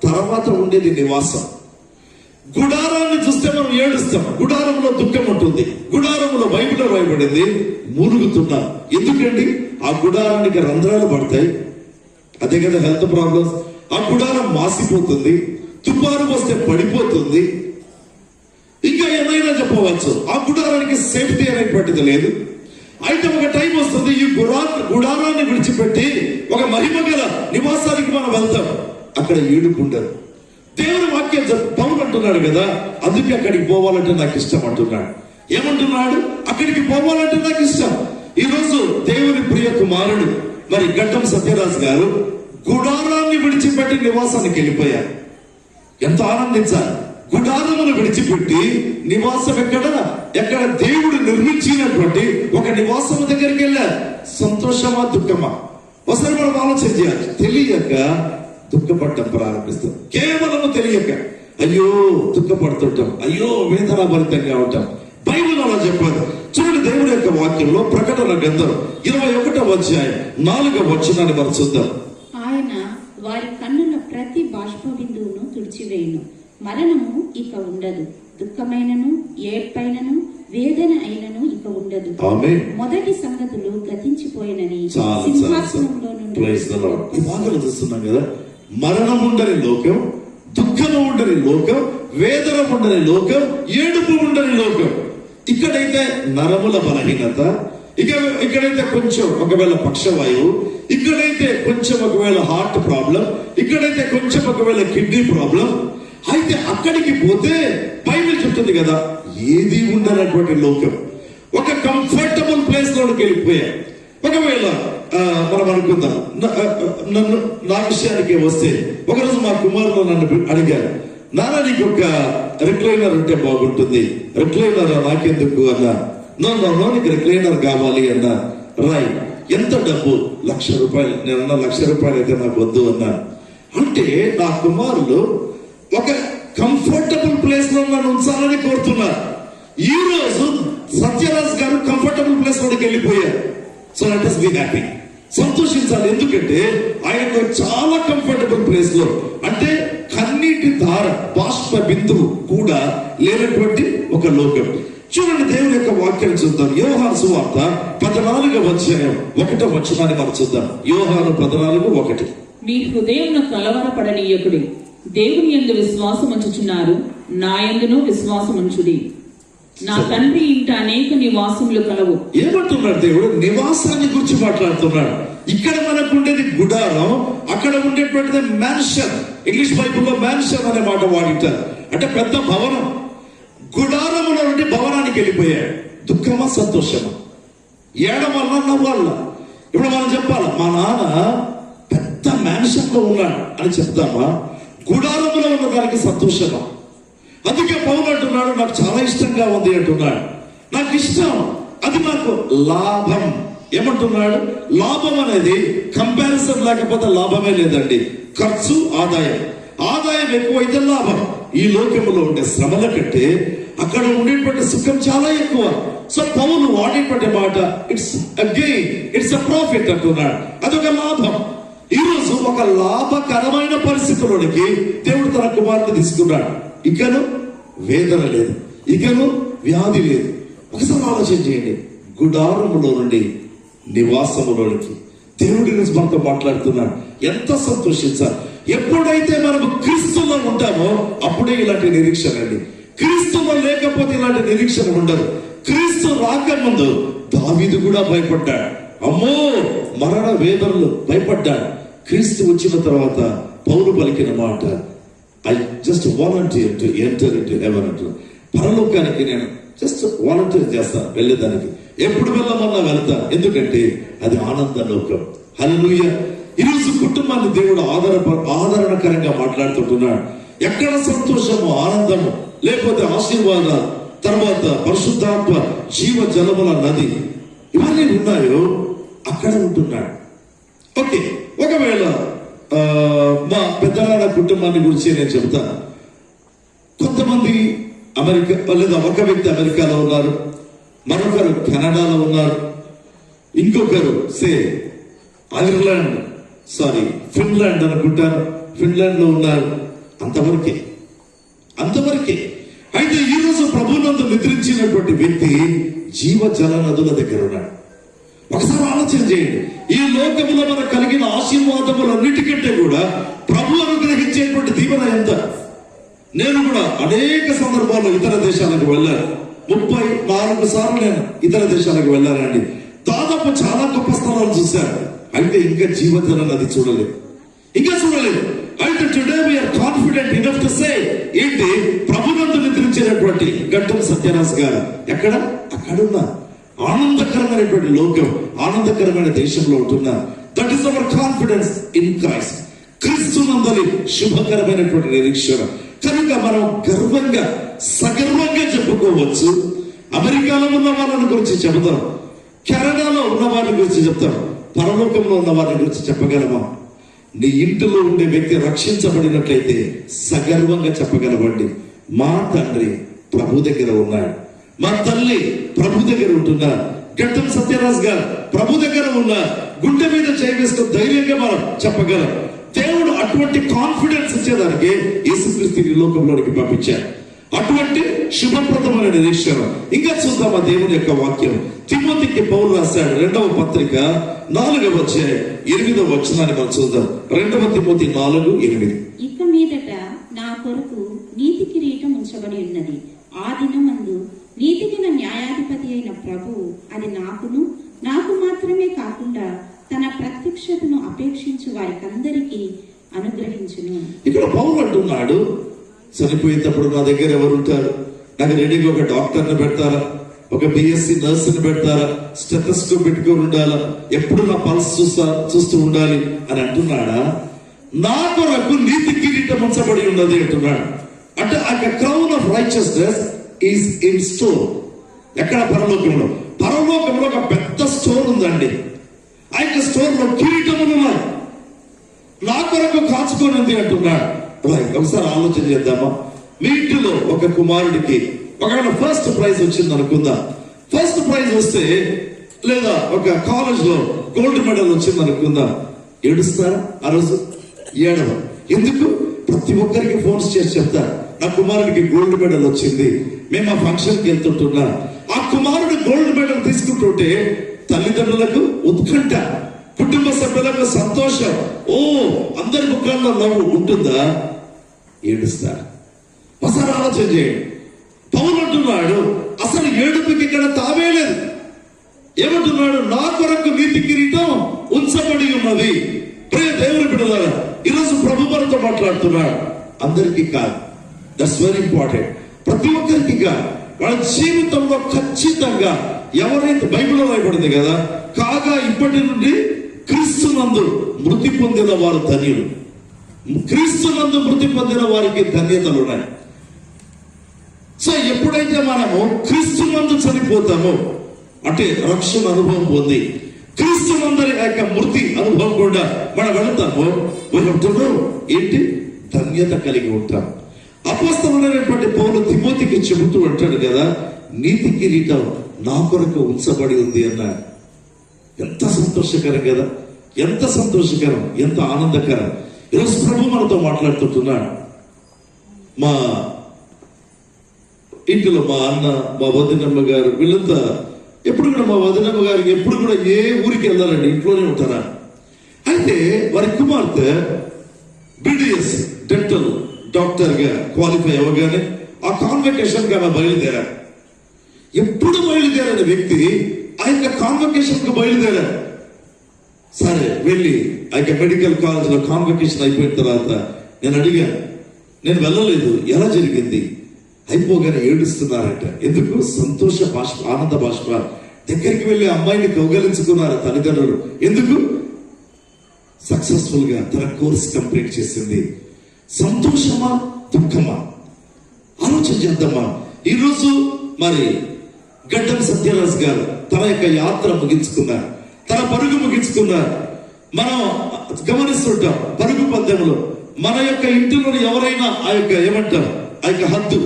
తర్వాత ఉండేది నివాసం. గుడారాన్ని చూస్తే మనం ఏడుస్తాం, గుడారంలో దుఃఖం ఉంటుంది. గుడారంలో బైబిల్లో రాయబడింది మూలుగుతున్నా. ఎందుకండి? ఆ గుడారానికి రంధ్రాలు పడతాయి, అదే కదా హెల్త్ ప్రాబ్లమ్స్. ఆ గుడారం మాసిపోతుంది, తుఫాను వస్తే పడిపోతుంది. ఇంకా ఏమైనా చెప్పవచ్చు. ఆ గుడారానికి సేఫ్టీ అనేటువంటిది లేదు. అయితే ఒక టైం వస్తుంది, ఈ గుడారాన్ని విడిచిపెట్టి ఒక మహిమ గల నివాసానికి మనం వెళ్తాం. అక్కడ ఏడుకుంటారు. దేవుని వాక్యం పౌలు అంటున్నాడు కదా, అందుకే అక్కడికి పోవాలంటే నాకు ఇష్టం అంటున్నాడు. ఏమంటున్నాడు? అక్కడికి పోవాలంటే నాకు ఇష్టం. ఈరోజు దేవుని ప్రియ కుమారుడు మరి గడ్డం సత్యరాజు గారు గుడారాన్ని విడిచిపెట్టి నివాసానికి వెళ్ళిపోయారు. ఎంత ఆనందించాలి! గుడారమును విడిచిపెట్టి నివాసం ఎక్కడ దేవుడు నిర్మించినటువంటి ఒక నివాసము దగ్గరికి వెళ్ళారు. సంతోషమా, దుఃఖమా? ఒకసారి మనం ఆలోచన చేయాలి. తెలియక దుఃఖపడటం ప్రారంభిస్తాం. కేవలము తెలియక అయ్యో దుఃఖపడుతుంటాం, అయ్యో వేదనాభరితంగా ఉంటాం. బైబిల్ అలా చెప్పారు. చూడండి, దేవుడి యొక్క వాక్యంలో ప్రకటన గ్రంథం 21వ అధ్యాయం 4వ వచనాన్ని మనం చూద్దాం. ఆయన వారి కన్నుల ప్రతి బాష్ప బిందువును తుడిచివేయును, మరణము ఇక ఉండదు, దుఃఖమైనను ఏడ్పైనను వేదన అయినను ఇక ఉండదు. మొదటి సంగతులు గతించిపోయినని సింహాసనంలో నుండి. ఈ వాక్యం చూస్తున్నాం కదా, మరణం ఉండని లోకం, దుఃఖము ఉండని లోకం, వేదన ఉండని లోకం, ఏడుపు ఉండని లోకం. ఇక్కడైతే నరముల బలహీనత, ఇక్కడైతే కొంచెం ఒకవేళ పక్షవాయువు, ఇక్కడైతే కొంచెం ఒకవేళ హార్ట్ ప్రాబ్లం, ఇక్కడైతే కొంచెం ఒకవేళ కిడ్నీ ప్రాబ్లం. అయితే అక్కడికి పోతే బైబిల్ చెప్తుంది కదా, ఏది ఉండనటువంటి లోకం, ఒక కంఫర్టబుల్ ప్లేస్ లోకి వెళ్ళిపోయాం. ఒకవేళ మనం అనుకుందాం, నా విషయానికి వస్తే ఒకరోజు మా కుమారులు నన్ను అడిగారు, నాన్న నీకు ఒక రిక్లైనర్ ఉంటే బాగుంటుంది. రిక్లైనర్ నాకెందుకు అన్నా. నో నీకు రిక్లైనర్ కావాలి అన్నా. రైట్, ఎంత డబ్బు? 1,00,000 రూపాయలు. నేనన్నా 1,00,000 రూపాయలు అయితే నాకు వద్దు అన్నా. అంటే నా కుమారులు ఒక కంఫర్టబుల్ ప్లేస్ లో నన్ను ఉంచాలని కోరుతున్నారు. ఈ రోజు సత్యరాజ్ గారు కంఫర్టబుల్ ప్లేస్ లోకి వెళ్ళిపోయారు. So let us be happy. సంతోషించాలి. ఎందుకంటే ఆయన చాలా కంఫర్టబుల్ ప్లేస్ లో, అంటే కన్నీటి ధార, బాష్ప బిందువు కూడా లేనటువంటి ఒక లోకం. చూడండి, దేవుని యొక్క వాక్యం చూద్దాం. యోహాను సువార్త 14వ అధ్యాయం 1వ వచనాన్ని మనం చూద్దాం. యోహాను 14:1. మీ హృదయమును కలవరపడనీయకుడి, దేవుని యందు విశ్వాసం ఉంచుచున్నారు, నా యందును విశ్వాసం ఉంచుడి. నా తండ్రి ఇంట అనేక నివాసములు కలవు. ఏమంటున్నాడు దేవుడు? నివాసాన్ని గురించి మాట్లాడుతున్నాడు. ఇక్కడ మనకు ఉండేది గుడారం, అక్కడ ఉండేటువంటిది మ్యాన్షన్. ఇంగ్లీష్ బైబుల్లో మ్యాన్షన్ అనే మాట వాడిటారు, అంటే పెద్ద భవనం. గుడారములో నుండి భవనానికి వెళ్ళిపోయాడు. దుఃఖమా, సంతోషమా? ఏడవల్ల, నవ్వాల? ఇప్పుడు మనం చెప్పాలి, మా నాన్న పెద్ద మ్యాన్షన్ లో ఉన్నాడు అని చెప్తామా? గుడారములో ఉన్న దానికి సంతోషమా? అందుకే పౌలు అంటున్నాడు, నాకు చాలా ఇష్టంగా ఉంది అంటున్నాడు. నాకు ఇష్టం, అది నాకు లాభం. ఏమంటున్నాడు? లాభం అనేది కంపారిజన్ లేకపోతే లాభమే లేదండి. ఖర్చు, ఆదాయం ఎక్కువైతే లాభం. ఈ లోకములో ఉండే శ్రమల కంటే అక్కడ ఉండేటువంటి సుఖం చాలా ఎక్కువ. సో పౌలు వాడేటువంటి మాట it's a gain, it's a profit అంటున్నాడు. అదొక లాభం. ఈ రోజు ఒక లాభకరమైన పరిస్థితుల్లోనికి దేవుడు తన కుమారుని తీసుకున్నాడు. ఇకను వేదన లేదు, ఇకను వ్యాధి లేదు. ఒకసారి ఆలోచన చేయండి. గుడారములో నుండి నివాసములోనికి దేవుడి నుంచి మనతో మాట్లాడుతున్నాడు. ఎంత సంతోషించాలి. ఎప్పుడైతే మనము క్రీస్తులో ఉంటామో అప్పుడే ఇలాంటి నిరీక్షణ అండి. క్రీస్తులో లేకపోతే ఇలాంటి నిరీక్షణ ఉండదు. క్రీస్తు రాకముందు దావీదు కూడా భయపడ్డాడు. అమ్మో, మరణ వేదనలు భయపడ్డాడు. క్రీస్తు వచ్చిన తర్వాత పౌలు పలికిన మాట, I just volunteer to enter into heaven అంటారు. పరలోకానికి నేను జస్ట్ వాలంటీర్ చేస్తాను వెళ్ళేదానికి. ఎప్పుడు వెళ్ళమన్నా వెళ్తా, ఎందుకంటే అది ఆనంద లోకం. హల్లెలూయా. ఈరోజు కుటుంబాన్ని దేవుడు ఆదరణకరంగా మాట్లాడుతుంటున్నాడు. ఎక్కడ సంతోషము, ఆనందము, లేకపోతే ఆశీర్వాదాలు, తర్వాత పరిశుద్ధాత్మ జీవ జలముల నది ఇవన్నీ ఉన్నాయో అక్కడ ఉంటున్నాడు. ఓకే, ఒకవేళ మా పెద్దనాన్న కుటుంబాన్ని గురించి నేను చెబుతాను. కొంతమంది అమెరికా, లేదా ఒక వ్యక్తి అమెరికాలో ఉన్నారు, మరొకరు కెనడాలో ఉన్నారు, ఇంకొకరు ఫిన్లాండ్ అనుకుంటాను, ఫిన్లాండ్ లో ఉన్నారు. అంతవరకే. అయితే ఈరోజు ప్రభునందు నిద్రించినటువంటి వ్యక్తి జీవ జల నదుల దగ్గర ఉన్నాడు. ఒకసారి ఆలోచన చేయండి. ఈ లోకములో మనకు కలిగిన ఆశీర్వాదములన్నిటికంటే కూడా ప్రభు అనుగ్రహించేటువంటి దీవెన ఎంత. నేను కూడా అనేక సందర్భాల్లో ఇతర దేశాలకు వెళ్ళాను. 34 సార్లు నేను ఇతర దేశాలకు వెళ్ళానండి. దాదాపు చాలా గొప్ప స్థలాలు చూశాను. అయితే ఇంకా జీవజల నది చూడలేదు. అయితే today we are confident enough to say, ఏంటి, ప్రభునందు నిద్రించేటటువంటి గడ్డం సత్యరాజ్ గారు అక్కడున్న ఆనందకరమైనటువంటి లోకం, ఆనందకరమైన దేశంలో ఉంటున్నా. That is our confidence in Christ. క్రీస్తునందలి శుభకరమైనటువంటి నిరీక్షణ. కనుక మనం గర్వంగా, సగర్వంగా చెప్పుకోవచ్చు. అమెరికాలో ఉన్న వాళ్ళని గురించి చెబుతాం, కెనడాలో ఉన్న వారి గురించి చెప్తాం, పరలోకంలో ఉన్న వారి గురించి చెప్పగలమా? నీ ఇంటిలో ఉండే వ్యక్తి రక్షించబడినట్లయితే సగర్వంగా చెప్పగలవండి, మా తండ్రి ప్రభు దగ్గర ఉన్నాడు, మా తల్లి ప్రభు దగ్గర ఉంటున్నారు, గడ్డం సత్యరాజ్ గారు ప్రభు దగ్గర ఉన్నారు. గుండె మీద చేయవేసుకుని ధైర్యంగా మనం చెప్పగలం. దేవుడు అటువంటి కాన్ఫిడెన్స్ ఇచ్చేదానికి యేసుక్రీస్తు ఈ లోకంలోనికి పంపించారు. అటువంటి శుభప్రదమైన నిరీక్షణ. ఇంకా చూద్దాం ఆ దేవుని యొక్క వాక్యం. తిమోతికి పౌలు రాశాడు 2వ పత్రిక 4వ అధ్యాయం 8వ వచనాన్ని మనం చూద్దాం. 2 తిమోతి 4:8. ఇక మీదట నా కొరకు నీతి కిరీటం ఉంచబడి ఉన్నది. ఆ దినమందు నీతిగల న్యాయాధిపతి అయిన ప్రభువు అది నాకు మాత్రమే కాకుండా తన ప్రత్యక్షతను అపేక్షించు వారికందరికీ అనుగ్రహించును. ఇక్కడ పౌలు అంటున్నాడు, చనిపోయేటప్పుడు నా దగ్గర ఎవరు ఉంటారు? నాకు రెడీగా ఒక డాక్టర్ని పెడతారా, ఒక బిఎస్సి నర్సుని పెడతారా, స్టెథోస్కోప్ పెట్టుకొని ఉండాలా, ఎప్పుడు నా పల్స్ చూస్తూ ఉండాలి అని అంటున్నాడా? నా కొరకు నీతి కిరీటం ఉంచబడి ఉన్నది అంటున్నాడు. అంటే ఆ crown of righteousness is in store. ఎక్కడ? పరలోకంలో ఒక పెద్ద స్టోర్ ఉందండి. ఆ యొక్క స్టోర్ లో కిరీటములు ఉన్నాయి, నా కొరకు కాచుకొని ఉంది అంటున్నాడు. ఒకసారి ఆలోచన చేద్దామా? మీ ఇంటిలో ఒక కుమారుడికి ఒకవేళ ఫస్ట్ ప్రైజ్ వచ్చింది అనుకుందాం. ఫస్ట్ ప్రైజ్ వస్తే, లేదా ఒక కాలేజ్ లో గోల్డ్ మెడల్ వచ్చింది అనుకుందాం, ఏడుస్తారా? ఆ రోజు ఏడవ. ఎందుకు? ప్రతి ఒక్కరికి ఫోన్స్ చేసి చెప్తారు, నా కుమారుడికి గోల్డ్ మెడల్ వచ్చింది, మేము ఆ ఫంక్షన్కి వెళ్తుంటున్నా. ఆ కుమారుడు గోల్డ్ మెడల్ తీసుకుంటుంటే తల్లిదండ్రులకు ఉత్కంఠ, కుటుంబ సభ్యులకు సంతోషం, ఓ అందరి ముఖాల్లో నవ్వు ఉంటుందా? ఏడుస్తారు. ఒకసారి ఆలోచన చేయండి. పౌలు అంటున్నాడు, అసలు ఏడుపుకి ఇక్కడ తావే లేదు. ఏమంటున్నాడు? నా కొరకు నీతి కిరీటం ఉంచబడి ఉన్నది. ప్రియ దేవుని బిడ్డలారా, ఈరోజు ప్రభు మనతో మాట్లాడుతున్నాడు. అందరికీ కాదు, దట్స్ వెరీ ఇంపార్టెంట్. ప్రతి ఒక్కరికి కాదు. వాళ్ళ జీవితంలో ఖచ్చితంగా ఎవరైతే బైబిల్లో రాయబడింది కదా, కాగా ఇప్పటి నుండి క్రీస్తునందు మృతి పొందిన వారు ధన్యులు. క్రీస్తునందు మృతి పొందిన వారికి ధన్యతలు ఉన్నాయి. సో ఎప్పుడైతే మనము క్రీస్తునందు చనిపోతామో, అంటే రక్షణ అనుభవం పొంది క్రీస్తునందరి యొక్క మృతి అనుభవం కూడా మనం వెళతామో, ఏంటి ధన్యత కలిగి ఉంటాం. అపోస్తలుడైనటువంటి పౌలు తిమోతికి చెబుతూ అంటాడు కదా, నీతి కిరీటం నా కొరకు ఉంచబడి ఉంది అన్నాడు. ఎంత సంతోషకరం కదా. ఎంత సంతోషకరం, ఎంత ఆనందకరం. ఈరోజు ప్రభు మనతో మాట్లాడుతుంటున్నాడు. మా ఇంటిలో మా అన్న, మా వదినమ్మ గారు వీళ్ళంతా ఎప్పుడు కూడా, మా వదినమ్మ గారికి ఎప్పుడు కూడా ఏ ఊరికి వెళ్ళాలండి, ఇంట్లోనే ఉంటారా. అయితే వారి కుమార్తె BDS డెంటల్ డాక్టర్ గా క్వాలిఫై అవ్వగానే ఆ కాన్వకేషన్ గా బయలుదేరారు. ఎప్పుడు బయలుదేరని వ్యక్తి ఆ యొక్క కాన్వకేషన్ కు బయలుదేరారు. సరే వెళ్ళి ఆ యొక్క మెడికల్ కాలేజ్ లో కాన్వకేషన్ అయిపోయిన తర్వాత నేను అడిగాను, నేను వెళ్ళలేదు, ఎలా జరిగింది? అయిపోగానే ఏడుస్తున్నారట. ఎందుకు? సంతోష బాష్ప, ఆనంద బాష్ప. దగ్గరికి వెళ్ళి అమ్మాయిని కౌగలించుకున్నారు తల్లిదండ్రులు. ఎందుకు? సక్సెస్ఫుల్ గా తన కోర్స్ కంప్లీట్ చేసింది. సంతోషమా, దుఃఖమా? ఆలోచన చేద్దామా. ఈరోజు మరి గడ్డం సత్యరాజ్ గారు తన యొక్క యాత్ర ముగించుకున్నారు, తన పరుగు ముగించుకున్నారు. మనం గమనిస్తుంటాం పరుగు పందెంలో మన యొక్క ఇంటిలో ఎవరైనా ఆ యొక్క ఏమంటారు, ఆ యొక్క హద్దు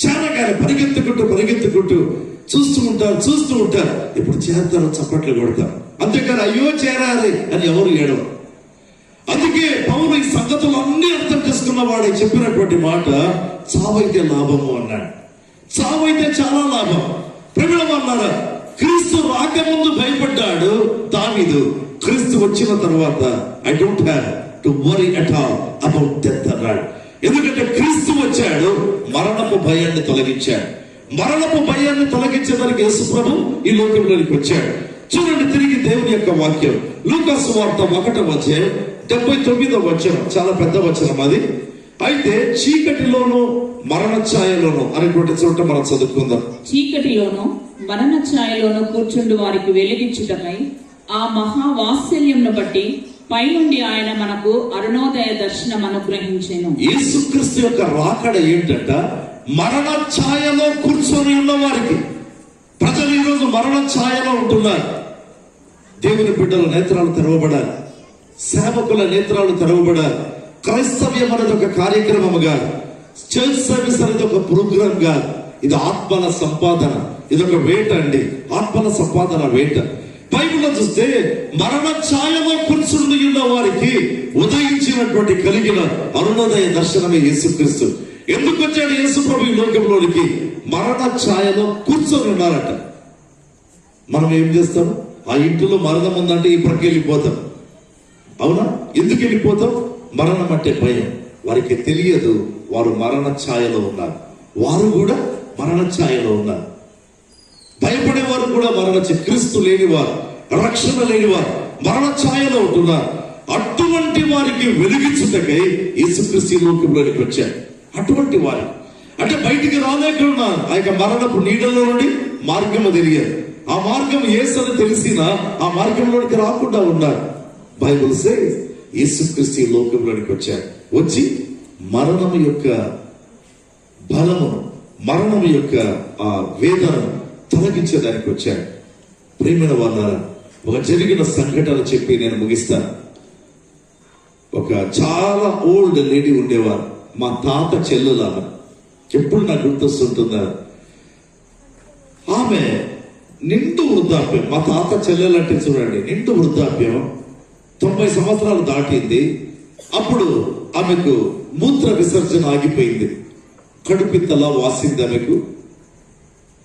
చేరగానే పరిగెత్తుకుంటూ చూస్తూ ఉంటారు. ఇప్పుడు చేరతారో చప్పట్లు కొడతారు, అంతేకాని అయ్యో చేరాలి అని ఎవరు ఏడవరు. అందుకే పౌలు ఈ సంగతులు అన్ని అర్థం చేసుకున్న వాడే చెప్పినటువంటి మాట, చావైతే లాభము అన్నాడు. చావైతే చాలా లాభం. ప్రేమల వల్ల క్రీస్తు రాకముందు భయపడ్డాడు దావీదు. క్రీస్తు వచ్చిన తర్వాత I don't have to worry at all about death అన్నాడు. ఎందుకంటే క్రీస్తు వచ్చాడు, మరణపు భయాన్ని తొలగించాడు. మరణపు భయాన్ని తొలగించేదానికి యేసు ప్రభు ఈ లోకంలోనికి వచ్చాడు. చూడండి తిరిగి దేవుని యొక్క వాక్యం లూకా సువార్త 1వ అధ్యాయం 79వ వచనం, చాలా పెద్ద వచనం అది. అయితే చీకటిలోను మరణ ఛాయలోను అనేటువంటి చోట మనం చదువుకుందాం. చీకటిలోను మరణ ఛాయలోను కూర్చుండు వారికి వెలిగించుటకై ఆ మహావాత్సల్యంను బట్టి పైనుండి ఆయన మనకు అరుణోదయ దర్శనం అనుగ్రహించెను. యేసుక్రీస్తు యొక్క రాకడ ఏంటంట? మరణ ఛాయలో కూర్చొని ఉన్న వారికి. ప్రజలు ఈరోజు మరణ ఛాయలో ఉంటున్నారు. దేవుని బిడ్డల నేత్రాలు తెరవబడాలి, సేవకుల నేత్రాలు తెరవబడాలి. క్రైస్తవ్యం అనేది ఒక కార్యక్రమం కాదు, చర్చ్ సర్వీస్ అనేది ఒక ప్రోగ్రాం కాదు. ఇది ఆత్మల సంపాదన, ఇది ఒక వేట అండి, ఆత్మల సంపాదన వేట. బైబిల్లో చూస్తే మరణ ఛాయలో కూర్చుండి ఉన్న వారికి ఉదయించినటువంటి కలిగిన అరుణోదయ దర్శనమే యేసుక్రీస్తు. ఎందుకు వచ్చాడు యేసు ప్రభు ఈ లోకంలోనికి? మరణ ఛాయలో కూర్చొని ఉన్నారట. మనం ఏం చేస్తాం? ఆ ఇంటిలో మరణం ఉందంటే ఈ ప్రక్క వెళ్ళిపోతాం. అవునా? ఎందుకు వెళ్ళిపోతాం? మరణం అంటే భయం. వారికి తెలియదు వారు మరణ ఛాయలో ఉన్నారు. వారు కూడా మరణ ఛాయలో ఉన్నారు. భయపడేవారు కూడా మరణ క్రీస్తు లేనివారు, రక్షణ లేనివారు మరణ ఛాయలో ఉంటున్నారు. అటువంటి వారికి వెలిగించుటకై యేసుక్రీస్తు లోకంలోనికి వచ్చారు. అటువంటి వారు అంటే బయటికి రాలేకున్నారు. ఆ యొక్క మరణపు నీడలో నుండి మార్గము తెలియదు. ఆ మార్గం యేసని తెలిసినా ఆ మార్గంలోనికి రాకుండా ఉన్నారు. బైబిల్ సే యేసుక్రీస్తు లోకంలోనికి వచ్చారు. వచ్చి మరణము యొక్క బలమును, మరణము యొక్క ఆ వేదనను తొలగించేదానికి వచ్చాడు. ప్రియమైన వాళ్ళారా, ఒక జరిగిన సంఘటన చెప్పి నేను ముగిస్తాను. ఒక చాలా ఓల్డ్ లేడీ ఉండేవారు, మా తాత చెల్లెలాగా. ఎప్పుడు నాకు గుర్తొస్తుంటున్నారు. ఆమె నిండు వృద్ధాప్యం. మా తాత చెల్లెలంటే చూడండి, నిండు వృద్ధాప్యం, 90 సంవత్సరాలు దాటింది. అప్పుడు ఆమెకు మూత్ర విసర్జన ఆగిపోయింది. కడుపిత్తలా వాసింది ఆమెకు.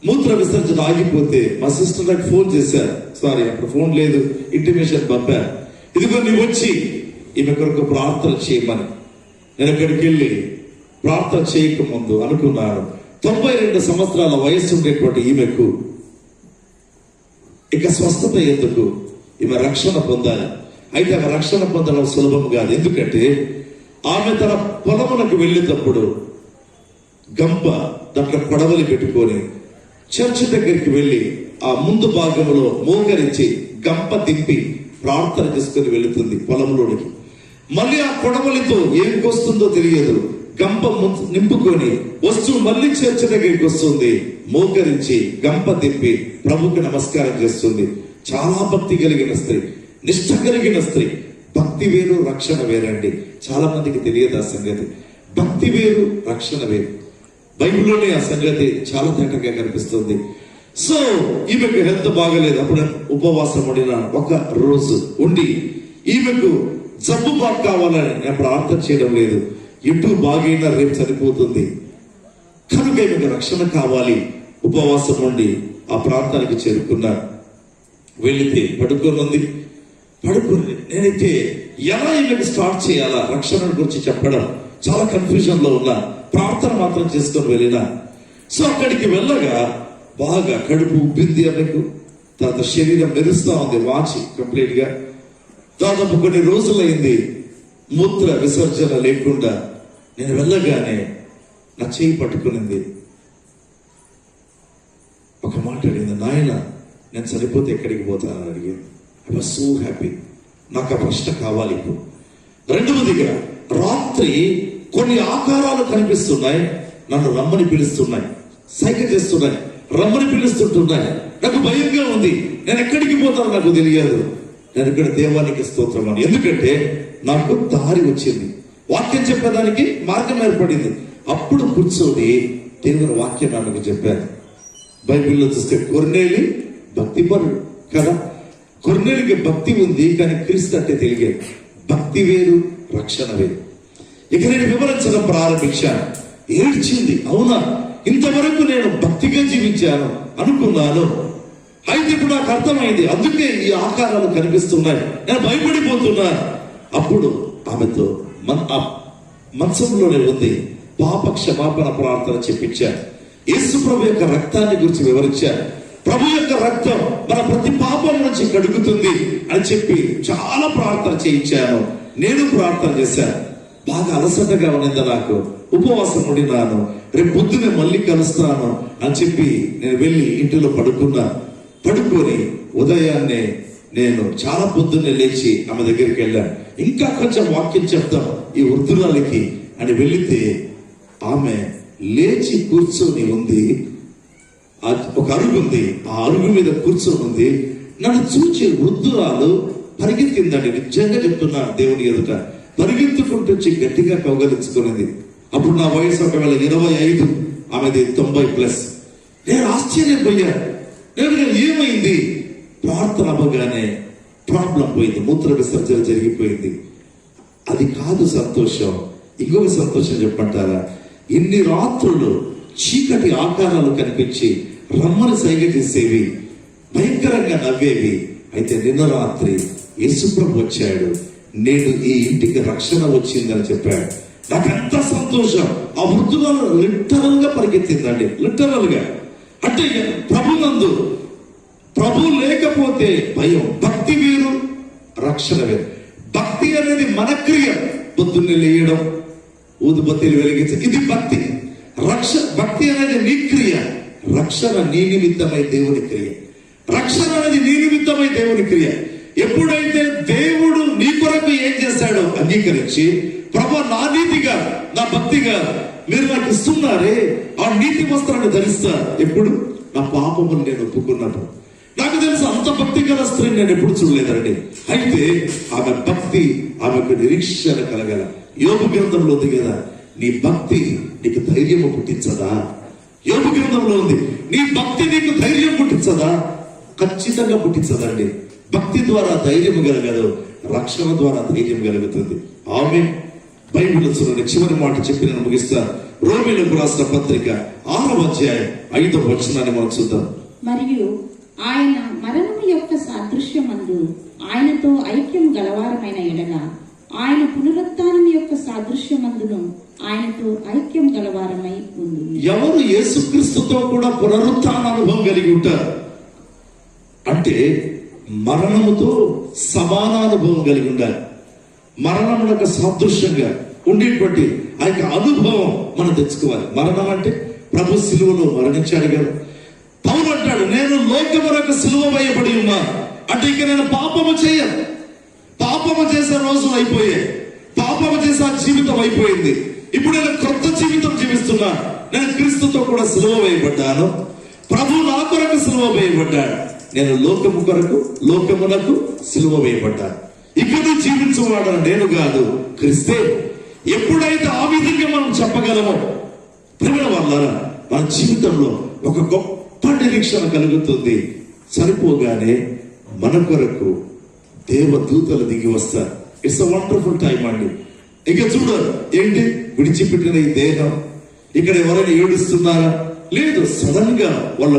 మూత్ర విసర్జన ఆగిపోతే మా సిస్టర్ నాకు ఫోన్ చేశారు. సారీ, అప్పుడు ఫోన్ లేదు, ఇంటిమేషన్ పంపారు. ఇదిగో నీవు వచ్చి ఈమె కొరకు ప్రార్థన చేయమని. నేను అక్కడికి వెళ్ళి ప్రార్థన చేయకముందు అనుకున్నాను, 92 సంవత్సరాల వయస్సు ఉండేటువంటి ఈమెకు ఇక స్వస్థత ఎందుకు? ఈమె రక్షణ పొందాలి. అయితే ఆమె రక్షణ పొందడం సులభం కాదు. ఎందుకంటే ఆమె తన పొలమునకు వెళ్ళేటప్పుడు గంప దాంట్లో కొడవలి పెట్టుకొని చర్చ్ దగ్గరికి వెళ్ళి ఆ ముందు భాగంలో మోకరించి గంప దింపి ప్రార్థన చేసుకుని వెళుతుంది పొలంలోనికి. మళ్ళీ ఆ కొడవలితో ఏం వస్తుందో తెలియదు, గంప నింపుకొని వస్తూ మళ్ళీ చర్చ్ దగ్గరికి వస్తుంది. మోకరించి గంప దింపి ప్రభుకి నమస్కారం చేస్తుంది. చాలా భక్తి కలిగిన స్త్రీ, నిష్ఠ కలిగిన స్త్రీ. భక్తి వేరు, రక్షణ వేరండి. చాలా మందికి తెలియదు ఆ సంగతి. భక్తి వేరు, రక్షణ వేరు. బైబిల్లోనే ఆ సంగతి చాలా తేటగా కనిపిస్తుంది. సో ఈమెకు హెల్త్ బాగలేదు. అప్పుడు ఉపవాసం ఉండిన ఒక రోజు ఉండి ఈమెకు జబ్బు బాగా కావాలని నేను ప్రార్థన చేయడం లేదు. ఎటు బాగైనా రేపు చనిపోతుంది కనుక ఈమెకు రక్షణ కావాలి. ఉపవాసం ఉండి ఆ ప్రాంతానికి చేరుకున్నాను. వెళితే పడుకొని నేనైతే ఎలా ఈమెకు స్టార్ట్ చేయాలా రక్షణ గురించి చెప్పడం చాలా కన్ఫ్యూజన్ లో ఉన్నా. ప్రార్థన మాత్రం చేసుకొని వెళ్ళినా. సో అక్కడికి వెళ్ళగా బాగా కడుపు ఉబ్బింది ఆమెకు. తర్వాత శరీరం మెరుస్తా ఉంది, వాచి కంప్లీట్ గా. దాదాపు కొన్ని రోజులైంది మూత్ర విసర్జన లేకుండా. నేను వెళ్ళగానే నా చేయి పట్టుకునింది. ఒక మాట అడిగింది, నాయన నేను చనిపోతే ఎక్కడికి పోతానని అడిగింది. I was so happy. నాకు ఆ ప్రశ్న కావాలి ఇప్పుడు. రెండవదిగా రాత్రి కొన్ని ఆకారాలు కనిపిస్తున్నాయి, నన్ను రమ్మని పిలుస్తున్నాయి, సైగ చేస్తున్నాయి, రమ్మని పిలుస్తుంటున్నాయి. నాకు భయంగా ఉంది. నేను ఎక్కడికి పోతానో నాకు తెలియదు. నేను ఇక్కడ దేవానికి స్తోత్రం అని, ఎందుకంటే నాకు దారి వచ్చింది, వాక్యం చెప్పేదానికి మార్గం ఏర్పడింది. అప్పుడు కూర్చొని దేవుని వాక్యం నాకు చెప్పాను. బైబిల్లో చూస్తే కొర్నేలి భక్తిపరుడు కదా. కొర్నేలికి భక్తి ఉంది, కానీ క్రీస్తు అంటే తెలియదు. భక్తి వేరు, రక్షణ వేరు. ఇక నేను వివరించడం ప్రారంభించాను. ఏడ్చింది. అవునా, ఇంతవరకు నేను భక్తిగా జీవించాను అనుకున్నాను, అయితే ఇప్పుడు నాకు అర్థమైంది. అందుకే ఈ ఆకారాలు కనిపిస్తున్నాయి, నేను భయపడిపోతున్నాను. అప్పుడు ఆమెతో మంచంలోనే ఉంది. పాప క్షమాపణ ప్రార్థన చెప్పించాను. యేసు ప్రభు యొక్క రక్తాన్ని గురించి వివరించాను. ప్రభు యొక్క రక్తం మన ప్రతి పాపం నుంచి కడుగుతుంది అని చెప్పి చాలా ప్రార్థన చేయించాను. నేను ప్రార్థన చేశాను. బాగా అలసటగా ఉన్నది నాకు. ఉపవాసం ఉండినాను. రేపు పొద్దునే మళ్ళీ కలుస్తాను అని చెప్పి నేను వెళ్ళి ఇంటిలో పడుకొని ఉదయాన్నే నేను చాలా పొద్దున్నే లేచి ఆమె దగ్గరికి వెళ్ళాను. ఇంకా కొంచెం వాక్యం చెప్తాం ఈ వృద్ధురాలికి అని వెళితే ఆమె లేచి కూర్చొని ఉంది. ఒక అరుగు ఉంది, ఆ అరుగు మీద కూర్చొని ఉంది. నన్ను చూచి వృద్ధురాలు పరిగెత్తిందండి. నిజంగా చెప్తున్నాను దేవుని ఎదుట. పరిగెత్తుకుంటూ వచ్చి గట్టిగా కౌగలించుకునేది. అప్పుడు నా వయసు ఒకవేళ 25, ఆమెది 90+. నేను ఆశ్చర్యపోయాను. నేను ఏమైంది? ప్రార్థన అవ్వగానే ప్రాబ్లం పోయింది, మూత్ర విసర్జన జరిగిపోయింది. అది కాదు సంతోషం. ఇంకొక సంతోషం చెప్పంటారా? ఇన్ని రాత్రులు చీకటి ఆకారాలు కనిపించి రమ్మని సైగ చేసేవి, భయంకరంగా నవ్వేవి. అయితే నిన్న రాత్రి యేసుప్రభు వచ్చాడు, నేను ఈ ఇంటికి రక్షణ వచ్చిందని చెప్పాడు. నాకు ఎంత సంతోషం. ఆ వృద్ధులను లిటరల్ గా పరిగెత్తిందండి, లిటరల్ గా. అంటే ప్రభు లేకపోతే భయం. భక్తి వేరు, రక్షణ వేరు. భక్తి అనేది మన క్రియ. పొద్దున్నే లేయడం, ఊదుబత్తీలు వెలిగించడం, ఇది భక్తి. భక్తి అనేది నీ క్రియ, రక్షణ నీ నిమిత్తమై దేవుని క్రియ. రక్షణ అనేది నీ నిమిత్తమై దేవుని క్రియ. ఎప్పుడైతే దేవుడు నీ కొరకు ఏం చేశాడో అంగీకరించి, ప్రభు నా నీతిగా, నా భక్తిగా మీరు నాకు ఇస్తున్నారే, ఆ నీతి వస్త్రాన్ని ధరిస్తా ఎప్పుడు? నా పాపములు నేను ఒప్పుకున్నప్పుడు. నాకు తెలుసు అంత భక్తి గల స్త్రీని నేను ఎప్పుడు చూడలేదండి. అయితే ఆమె భక్తి ఆమెకు నిరీక్షణ కలగల. యోబు గ్రంథంలో ఉంది కదా, నీ భక్తి నీకు ధైర్యము పుట్టించదా? యోబు గ్రంథంలో ఉంది, నీ భక్తి నీకు ధైర్యం పుట్టించదా? ఖచ్చితంగా పుట్టించదండి. భక్తి ద్వారా ధైర్యం కలగదు, రక్షణ ద్వారా ధైర్యం కలుగుతుంది. ఆమె బైబిల్ చూడండి, చివరి మాట చెప్పి నేను ముగిస్తాను. రోమీయులకు రాసిన పత్రిక 6వ అధ్యాయం 5వ వచనాన్ని మనం చూద్దాం. మరియు ఆయన మరణము యొక్క సాదృశ్యమందు ఆయనతో ఐక్యం గలవారమైన ఎడల ఆయన పునరుత్థానం యొక్క సాదృశ్యమందును ఆయనతో ఐక్యం గలవారమై ఉంది. ఎవరు యేసుక్రీస్తుతో కూడా పునరుత్థాన అనుభవం కలిగి ఉంటారు అంటే మరణముతో సమానానుభవం కలిగి ఉండాలి. మరణములకు సాదృశ్యంగా ఉండేటువంటి ఆ యొక్క అనుభవం మనం తెచ్చుకోవాలి. మరణం అంటే ప్రభు సిలువలో మరణించాడు కదా. పౌలు అంటాడు, నేను లోకమునకు సిలువ వేయబడి ఉన్నాను అంటే ఇక నేను పాపము చేయను. పాపము చేసే రోజులు అయిపోయాయి, పాపము చేసే జీవితం అయిపోయింది. ఇప్పుడు నేను కొత్త జీవితం జీవిస్తున్నాను. నేను క్రీస్తుతో కూడా సిలువ వేయబడ్డాను. ప్రభు నా కొరకు సిలువ వేయబడ్డాడు. నేను లోకమునకు సిలువ వేయబడ్డాను. ఇక్కడ జీవించవాడు నేను కాదు, క్రీస్తే. ఎప్పుడైతే ఆ విధంగా మనం చెప్పగలమో ప్రేమ వల్ల మన జీవితంలో ఒక గొప్ప నిరీక్షణ కలుగుతుంది. చనిపోగానే మన కొరకు దేవదూతలు దిగి వస్తారు. ఇట్స్ అ వండర్ఫుల్ టైం అండి. ఇక చూడరు ఏంటి విడిచిపెట్టిన ఈ దేహం, ఇక్కడ ఎవరైనా ఏడుస్తున్నారా? లేదు. సడన్ గా వాళ్ళ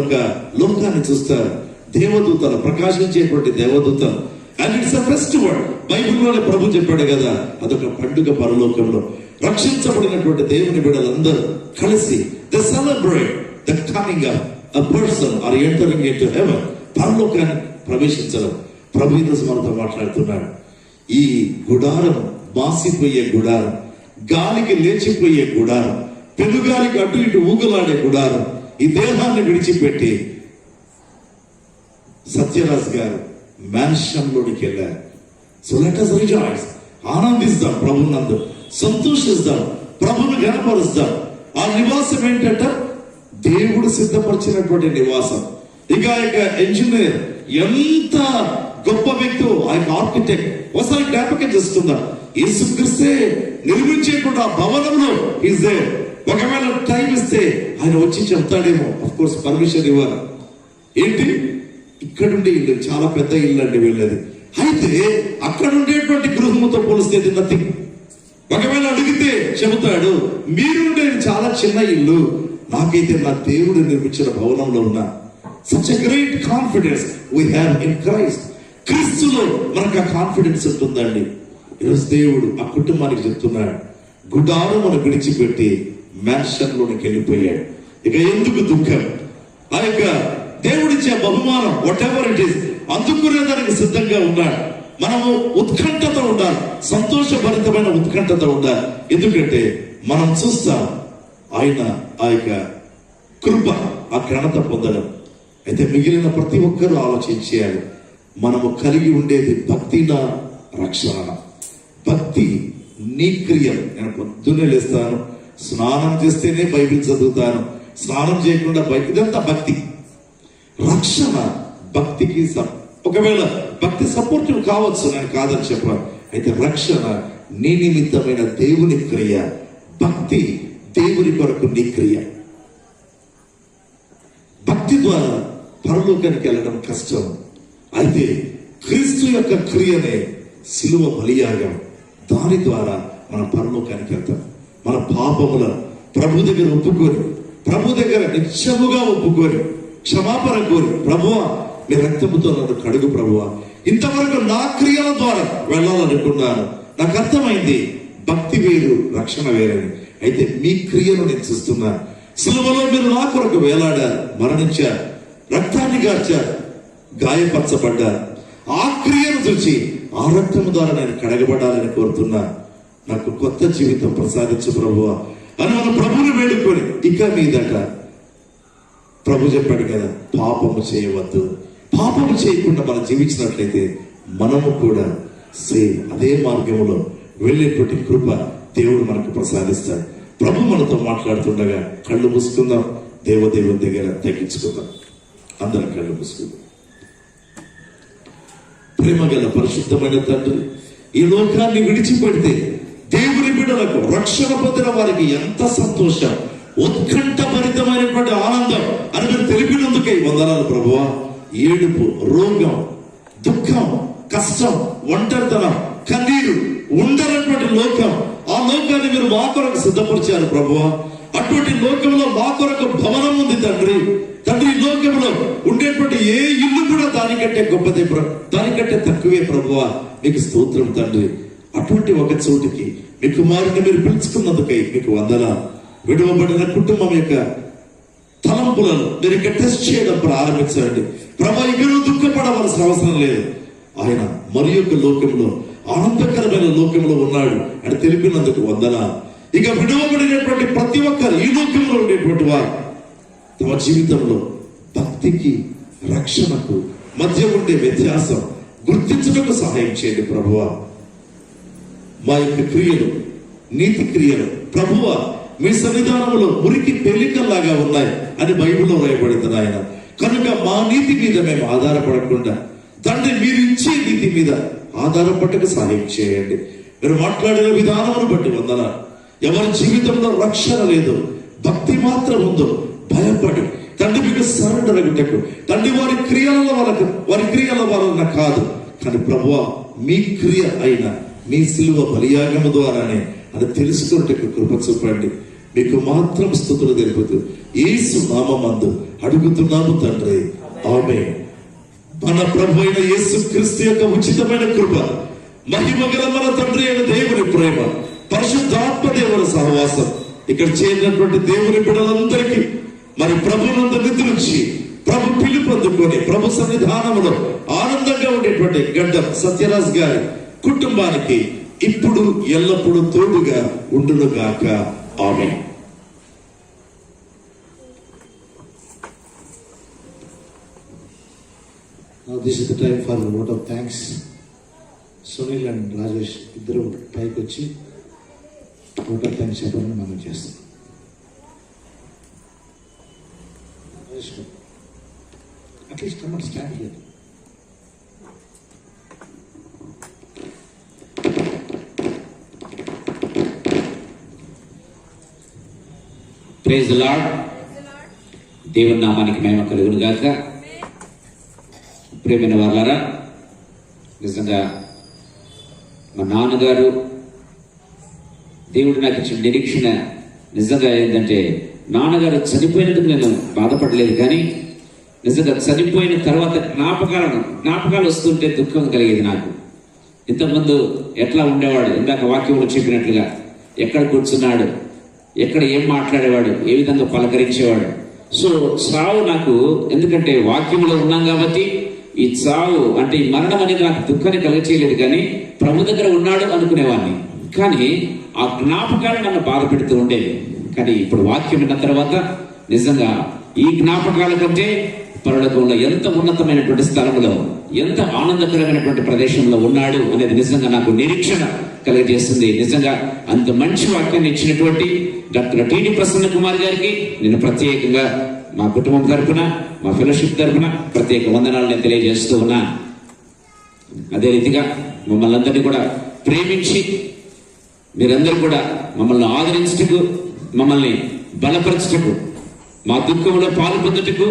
లోకాన్ని చూస్తారు. దేవదూతలు, ప్రకాశించేటువంటి దేవదూతలు. And it's a festival. బైబిల్లోనే ప్రభు చెప్పాడు కదా, అదొక పండుగ. పరలోకంలో రక్షించబడినటువంటి దేవుని బిడ్డలందరూ కలిసి they celebrate the coming of a person are entering into heaven. పరలోకాన్ని ప్రవేశించడం. ప్రభు ఈరోజు మనతో మాట్లాడుతున్నాడు. ఈ గుడారం మాసిపోయే గుడారం, గాలికి లేచిపోయే గుడారం, పెనుగాలికి అటు ఇటు ఊగులాడే గుడారం, ఈ దేహాన్ని విడిచిపెట్టి సత్యరాజ్ గారు మ్యాన్షన్ లోనికి వెళ్ళారు. So let us rejoice. ఆనందిస్తాం, ప్రభునందు సంతోషిస్తాం, ప్రభును ఘనపరుస్తాం. ఆ నివాసం ఏంటంట? దేవుడు సిద్ధపరిచినటువంటి నివాసం. ఇక ఇంజనీర్ ఎంత గొప్ప వ్యక్తి, ఆ ఆర్కిటెక్ట్ ఒకసారి జ్ఞాపకం చేసుకుందాం. యేసుక్రీస్తే నిర్మించేటువంటి ఆ భవనంలో ఈజ్ దేర్. ఒకవేళ టైం ఇస్తే ఆయన వచ్చి చెప్తాడేమో. అఫ్ కోర్స్ పర్మిషన్ ఇవ్వాలి. ఏంటి ఇక్కడుండే ఇల్లు చాలా పెద్ద ఇల్లు అండి వెళ్ళేది. అయితే అక్కడ ఉండేటువంటి గృహముతో పోలిస్తే నథింగ్. ఒకవేళ అడిగితే చెబుతాడు మీరుండేది చాలా చిన్న ఇల్లు, నాకైతే నా దేవుడు నిర్మించిన భవనంలో ఉన్నా. Such a great confidence we have in Christ. క్రీస్తులో మనకు ఆ కాన్ఫిడెన్స్ ఉంటుందండి. ఈరోజు దేవుడు ఆ కుటుంబానికి చెప్తున్నాడు, గుడారమును విడిచిపెట్టి మ్యాన్షన్ లోనికి వెళ్ళిపోయాడు. ఇక ఎందుకు దుఃఖం? ఆ యొక్క దేవుడిచ్చే బహుమానం వాట్ ఎవర్ ఇట్ ఈస్ అందుకునేదానికి సిద్ధంగా ఉన్నాడు. మనము ఉత్కంఠతో ఉండాలి, సంతోషభరితమైన ఉత్కంఠతో ఉండాలి. ఎందుకంటే మనం చూస్తాం ఆయన ఆ యొక్క కృప, ఆ ఘనత పొందడం. అయితే మిగిలిన ప్రతి ఒక్కరూ ఆలోచించేయాలి, మనము కలిగి ఉండేది భక్తినా రక్షణ? భక్తి నీ క్రియం. నేను పొద్దున్నే లేస్తాను, స్నానం చేస్తేనే బైబిల్ చదువుతాను, స్నానం చేయకుండా ఇదంతా భక్తి. రక్షణ భక్తికి ఒకవేళ భక్తి సపోర్టివ్ కావచ్చు, నేను కాదని చెప్పాను. అయితే రక్షణ నీ నిమిత్తమైన దేవుని క్రియ. భక్తి దేవుని కొరకు నీ క్రియ. భక్తి ద్వారా పరలోకానికి వెళ్ళడం కష్టం. అయితే క్రీస్తు యొక్క క్రియనే శిలువ బలియాగం. దాని ద్వారా మనం పరలోకానికి వెళ్తాం. మన పాపముల ప్రభు దగ్గర ఒప్పుకొని, ప్రభు దగ్గర నిత్యముగా ఒప్పుకొని, క్షమాపణ కోరి, ప్రభువా మీ రక్తముతో నన్ను కడుగు ప్రభువా, ఇంతవరకు నా క్రియల ద్వారా వెళ్ళాలనుకున్నాను, నాకు అర్థమైంది భక్తి వేరు రక్షణ వేరని. అయితే మీ క్రియను నేను చూస్తున్నాను. శిలువలో మీరు నా కొరకు వేలాడారు, మరణించారు, రక్తాన్ని గార్చారు, గాయపరచబడ్డారు. ఆ క్రియను చూసి ఆ రక్తము ద్వారా నేను కడగబడాలని కోరుతున్నా. నాకు కొత్త జీవితం ప్రసాదించు ప్రభువా అని మన ప్రభువుని వేడుకొని, ఇక మీదట ప్రభు చెప్పాడు కదా, పాపము చేయవద్దు. పాపము చేయకుండా మనం జీవించినట్లయితే మనము కూడా అదే మార్గంలో వెళ్ళేటువంటి కృప దేవుడు మనకు ప్రసాదిస్తాడు. ప్రభు మనతో మాట్లాడుతుండగా కళ్ళు మూసుకుందాం, దేవదేవుని దగ్గర తగ్గించుకుందాం. అందరం కళ్ళు మూసుకుందాం. ప్రేమ గల పరిశుద్ధమైన తండ్రి, ఈ లోకాన్ని విడిచిపెడితే దేవుని బిడ్డలకు రక్షణ పొందిన వారికి ఎంత సంతోషం, ఉత్కంఠభరితమైనటువంటి ఆనందం అని మీరు తెలిపినందుకే వందనాలు ప్రభువా. ఏడుపు, రోగం, దుఃఖం, కష్టం, ఒంటరితనం, కన్నీరు ఉండనటువంటి లోకం, ఆ లోకాన్ని మీరు మా కొరకు సిద్ధపరిచారు ప్రభువా. అటువంటి లోకంలో మా కొరకు భవనం ఉంది తండ్రి. తండ్రి, ఈ లోకంలో ఉండేటువంటి ఏ ఇల్లు కూడా దానికంటే గొప్పదే, దానికంటే తక్కువే ప్రభువా. మీకు స్తోత్రం తండ్రి. అటువంటి ఒక చోటికి మీ కుమారుని మీరు పిలుచుకున్నందుకై మీకు వందనాలు. విడవబడిన కుటుంబం యొక్క తలంపులను మీరు ఇక టెస్ట్ చేయడం ప్రారంభించండి ప్రభా. ఇక్కడ దుఃఖపడవలసిన అవసరం లేదు. ఆయన మరి యొక్క లోకంలో, ఆనందకరమైన లోకంలో ఉన్నాడు అని తెలిపినందుకు వందనాలు. ఇక విడవబడినటువంటి ప్రతి ఒక్కరు ఈ లోకంలో ఉండేటువంటి వారు తమ జీవితంలో భక్తికి రక్షణకు మధ్య ఉండే వ్యత్యాసం గుర్తించడానికి సహాయం చేయండి ప్రభువా. మా యొక్క క్రియలు, నీతి క్రియలు ప్రభువా మీ సన్నిధానంలో మురికి పేలికల్లాగా ఉన్నాయి అని బైబిల్లో రాయబడింది ఆయన. కనుక మా నీతి మీద మేము ఆధారపడకుండా తండ్రి మీరు ఇచ్చే నీతి మీద ఆధారపడక సహాయం చేయండి. మీరు మాట్లాడిన విధానమును బట్టి వందనాలు. ఎవరి జీవితంలో రక్షణ లేదు, భక్తి మాత్రం ఉందో భయపడి తండ్రి మీకు సరెండర్ అగుటకు, తండ్రి వారి క్రియల వలన కాదు, కానీ ప్రభువా మీ క్రియ అయిన మీ సిలువ బలియాగము ద్వారానే అని తెలుసుకున్నట్టు కృప చూపండి. మీకు మాత్రం స్తుతులు తెలుపుతూ యేసు నామమందు అడుగుతున్నాము తండ్రి, ఆమేన్. మన ప్రభు అయిన యేసు క్రీస్తు యొక్క ఉచితమైన కృప, మహిమ గల మన తండ్రి అయిన దేవుని ప్రేమ, పరిశుద్ధాత్మ దేవుని సహవాసం ఇక్కడ చేరినటువంటి దేవుని బిడ్డలందరికీ మరి ప్రభునందు నిద్రించి ప్రభు పిలుపు అందుకొని ప్రభు సన్నిధానంలో ఆనందంగా ఉండేటువంటి గడ్డం సత్యరాజ్ గారి కుటుంబానికి ఇప్పుడు ఎల్లప్పుడూ తోడుగా ఉండునుగాక. ఆమేన్. Now this is the time for the vote of thanks. Sunil and Rajesh ఇద్దరు పైకి వచ్చి vote of thanks చెప్పాలని మనం చేస్తాం. At least come and stand here. Praise the Lord. దేవుని నామానికి మహిమ కలుగును గాక. ప్రియమైన వాళ్ళారా, నిజంగా మా నాన్నగారు దేవుడు నాకు ఇచ్చిన నిరీక్షణ నిజంగా ఏంటంటే, నాన్నగారు చనిపోయినందుకు నేను బాధపడలేదు, కానీ నిజంగా చనిపోయిన తర్వాత జ్ఞాపకాలు వస్తుంటే దుఃఖం కలిగేది నాకు. ఇంతకుముందు ఎట్లా ఉండేవాడు, ఇందాక వాక్యంలో చెప్పినట్లుగా ఎక్కడ కూర్చున్నాడు, ఎక్కడ ఏం మాట్లాడేవాడు, ఏ విధంగా పలకరించేవాడు. సో చావు నాకు, ఎందుకంటే వాక్యంలో ఉన్నాం కాబట్టి ఈ చావు అంటే ఈ మరణం అనేది నాకు దుఃఖాన్ని కలిగచేయలేదు, కానీ ప్రభు దగ్గర ఉన్నాడు అనుకునేవాడిని. కానీ ఆ జ్ఞాపకాలు నన్ను బాధ పెడుతూ ఉండేవి. కానీ ఇప్పుడు వాక్యం విన్న తర్వాత నిజంగా ఈ జ్ఞాపకాల కంటే పరలోకంలో ఎంత ఉన్నతమైనటువంటి స్థలంలో, ఎంత ఆనందకరమైనటువంటి ప్రదేశంలో ఉన్నాడు అనేది నిజంగా నాకు నిరీక్షణ కలిగజేస్తుంది. నిజంగా అంత మంచి వాక్యాన్ని ఇచ్చినటువంటి డాక్టర్ టి.డి. ప్రసన్న కుమార్ గారికి నేను ప్రత్యేకంగా మా కుటుంబం తరఫున, మా ఫెలోషిప్ తరఫున ప్రత్యేక వందనాలు నేను తెలియజేస్తూ ఉన్నా. అదే రీతిగా మమ్మల్ని అందరినీ కూడా ప్రేమించి మీరందరూ కూడా మమ్మల్ని ఆదరించుటకు, మమ్మల్ని బలపరచుటకు, మా దుఃఖంలో పాలు పొందుటకు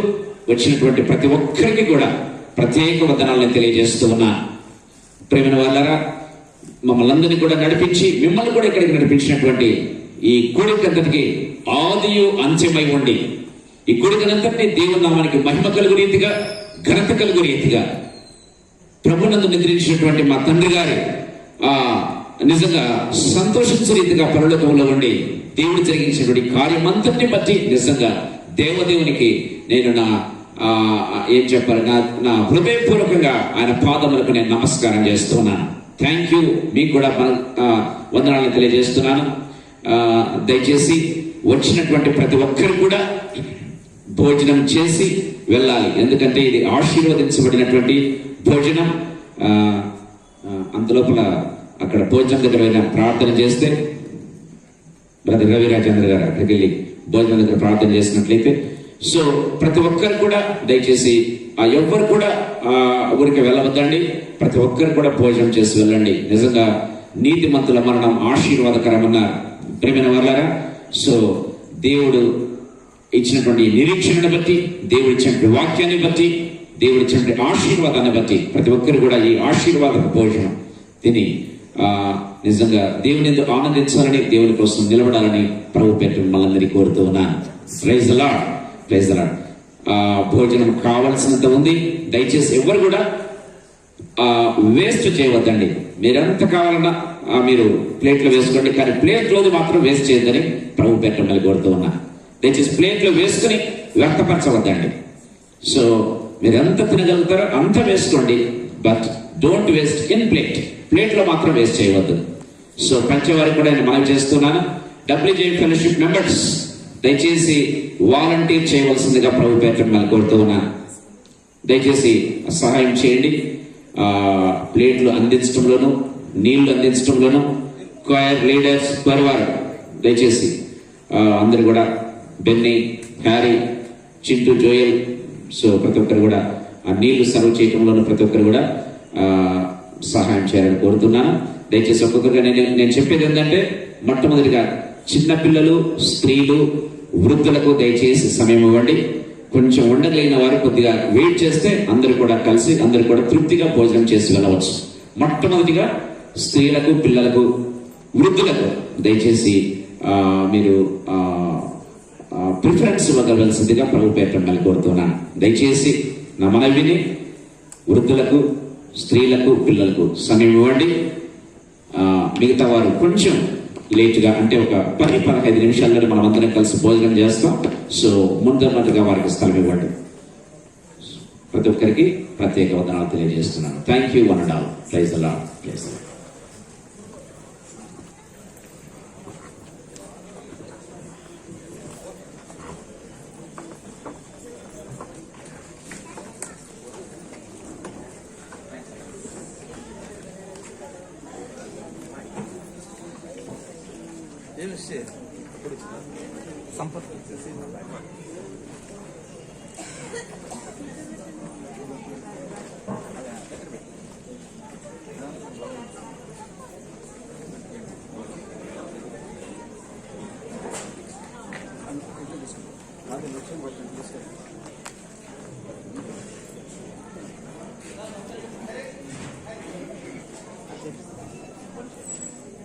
వచ్చినటువంటి ప్రతి ఒక్కరికి కూడా ప్రత్యేక వందనాలను తెలియజేస్తూ ఉన్నా. ప్రేమైన వాళ్ళారా, మమ్మల్ని అందరినీ కూడా నడిపించి మిమ్మల్ని కూడా ఇక్కడికి నడిపించినటువంటి ఈ కూడికంతటికి ఆదియు అంత్యమై ఉండి ఈ కూడికనంతటినీ దేవుని నామానికి మహిమ కలుగు రీతిగా, ఘనత కలుగు రీతిగా ప్రభునందు నిద్రించినటువంటి మా తండ్రి గారి నిజంగా సంతోషించే రీతిగా పరలోకంలో ఉండి దేవుడు జరిగించినటువంటి కార్యమంతటిని బట్టి నిజంగా దేవదేవునికి నేను ఏం చెప్పాలి, నా హృదయపూర్వకంగా ఆయన పాదములకు నేను నమస్కారం చేస్తున్నాను. Thank you. మీకు కూడా వందనాలను తెలియజేస్తున్నాను. దయచేసి వచ్చినటువంటి ప్రతి ఒక్కరు కూడా భోజనం చేసి వెళ్ళాలి, ఎందుకంటే ఇది ఆశీర్వదించబడినటువంటి భోజనం. అందులోపల అక్కడ భోజనం దగ్గర ప్రార్థన చేస్తే బ్రదర్ రవి రాజేంద్ర గారు అక్కడికి వెళ్ళి భోజనం దగ్గర ప్రార్థన చేసినట్లయితే, సో ప్రతి ఒక్కరు కూడా దయచేసి ఎవ్వరు కూడా ఊరికి వెళ్ళవద్దండి. ప్రతి ఒక్కరు కూడా భోజనం చేసి వెళ్ళండి. నిజంగా నీతిమంతుల మరణం ఆశీర్వాదకరమన్న ప్రేమైన వాళ్ళారా. సో దేవుడు ఇచ్చినటువంటి నిరీక్షణను బట్టి, దేవుడు ఇచ్చినటువంటి వాక్యాన్ని బట్టి, దేవుడు ఇచ్చినటువంటి ఆశీర్వాదాన్ని బట్టి ప్రతి ఒక్కరు కూడా ఈ ఆశీర్వాద భోజనం తిని నిజంగా దేవుని ఎందుకు ఆనందించాలని, దేవుని కోసం నిలబడాలని ప్రభు పేరు మనందరినీ కోరుతూ ఉన్నాను. Praise the lord. Praise the Lord. భోజనం కావాల్సినంత ఉంది. దయచేసి ఎవరు కూడా వేస్ట్ చేయవద్దండి. మీరెంత కావాలన్నా మీరు ప్లేట్లో వేసుకోండి, కానీ ప్లేట్లోది మాత్రం వేస్ట్ చేయొద్దని ప్రభు పేరు మళ్ళీ కోరుతూ ఉన్నా. దయచేసి ప్లేట్లో వేసుకుని వ్యక్తపరచవద్దండి. సో మీరు ఎంత తినగలుగుతారో అంత వేసుకోండి, బట్ డోంట్ వేస్ట్ ఇన్ ప్లేట్లో మాత్రం వేస్ట్ చేయవద్దు. సో పంచేవారికి కూడా నేను మనవి చేస్తున్నాను. WJ ఫెలోషిప్ మెంబర్స్ దయచేసి వాలంటీర్ చేయవలసిందిగా ప్రభు పేరు మళ్ళీ కోరుతూ ఉన్నాను. దయచేసి సహాయం చేయండి. ప్లేట్లు అందించడంలోను, నీళ్లు అందించడంలోను, క్వైర్ లీడర్స్, వారు దయచేసి అందరు కూడా Benny, Harry, Chintu, Joel, so ప్రతి ఒక్కరు కూడా ఆ నీళ్లు సర్వ్ చేయడంలోనూ ప్రతి ఒక్కరు కూడా సహాయం చేయాలని కోరుతున్నాను. దయచేసి ఒక్కొక్కరుగా నేను చెప్పేది ఏంటంటే, మొట్టమొదటిగా చిన్నపిల్లలు, స్త్రీలు, వృద్ధులకు దయచేసి సమయం ఇవ్వండి. కొంచెం ఉండగలిగిన వారు కొద్దిగా వెయిట్ చేస్తే అందరూ కూడా కలిసి అందరూ కూడా తృప్తిగా భోజనం చేసి వెళ్ళవచ్చు. మొట్టమొదటిగా స్త్రీలకు, పిల్లలకు, వృద్ధులకు దయచేసి మీరు ప్రిఫరెన్స్ ఇవ్వగలవలసిందిగా ప్రభు పేరు మిమ్మల్ని కోరుతున్నాను. దయచేసి నా మనవిని వృద్ధులకు, స్త్రీలకు, పిల్లలకు సమయం ఇవ్వండి. మిగతా వారు కొంచెం లేటుగా, అంటే ఒక 10-15 నిమిషాల్లో మనం అందరం కలిసి భోజనం చేస్తాం. సో ముందన్నట్టుగా వారికి స్థలం ఇవ్వండి. ప్రతి ఒక్కరికి ప్రత్యేక వందనాలు తెలియజేస్తున్నాను. Thank you one and all. Praise the lord. Praise the lord. Sampath